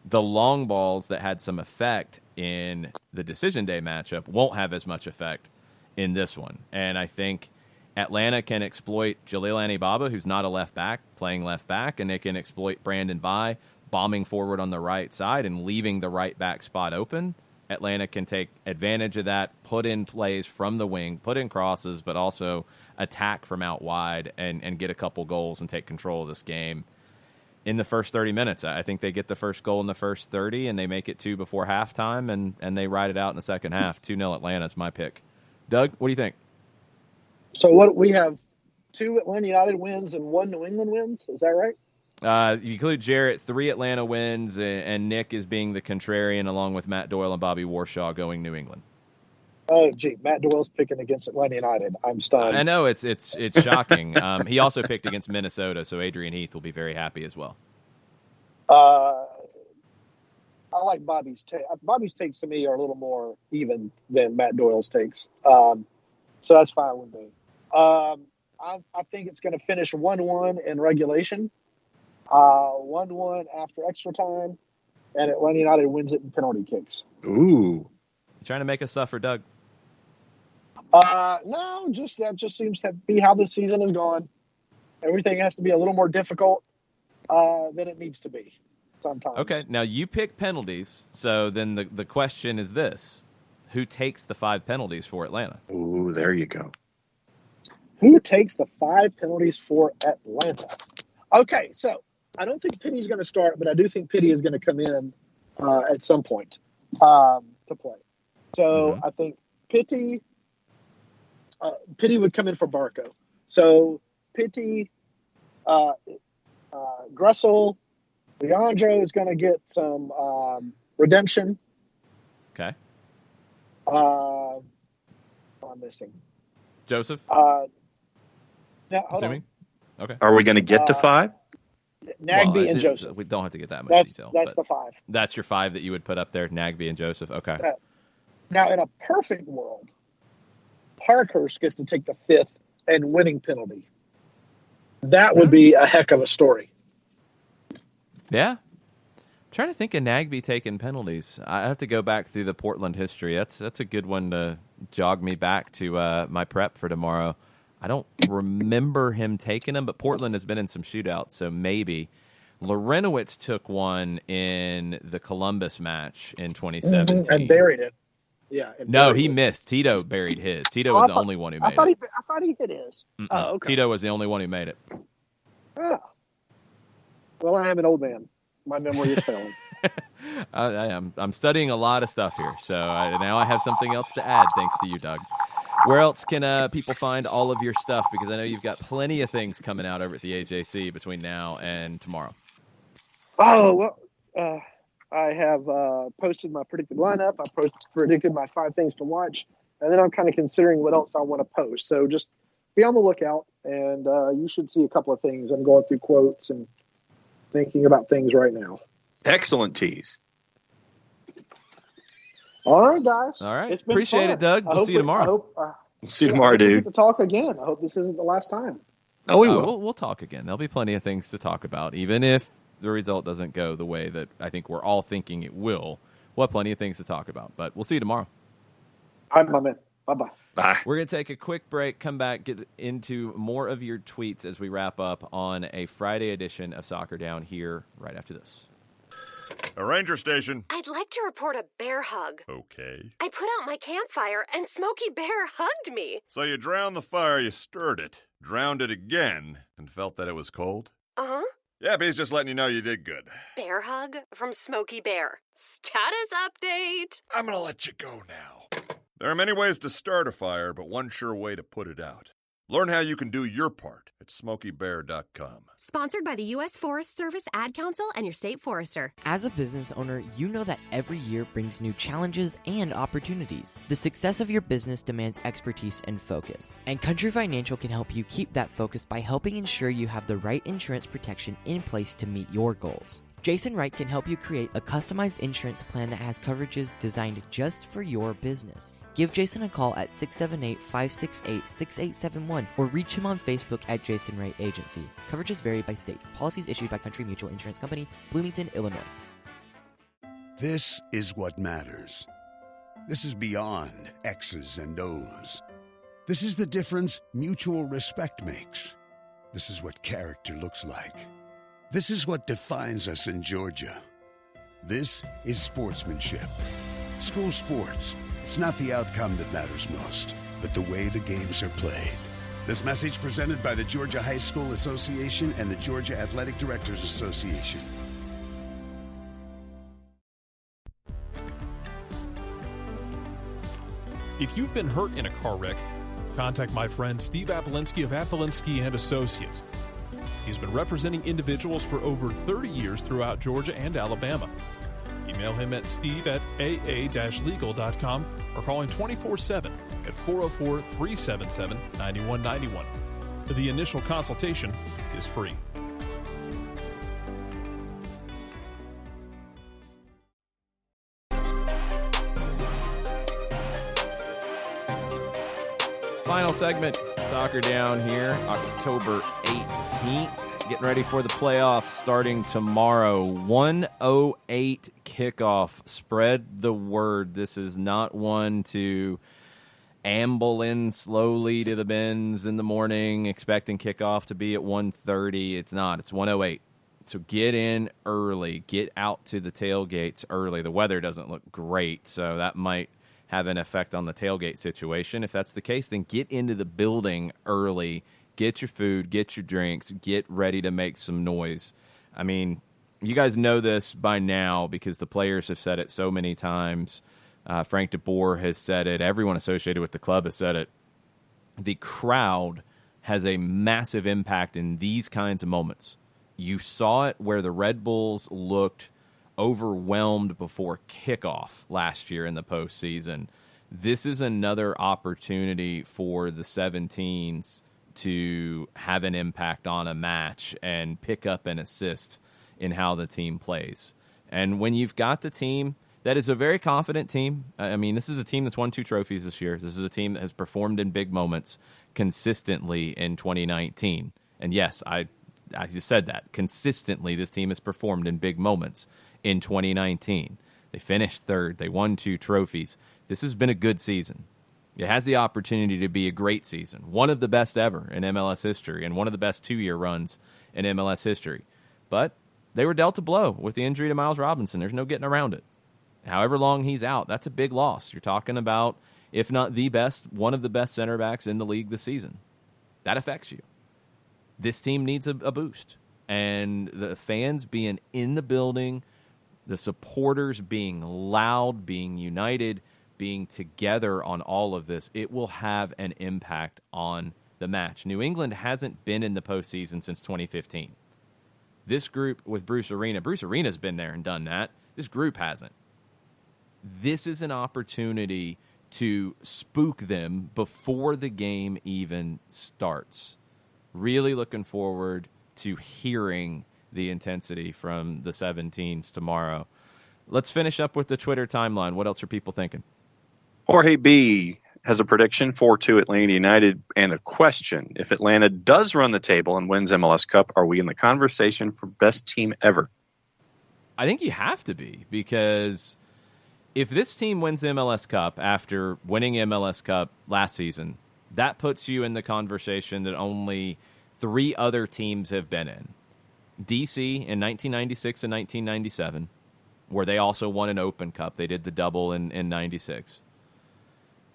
S1: the long balls that had some effect in the Decision Day matchup won't have as much effect in this one. And I think Atlanta can exploit Jalil Anibaba, who's not a left back, playing left back, and they can exploit Brandon Bai bombing forward on the right side and leaving the right back spot open. Atlanta can take advantage of that, put in plays from the wing, put in crosses, but also attack from out wide and get a couple goals and take control of this game in the first 30 minutes. I think they get the first goal in the first 30, and they make it 2 before halftime, and they ride it out in the second half. 2-0 Atlanta is my pick. Doug, what do you think?
S11: So what we have 2 Atlanta United wins and 1 New England wins. Is that right?
S1: You include Jarrett, 3 Atlanta wins, and Nick is being the contrarian along with Matt Doyle and Bobby Warshaw going New England.
S11: Oh, gee, Matt Doyle's picking against Atlanta United. I'm stunned.
S1: I know, it's shocking. He also picked against Minnesota, so Adrian Heath will be very happy as well.
S11: I like Bobby's take. Bobby's takes to me are a little more even than Matt Doyle's takes. So that's fine with me. I think it's going to finish 1-1 in regulation, 1-1 after extra time, and Atlanta United wins it in penalty kicks.
S2: Ooh.
S1: You trying to make us suffer, Doug?
S11: No, that just seems to be how this season has gone. Everything has to be a little more difficult than it needs to be sometimes.
S1: Okay, now you pick penalties, so then the question is this. Who takes the 5 penalties for Atlanta?
S2: Ooh, there you go.
S11: Who takes the 5 penalties for Atlanta? Okay, so I don't think Pitty's going to start, but I do think Pitty is going to come in at some point to play. So I think Pitty would come in for Barco. So Pitty, Gressel, Leandro is going to get some redemption.
S1: Okay.
S11: I'm missing
S1: Joseph.
S11: Now, hold on.
S1: Okay.
S2: Are we going to get to 5?
S11: Nagby and Joseph.
S1: We don't have to get that much detail.
S11: That's the 5.
S1: That's your 5 that you would put up there, Nagby and Joseph. Okay.
S11: Now, in a perfect world, Parkhurst gets to take the 5th and winning penalty. That would be a heck of a story.
S1: Yeah. I'm trying to think of Nagby taking penalties. I have to go back through the Portland history. That's a good one to jog me back to my prep for tomorrow. I don't remember him taking them, but Portland has been in some shootouts, so maybe. Lorenowitz took one in the Columbus match in 2017.
S11: And buried it. Yeah.
S1: No, he missed. Tito buried his. Tito was the only one who made it.
S11: I thought he hit his. Oh, okay.
S1: Tito was the only one who made it.
S11: Oh. Well, I am an old man. My memory is failing.
S1: I'm studying a lot of stuff here, so now I have something else to add, thanks to you, Doug. Where else can people find all of your stuff? Because I know you've got plenty of things coming out over at the AJC between now and tomorrow.
S11: Oh, well, I have posted my predicted lineup. I predicted my 5 things to watch, and then I'm kind of considering what else I want to post. So just be on the lookout, and you should see a couple of things. I'm going through quotes and thinking about things right now.
S2: Excellent tease.
S11: All right, guys.
S1: All right.
S11: It's been
S1: Appreciate
S11: fun.
S1: it, Doug. We'll see you tomorrow.
S2: See you tomorrow, dude.
S11: We get to talk again. I hope this isn't the last time.
S2: Oh, we will.
S1: We'll talk again. There'll be plenty of things to talk about, even if the result doesn't go the way that I think we're all thinking it will. We'll have plenty of things to talk about, but we'll see you tomorrow.
S11: All right, my man. Bye-bye.
S2: Bye.
S1: We're going to take a quick break, come back, get into more of your tweets as we wrap up on a Friday edition of Soccer Down here right after this.
S7: A ranger station.
S8: I'd like to report a bear hug.
S7: Okay.
S8: I put out my campfire and Smokey Bear hugged me.
S7: So you drowned the fire, you stirred it, drowned it again, and felt that it was cold?
S8: Uh-huh.
S7: Yeah, he's just letting you know you did good.
S8: Bear hug from Smokey Bear. Status update.
S7: I'm gonna let you go now. There are many ways to start a fire, but one sure way to put it out. Learn how you can do your part at SmokeyBear.com.
S8: Sponsored by the U.S. Forest Service Ad Council and your state forester.
S5: As a business owner, you know that every year brings new challenges and opportunities. The success of your business demands expertise and focus. And Country Financial can help you keep that focus by helping ensure you have the right insurance protection in place to meet your goals. Jason Wright can help you create a customized insurance plan that has coverages designed just for your business. Give Jason a call at 678-568-6871 or reach him on Facebook at Jason Wright Agency. Coverages vary by state. Policies issued by Country Mutual Insurance Company, Bloomington, Illinois.
S3: This is what matters. This is beyond X's and O's. This is the difference mutual respect makes. This is what character looks like. This is what defines us in Georgia. This is sportsmanship. School sports. It's not the outcome that matters most, but the way the games are played. This message presented by the Georgia High School Association and the Georgia Athletic Directors Association.
S4: If you've been hurt in a car wreck, contact my friend Steve Apolinsky of Apolinsky and Associates. He's been representing individuals for over 30 years throughout Georgia and Alabama. Email him at steve@aa-legal.com or call him 24/7 at 404-377-9191. The initial consultation is free.
S1: Final segment, Soccer Down here, October 18th. Getting ready for the playoffs starting tomorrow. 1:08 kickoff. Spread the word. This is not one to amble in slowly to the bins in the morning, expecting kickoff to be at 1:30. It's not. It's 1:08. So get in early. Get out to the tailgates early. The weather doesn't look great, so that might have an effect on the tailgate situation. If that's the case, then get into the building early. Get your food, get your drinks, get ready to make some noise. I mean, you guys know this by now because the players have said it so many times. Frank DeBoer has said it. Everyone associated with the club has said it. The crowd has a massive impact in these kinds of moments. You saw it where the Red Bulls looked overwhelmed before kickoff last year in the postseason. This is another opportunity for the 17s to have an impact on a match and pick up an assist in how the team plays. And when you've got the team that is a very confident team, I mean, this is a team that's won 2 trophies this year. This is a team that has performed in big moments consistently in 2019. And yes, I just said that. Consistently, this team has performed in big moments in 2019. They finished third. They won 2 trophies. This has been a good season. It has the opportunity to be a great season, one of the best ever in MLS history, and one of the best 2-year runs in MLS history. But they were dealt a blow with the injury to Miles Robinson. There's no getting around it. However long he's out, that's a big loss. You're talking about, if not the best, one of the best center backs in the league this season. That affects you. This team needs a boost. And the fans being in the building, the supporters being loud, being united, being together on all of this, it will have an impact on the match. New England hasn't been in the postseason since 2015. This group with Bruce Arena's been there and done that. This group hasn't. This is an opportunity to spook them before the game even starts. Really looking forward to hearing the intensity from the 17s tomorrow. let's finish up with the Twitter timeline. What else are people thinking?
S2: Jorge B has a prediction 4-2 Atlanta United and a question. If Atlanta does run the table and wins MLS Cup, are we in the conversation for best team ever?
S1: I think you have to be, because if this team wins the MLS Cup after winning MLS Cup last season, that puts you in the conversation that only 3 other teams have been in. DC in 1996 and 1997, where they also won an Open Cup. They did the double in 96.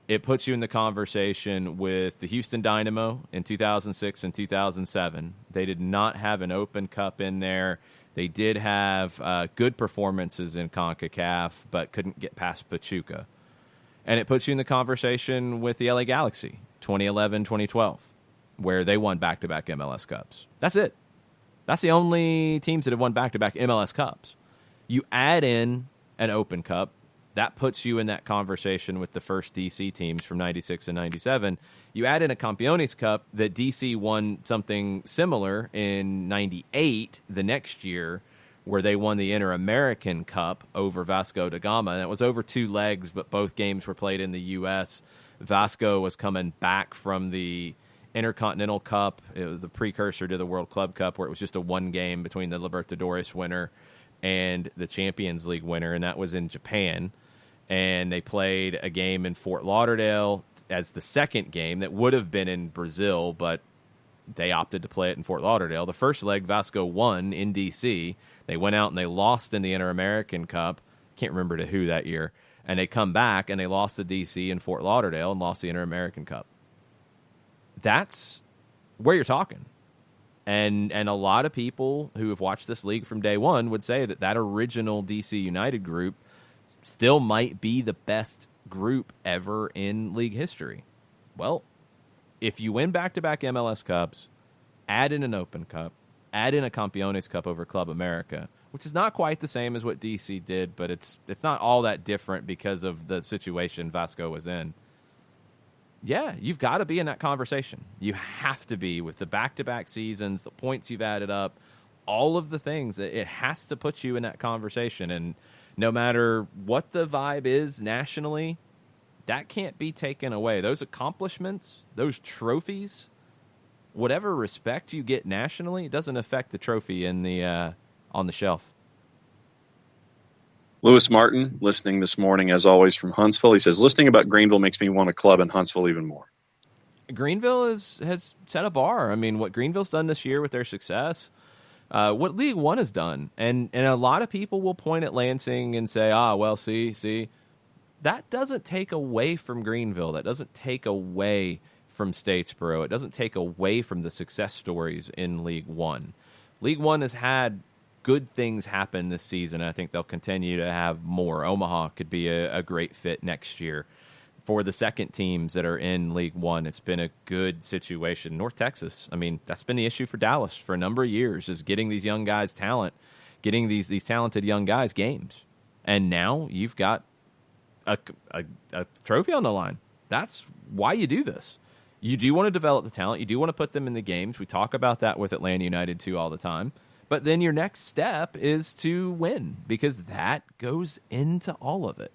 S1: It puts you in the conversation with the Houston Dynamo in 2006 and 2007. They did not have an Open Cup in there. They did have good performances in CONCACAF, but couldn't get past Pachuca. And it puts you in the conversation with the LA Galaxy, 2011, 2012, where they won back-to-back MLS Cups. That's it. That's the only teams that have won back-to-back MLS Cups. You add in an Open Cup, that puts you in that conversation with the first DC teams from 96 and 97. You add in a Campeones Cup that DC won something similar in 98 the next year, where they won the Inter-American Cup over Vasco da Gama. And it was over 2 legs, but both games were played in the U.S. Vasco was coming back from the Intercontinental Cup. It was the precursor to the World Club Cup, where it was just a 1 game between the Libertadores winner and the Champions League winner, and that was in Japan. And they played a game in Fort Lauderdale as the second game that would have been in Brazil, but they opted to play it in Fort Lauderdale. The first leg, Vasco won in D.C. They went out and they lost in the Inter-American Cup. Can't remember to who that year. And they come back and they lost to D.C. and Fort Lauderdale and lost the Inter-American Cup. That's where you're talking. And a lot of people who have watched this league from day one would say that that original DC United group still might be the best group ever in league history. Well, if you win back-to-back MLS Cups, add in an Open Cup, add in a Campeones Cup over Club America, which is not quite the same as what DC did, but it's not all that different because of the situation Vasco was in. Yeah, you've got to be in that conversation. You have to be, with the back-to-back seasons, the points you've added up, all of the things. It has to put you in that conversation. And no matter what the vibe is nationally, that can't be taken away. Those accomplishments, those trophies, whatever respect you get nationally, it doesn't affect the trophy in the on the shelf.
S2: Lewis Martin, listening this morning, as always, from Huntsville. He says, listening about Greenville makes me want a club in Huntsville even more.
S1: Greenville has set a bar. I mean, what Greenville's done this year with their success, what League One has done. And a lot of people will point at Lansing and say, well, see. That doesn't take away from Greenville. That doesn't take away from Statesboro. It doesn't take away from the success stories in League One. League One has had good things happen this season. I think they'll continue to have more. Omaha could be a great fit next year. For the second teams that are in League One, it's been a good situation. North Texas, I mean, that's been the issue for Dallas for a number of years, is getting these young guys talent, getting these talented young guys games. And now you've got a trophy on the line. That's why you do this. You do want to develop the talent. You do want to put them in the games. We talk about that with Atlanta United too all the time. But then your next step is to win, because that goes into all of it.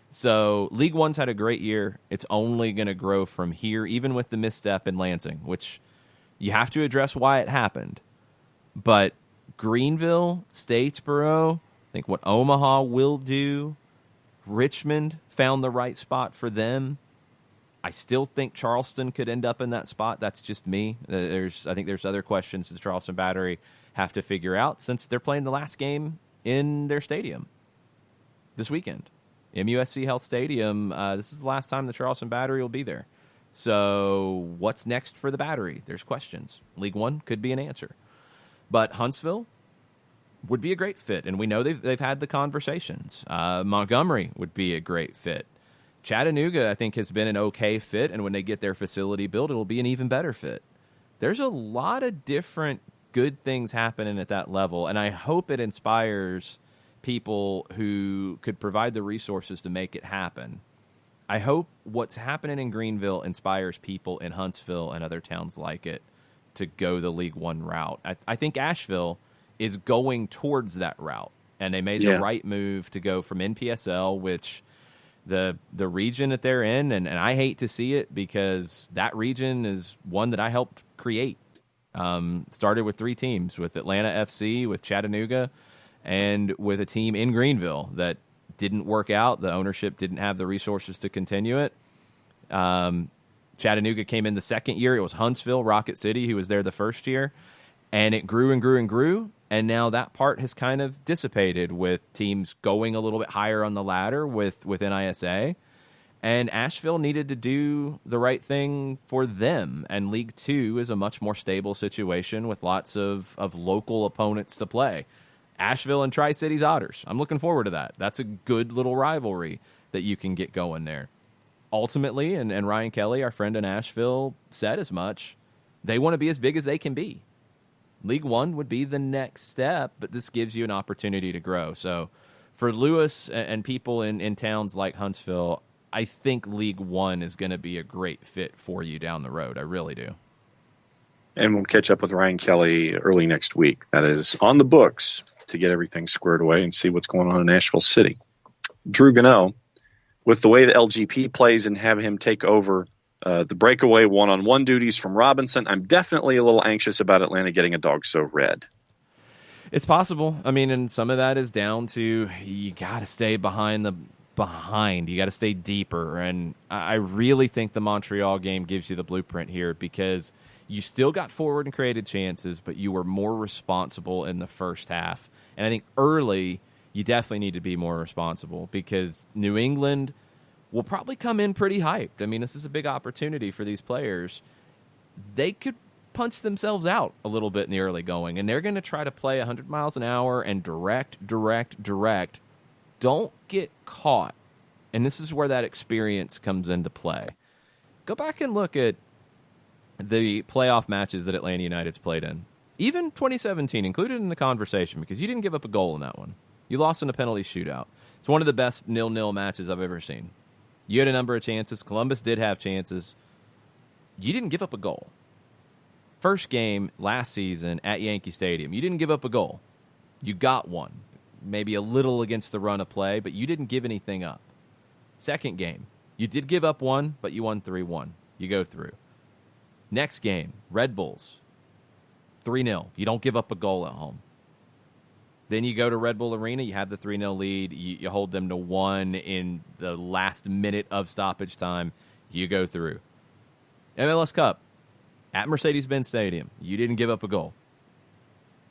S1: So League One's had a great year. It's only going to grow from here, even with the misstep in Lansing, which you have to address why it happened. But Greenville, Statesboro, I think what Omaha will do, Richmond found the right spot for them. I still think Charleston could end up in that spot. That's just me. I think there's other questions the Charleston Battery have to figure out, since they're playing the last game in their stadium this weekend. MUSC Health Stadium, this is the last time the Charleston Battery will be there. So what's next for the Battery? There's questions. League One could be an answer. But Huntsville would be a great fit, and we know they've had the conversations. Montgomery would be a great fit. Chattanooga, I think, has been an okay fit, and when they get their facility built, it'll be an even better fit. There's a lot of different good things happening at that level, and I hope it inspires people who could provide the resources to make it happen. I hope what's happening in Greenville inspires people in Huntsville and other towns like it to go the League One route. I think Asheville is going towards that route. And they made the right move to go from NPSL, which the region that they're in, and I hate to see it because that region is one that I helped create. Started with 3 teams, with Atlanta FC, with Chattanooga, and with a team in Greenville that didn't work out. The ownership didn't have the resources to continue it. Chattanooga came in the second year. It was Huntsville, Rocket City, who was there the first year. And it grew and grew and grew. And now that part has kind of dissipated with teams going a little bit higher on the ladder with NISA. And Asheville needed to do the right thing for them. And League Two is a much more stable situation with lots of local opponents to play. Asheville and Tri-Cities Otters. I'm looking forward to that. That's a good little rivalry that you can get going there. Ultimately, and Ryan Kelly, our friend in Asheville, said as much, they want to be as big as they can be. League One would be the next step, but this gives you an opportunity to grow. So for Lewis and people in towns like Huntsville, I think League One is going to be a great fit for you down the road. I really do.
S2: And we'll catch up with Ryan Kelly early next week. That is on the books to get everything squared away and see what's going on in Nashville City. Drew Gano, with the way the LGP plays and have him take over the breakaway one-on-one duties from Robinson, I'm definitely a little anxious about Atlanta getting a dog so red.
S1: It's possible. I mean, and some of that is down to you got to stay behind. You got to stay deeper. And I really think the Montreal game gives you the blueprint here because you still got forward and created chances, but you were more responsible in the first half. And I think early, you definitely need to be more responsible because New England will probably come in pretty hyped. I mean, this is a big opportunity for these players. They could punch themselves out a little bit in the early going, and they're going to try to play 100 miles an hour and direct. Don't get caught. And this is where that experience comes into play. Go back and look at the playoff matches that Atlanta United's played in. Even 2017 included in the conversation because you didn't give up a goal in that one. You lost in a penalty shootout. It's one of the best 0-0 matches I've ever seen. You had a number of chances. Columbus did have chances. You didn't give up a goal. First game last season at Yankee Stadium, you didn't give up a goal. You got one. Maybe a little against the run of play, but you didn't give anything up. Second game, you did give up one, but you won 3-1. You go through. Next game, Red Bulls, 3-0. You don't give up a goal at home. Then you go to Red Bull Arena, you have the 3-0 lead, you hold them to 1 in the last minute of stoppage time, you go through. MLS Cup, at Mercedes-Benz Stadium, you didn't give up a goal.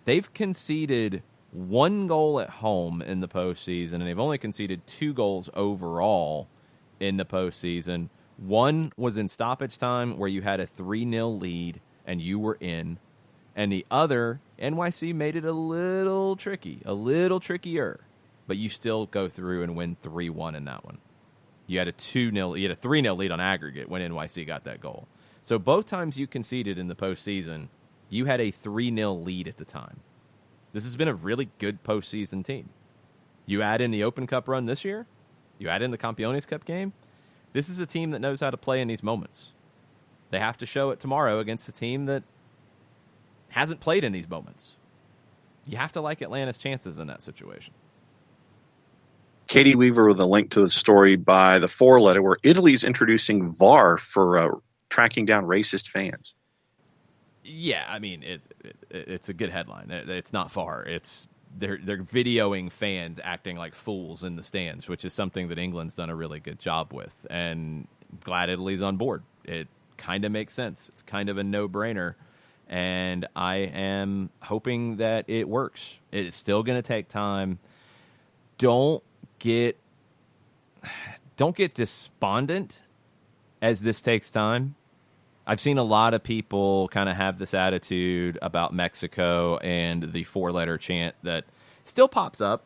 S1: They've conceded 1 goal at home in the postseason, and they've only conceded 2 goals overall in the postseason. One was in stoppage time where you had a 3-0 lead and you were in. And the other, NYC made it a little trickier, but you still go through and win 3-1 in that one. You had a 3-0 lead on aggregate when NYC got that goal. So both times you conceded in the postseason, you had a 3-0 lead at the time. This has been a really good postseason team. You add in the Open Cup run this year, you add in the Campeones Cup game, this is a team that knows how to play in these moments. They have to show it tomorrow against a team that hasn't played in these moments. You have to like Atlanta's chances in that situation.
S2: Katie Weaver with a link to the story by the 4-letter where Italy's introducing VAR for tracking down racist fans.
S1: Yeah, I mean, it's a good headline. It's not far. They're videoing fans acting like fools in the stands, which is something that England's done a really good job with. And glad Italy's on board. It kind of makes sense. It's kind of a no-brainer. And I am hoping that it works. It's still going to take time. Don't get despondent as this takes time. I've seen a lot of people kind of have this attitude about Mexico and the 4-letter chant that still pops up,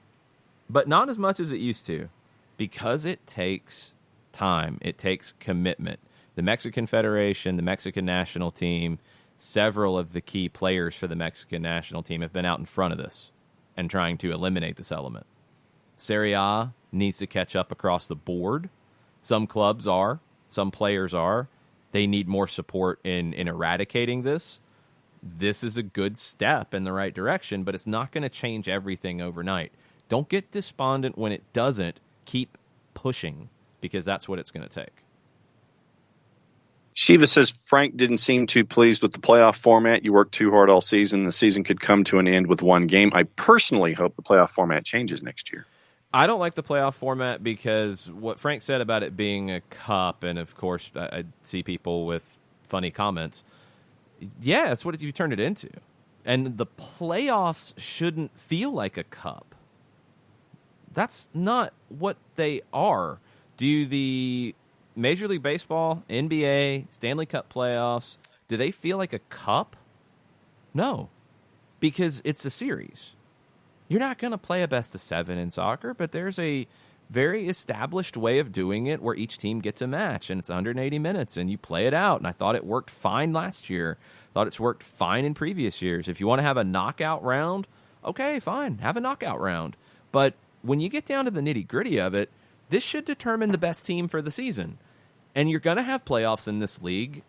S1: but not as much as it used to because it takes time. It takes commitment. The Mexican Federation, the Mexican national team, several of the key players for the Mexican national team have been out in front of this and trying to eliminate this element. Serie A needs to catch up across the board. Some clubs are, some players are. They need more support in eradicating this. This is a good step in the right direction, but it's not going to change everything overnight. Don't get despondent when it doesn't. Keep pushing, because that's what it's going to take.
S2: Shiva says Frank didn't seem too pleased with the playoff format. You worked too hard all season. The season could come to an end with one game. I personally hope the playoff format changes next year.
S1: I don't like the playoff format because what Frank said about it being a cup, and of course I see people with funny comments. Yeah, that's what you turned it into. And the playoffs shouldn't feel like a cup. That's not what they are. Do the Major League Baseball, NBA, Stanley Cup playoffs, do they feel like a cup? No, because it's a series. You're not going to play a best of 7 in soccer, but there's a very established way of doing it where each team gets a match, and it's 180 minutes, and you play it out. And I thought it worked fine last year. Thought it's worked fine in previous years. If you want to have a knockout round, okay, fine, have a knockout round. But when you get down to the nitty-gritty of it, this should determine the best team for the season. And you're going to have playoffs in this league.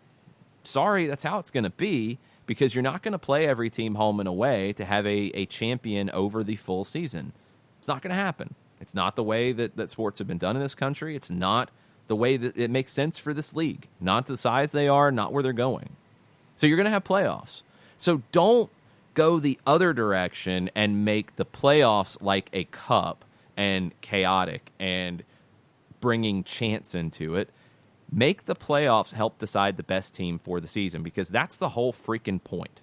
S1: Sorry, that's how it's going to be, because you're not going to play every team home and away to have a champion over the full season. It's not going to happen. It's not the way that sports have been done in this country. It's not the way that it makes sense for this league. Not the size they are, not where they're going. So you're going to have playoffs. So don't go the other direction and make the playoffs like a cup and chaotic and bringing chance into it. Make the playoffs help decide the best team for the season, because that's the whole freaking point.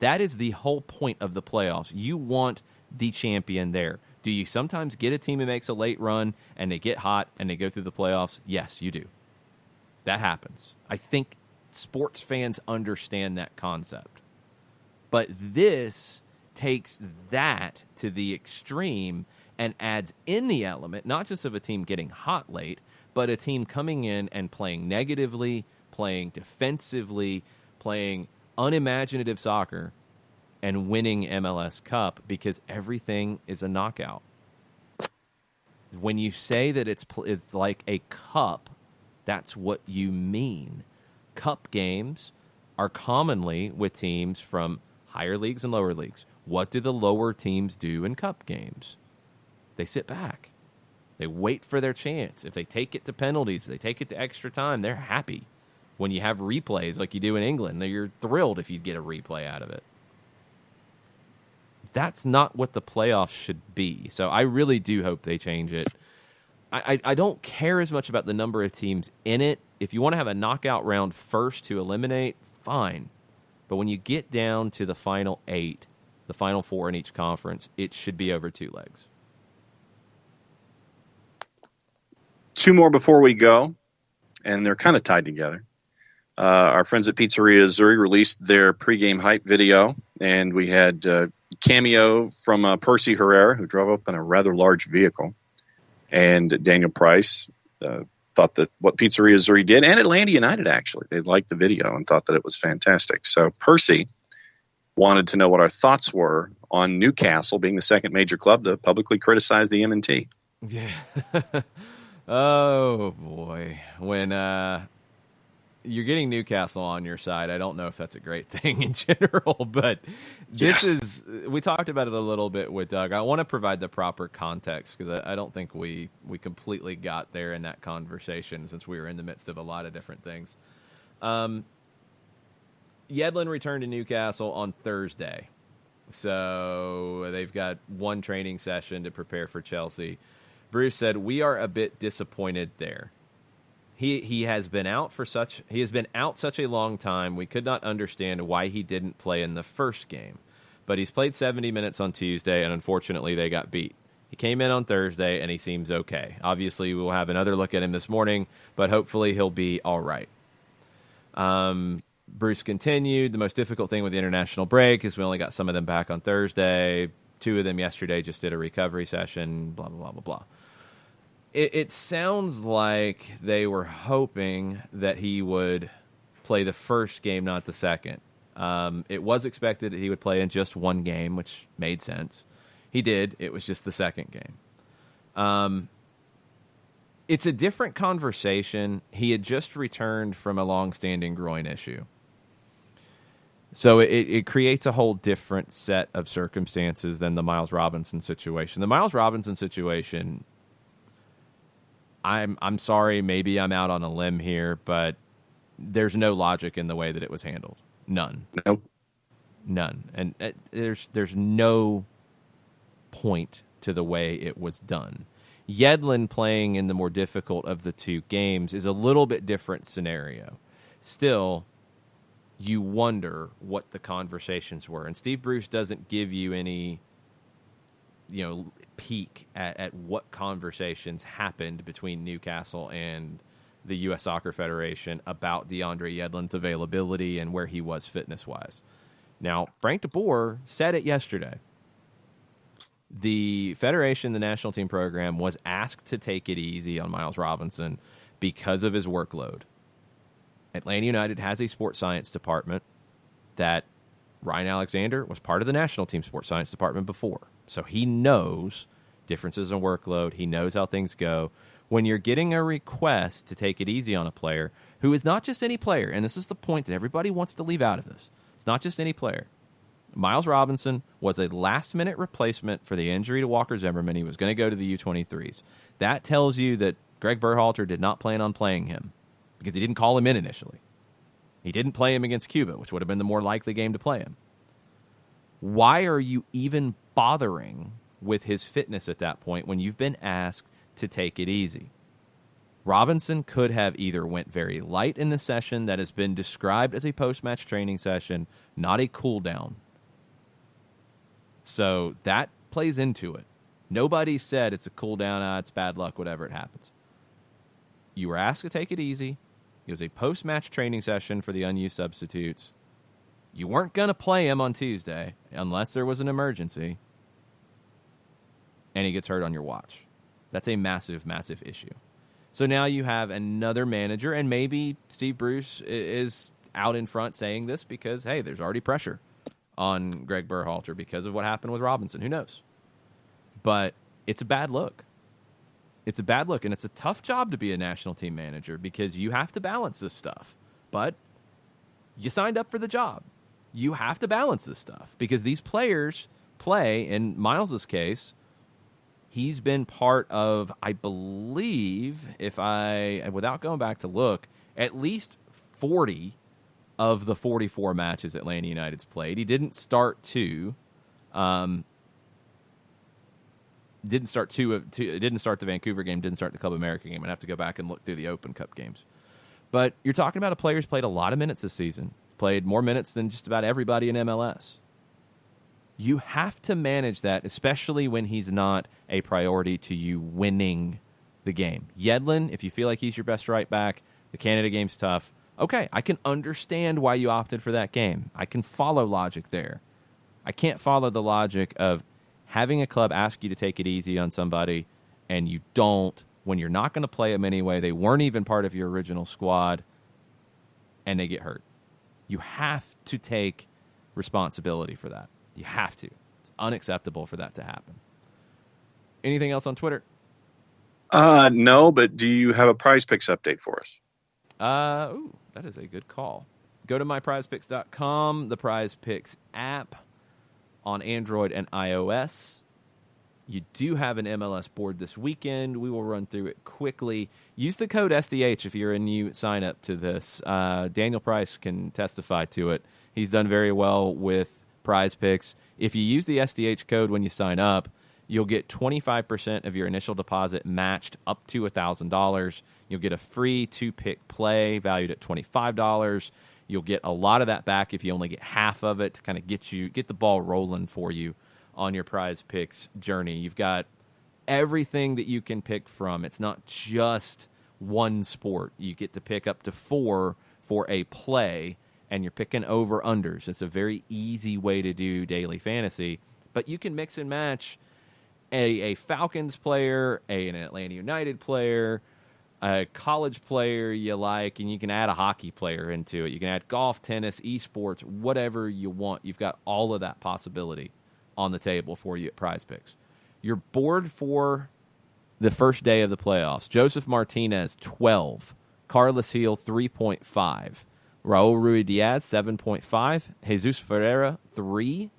S1: That is the whole point of the playoffs. You want the champion there. Do you sometimes get a team who makes a late run and they get hot and they go through the playoffs? Yes, you do. That happens. I think sports fans understand that concept. But this takes that to the extreme and adds in the element, not just of a team getting hot late, but a team coming in and playing negatively, playing defensively, playing unimaginative soccer, and winning MLS Cup, because everything is a knockout. When you say that it's like a cup, that's what you mean. Cup games are commonly with teams from higher leagues and lower leagues. What do the lower teams do in cup games? They sit back. They wait for their chance. If they take it to penalties, they take it to extra time, they're happy. When you have replays like you do in England, you're thrilled if you get a replay out of it. That's not what the playoffs should be. So I really do hope they change it. I don't care as much about the number of teams in it. If you want to have a knockout round first to eliminate, fine. But when you get down to the final 8, the final 4 in each conference, it should be over 2 legs.
S2: 2 more before we go, and they're kind of tied together. Our friends at Pizzeria Zuri released their pregame hype video, and we had cameo from Percy Herrera, who drove up in a rather large vehicle, and Daniel Price thought that what Pizzeria Zuri did, and Atlanta United actually, they liked the video and thought that it was fantastic. So Percy wanted to know what our thoughts were on Newcastle being the second major club to publicly criticize the M&T.
S1: Yeah. Oh, boy. When you're getting Newcastle on your side, I don't know if that's a great thing in general, but this is, we talked about it a little bit with Doug. I want to provide the proper context because I don't think we completely got there in that conversation since we were in the midst of a lot of different things. Yedlin returned to Newcastle on Thursday, so they've got one training session to prepare for Chelsea. Bruce said, "We are a bit disappointed there. He has been out such a long time. We could not understand why he didn't play in the first game. But he's played 70 minutes on Tuesday, and unfortunately they got beat. He came in on Thursday, and he seems okay. Obviously, we'll have another look at him this morning, but hopefully he'll be all right." Bruce continued, "The most difficult thing with the international break is we only got some of them back on Thursday. 2 of them yesterday just did a recovery session, blah, blah, blah, blah, blah." It sounds like they were hoping that he would play the first game, not the second. It was expected that he would play in just one game, which made sense. He did. It was just the second game. It's a different conversation. He had just returned from a long-standing groin issue. So it creates a whole different set of circumstances than the Miles Robinson situation. The Miles Robinson situation, I'm sorry, maybe I'm out on a limb here, but there's no logic in the way that it was handled. None.
S2: Nope.
S1: None. And there's no point to the way it was done. Yedlin playing in the more difficult of the two games is a little bit different scenario. Still, you wonder what the conversations were. And Steve Bruce doesn't give you any, peek at what conversations happened between Newcastle and the U.S. Soccer Federation about DeAndre Yedlin's availability and where he was fitness-wise. Now, Frank DeBoer said it yesterday. The Federation, the national team program, was asked to take it easy on Miles Robinson because of his workload. Atlanta United has a sports science department that Ryan Alexander was part of the national team sports science department before. So he knows differences in workload. He knows how things go. When you're getting a request to take it easy on a player who is not just any player, and this is the point that everybody wants to leave out of this. It's not just any player. Miles Robinson was a last-minute replacement for the injury to Walker Zimmerman. He was going to go to the U23s. That tells you that Greg Berhalter did not plan on playing him because he didn't call him in initially. He didn't play him against Cuba, which would have been the more likely game to play him. Why are you even bothering with his fitness at that point when you've been asked to take it easy? Robinson could have either went very light in the session that has been described as a post-match training session, not a cool-down. So that plays into it. Nobody said it's a cool-down, it's bad luck, whatever it happens. You were asked to take it easy. It was a post-match training session for the unused substitutes. You weren't going to play him on Tuesday unless there was an emergency. And he gets hurt on your watch. That's a massive, massive issue. So now you have another manager, and maybe Steve Bruce is out in front saying this because, hey, there's already pressure on Greg Berhalter because of what happened with Robinson. Who knows? But it's a bad look. It's a bad look, and it's a tough job to be a national team manager because you have to balance this stuff. But you signed up for the job. You have to balance this stuff because these players play, in Miles's case, he's been part of, I believe, without going back to look, at least 40 of the 44 matches Atlanta United's played. He didn't start two. Didn't start the Vancouver game, didn't start the Club America game. I'd have to go back and look through the Open Cup games. But you're talking about a player who's played a lot of minutes this season. Played more minutes than just about everybody in MLS. You have to manage that, especially when he's not a priority to you winning the game. Yedlin, if you feel like he's your best right back, the Canada game's tough. Okay, I can understand why you opted for that game. I can follow logic there. I can't follow the logic of having a club ask you to take it easy on somebody and you don't when you're not going to play them anyway. They weren't even part of your original squad and they get hurt. You have to take responsibility for that. You have to. It's unacceptable for that to happen. Anything else on Twitter?
S2: No, but do you have a Prize Picks update for us?
S1: That is a good call. Go to myprizepicks.com, the Prize Picks app on Android and iOS. You do have an MLS board this weekend. We will run through it quickly. Use the code SDH if you're a new sign-up to this. Daniel Price can testify to it. He's done very well with Prize Picks. If you use the SDH code when you sign up, you'll get 25% of your initial deposit matched up to $1,000. You'll get a free 2-pick play valued at $25. You'll get a lot of that back if you only get half of it to kind of get the ball rolling for you on your Prize Picks journey. You've got everything that you can pick from. It's not just one sport. You get to pick up to 4 for a play, and you're picking over-unders. It's a very easy way to do daily fantasy, but you can mix and match a Falcons player, an Atlanta United player, a college player you like, and you can add a hockey player into it. You can add golf, tennis, esports, whatever you want. You've got all of that possibility on the table for you at Prize Picks. Your board for the first day of the playoffs: Joseph Martinez, 12. Carlos Heel, 3.5. Raul Ruidiaz, 7.5. Jesus Ferreira, 3.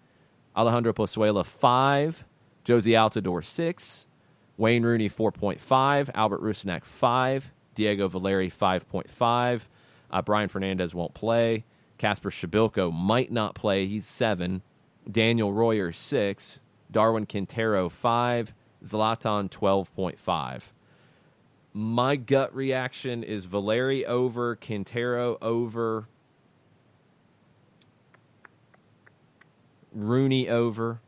S1: Alejandro Pozuelo, 5. Josie Altidore, 6. Wayne Rooney, 4.5. Albert Rusnak, 5. Diego Valeri, 5.5. Brian Fernandez won't play. Casper Shabilko might not play. He's 7. Daniel Royer, 6. Darwin Quintero, 5. Zlatan, 12.5. My gut reaction is Valeri over, Quintero over, Rooney over.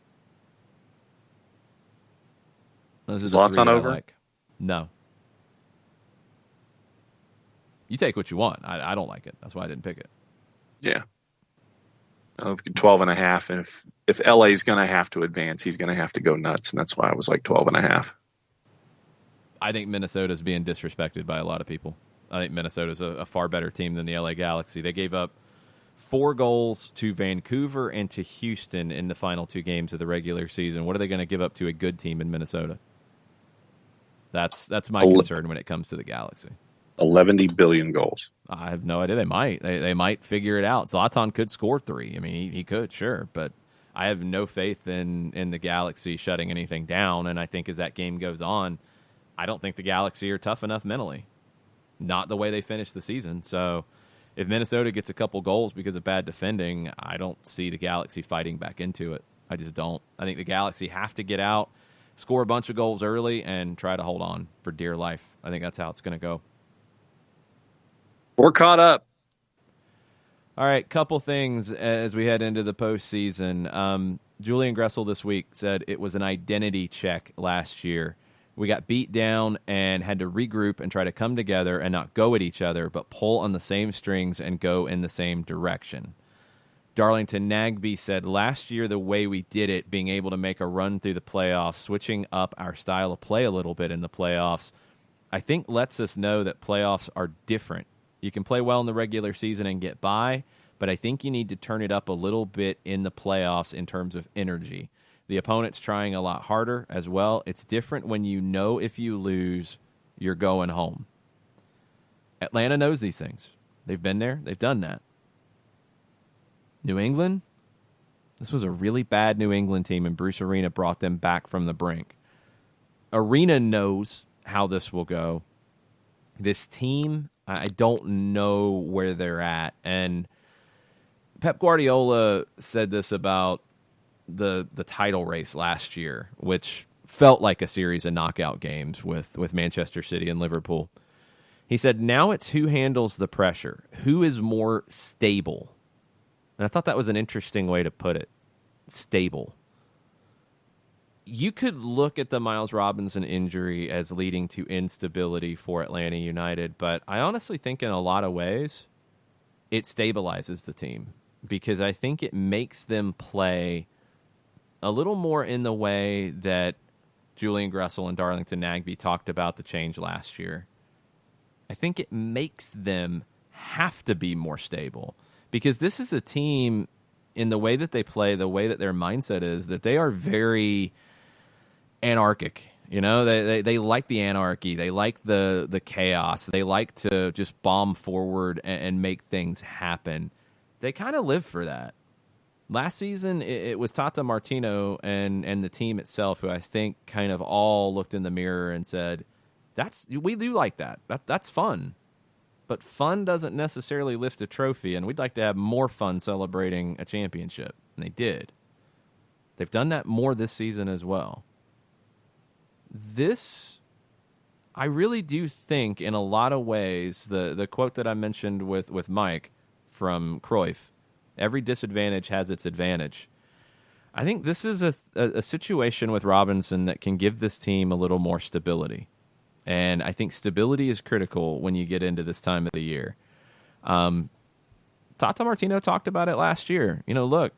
S2: Zlatan over?
S1: Like. No. You take what you want. I don't like it. That's why I didn't pick it.
S2: Yeah. I was 12.5. And if LA is going to have to advance, he's going to have to go nuts. And that's why I was like 12.5.
S1: I think Minnesota's being disrespected by a lot of people. I think Minnesota's a far better team than the LA Galaxy. They gave up 4 goals to Vancouver and to Houston in the final 2 games of the regular season. What are they going to give up to a good team in Minnesota? That's my concern when it comes to the Galaxy.
S2: 11 billion goals.
S1: I have no idea. They might. They might figure it out. Zlatan could score 3. I mean, he could, sure. But I have no faith in the Galaxy shutting anything down. And I think as that game goes on, I don't think the Galaxy are tough enough mentally. Not the way they finished the season. So if Minnesota gets a couple goals because of bad defending, I don't see the Galaxy fighting back into it. I just don't. I think the Galaxy have to get out, score a bunch of goals early, and try to hold on for dear life. I think that's how it's going to go.
S2: We're caught up.
S1: All right, couple things as we head into the postseason. Julian Gressel this week said it was an identity check last year. We got beat down and had to regroup and try to come together and not go at each other, but pull on the same strings and go in the same direction. Darlington Nagbe said last year the way we did it, being able to make a run through the playoffs, switching up our style of play a little bit in the playoffs, I think lets us know that playoffs are different. You can play well in the regular season and get by, but I think you need to turn it up a little bit in the playoffs in terms of energy. The opponent's trying a lot harder as well. It's different when you know if you lose, you're going home. Atlanta knows these things. They've been there. They've done that. New England, this was a really bad New England team, and Bruce Arena brought them back from the brink. Arena knows how this will go. This team, I don't know where they're at. And Pep Guardiola said this about the title race last year, which felt like a series of knockout games with Manchester City and Liverpool. He said, now it's who handles the pressure, who is more stable. And I thought that was an interesting way to put it. Stable. You could look at the Miles Robinson injury as leading to instability for Atlanta United, but I honestly think in a lot of ways it stabilizes the team because I think it makes them play a little more in the way that Julian Gressel and Darlington Nagbe talked about the change last year. I think it makes them have to be more stable because this is a team in the way that they play, the way that their mindset is, that they are very anarchic. You know, they like the anarchy. They like the chaos. They like to just bomb forward and make things happen. They kind of live for that. Last season, it was Tata Martino and the team itself who I think kind of all looked in the mirror and said, we do like that. That's fun. But fun doesn't necessarily lift a trophy, and we'd like to have more fun celebrating a championship. And they did. They've done that more this season as well. This, I really do think, in a lot of ways, the quote that I mentioned with Mike from Cruyff, every disadvantage has its advantage. I think this is a situation with Robinson that can give this team a little more stability. And I think stability is critical when you get into this time of the year. Tata Martino talked about it last year. You know, look,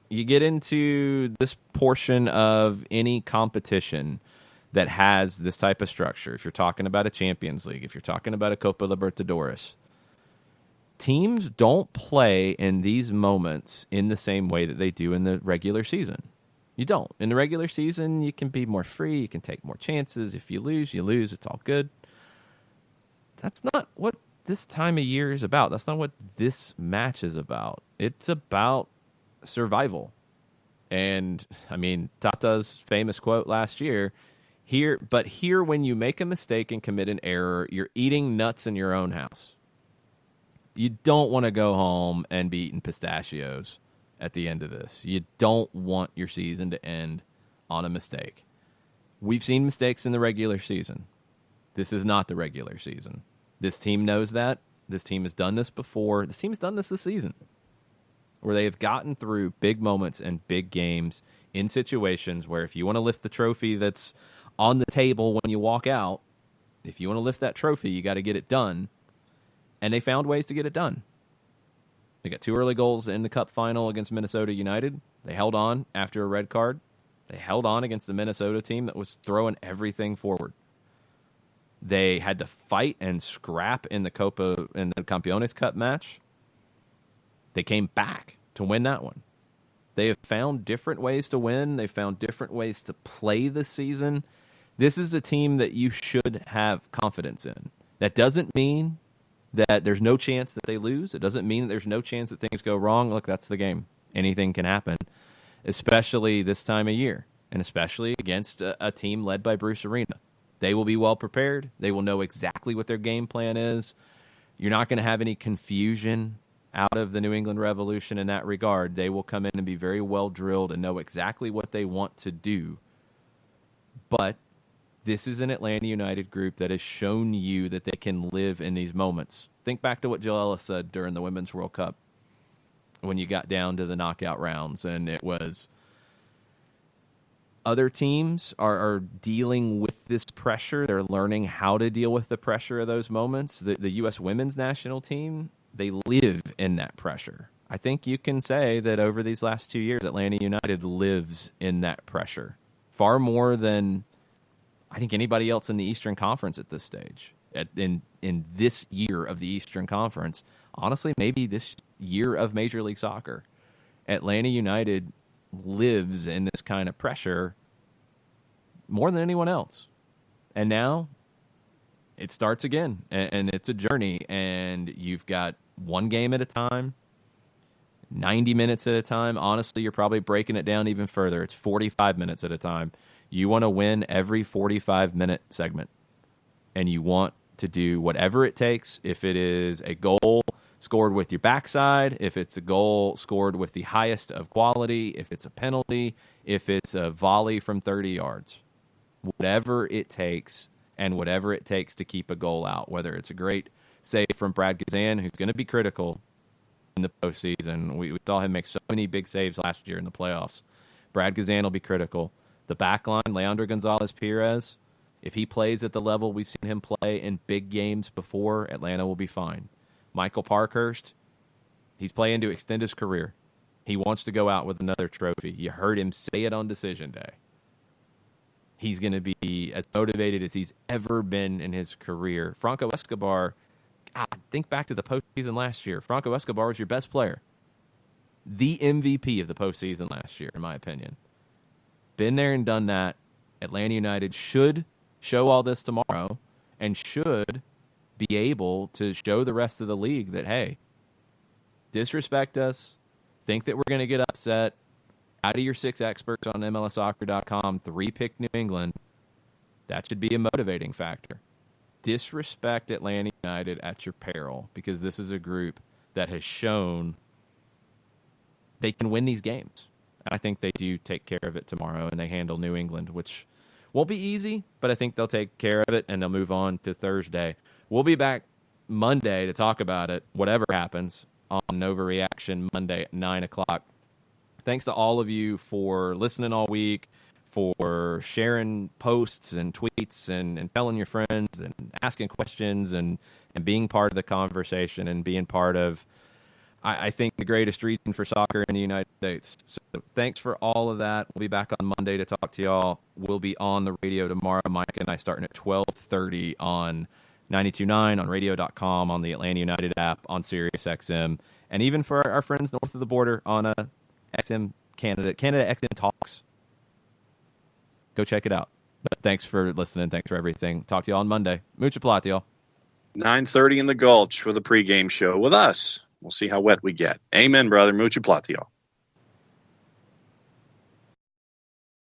S1: you get into this portion of any competition that has this type of structure. If you're talking about a Champions League, if you're talking about a Copa Libertadores, teams don't play in these moments in the same way that they do in the regular season. You don't. In the regular season, you can be more free. You can take more chances. If you lose, you lose. It's all good. That's not what this time of year is about. That's not what this match is about. It's about survival. And, I mean, Tata's famous quote last year, here when you make a mistake and commit an error, you're eating nuts in your own house. You don't want to go home and be eating pistachios at the end of this. You don't want your season to end on a mistake. We've seen mistakes in the regular season. This is not the regular season. This team knows that. This team has done this before. This team has done this season, where they have gotten through big moments and big games in situations where if you want to lift the trophy that's on the table when you walk out, if you want to lift that trophy, you got to get it done. And they found ways to get it done. They got 2 early goals in the Cup final against Minnesota United. They held on after a red card. They held on against the Minnesota team that was throwing everything forward. They had to fight and scrap in the Campeones Cup match. They came back to win that one. They have found different ways to win. They've found different ways to play this season. This is a team that you should have confidence in. That doesn't mean that there's no chance that they lose. It doesn't mean that there's no chance that things go wrong. Look, that's the game. Anything can happen, especially this time of year, and especially against a team led by Bruce Arena. They will be well prepared. They will know exactly what their game plan is. You're not going to have any confusion out of the New England Revolution in that regard. They will come in and be very well drilled and know exactly what they want to do. But this is an Atlanta United group that has shown you that they can live in these moments. Think back to what Jill Ellis said during the Women's World Cup when you got down to the knockout rounds, and it was other teams are dealing with this pressure. They're learning how to deal with the pressure of those moments. The U.S. women's national team, they live in that pressure. I think you can say that over these last 2 years, Atlanta United lives in that pressure far more than I think anybody else in the Eastern Conference at this stage. In this year of the Eastern Conference, honestly, maybe this year of Major League Soccer, Atlanta United lives in this kind of pressure more than anyone else. And now it starts again, and it's a journey, and you've got one game at a time, 90 minutes at a time. Honestly, you're probably breaking it down even further. It's 45 minutes at a time. You want to win every 45-minute segment, and you want to do whatever it takes. If it is a goal scored with your backside, if it's a goal scored with the highest of quality, if it's a penalty, if it's a volley from 30 yards, whatever it takes, and whatever it takes to keep a goal out, whether it's a great save from Brad Gazan, who's going to be critical in the postseason. We saw him make so many big saves last year in the playoffs. Brad Gazan will be critical. The back line, Leandro Gonzalez-Perez, if he plays at the level we've seen him play in big games before, Atlanta will be fine. Michael Parkhurst, he's playing to extend his career. He wants to go out with another trophy. You heard him say it on decision day. He's going to be as motivated as he's ever been in his career. Franco Escobar, God, think back to the postseason last year. Franco Escobar was your best player. The MVP of the postseason last year, in my opinion. Been there and done that. Atlanta United should show all this tomorrow and should be able to show the rest of the league that, hey, disrespect us, think that we're going to get upset. Out of your 6 experts on MLSsoccer.com, 3 pick New England. That should be a motivating factor. Disrespect Atlanta United at your peril, because this is a group that has shown they can win these games. And I think they do take care of it tomorrow, and they handle New England, which won't be easy, but I think they'll take care of it, and they'll move on to Thursday. We'll be back Monday to talk about it, whatever happens, on Nova Reaction Monday at 9 o'clock. Thanks to all of you for listening all week, for sharing posts and tweets and telling your friends and asking questions and being part of the conversation and being part of, I think, the greatest region for soccer in the United States. So thanks for all of that. We'll be back on Monday to talk to y'all. We'll be on the radio tomorrow. Mike and I starting at 12:30 on 92.9, on radio.com, on the Atlanta United app, on SiriusXM, and even for our friends north of the border on XM Canada XM Talks. Go check it out. But thanks for listening. Thanks for everything. Talk to y'all on Monday. Mucha plata, y'all.
S2: 9:30 in the Gulch for the pregame show with us. We'll see how wet we get. Amen, brother. Mucho platio.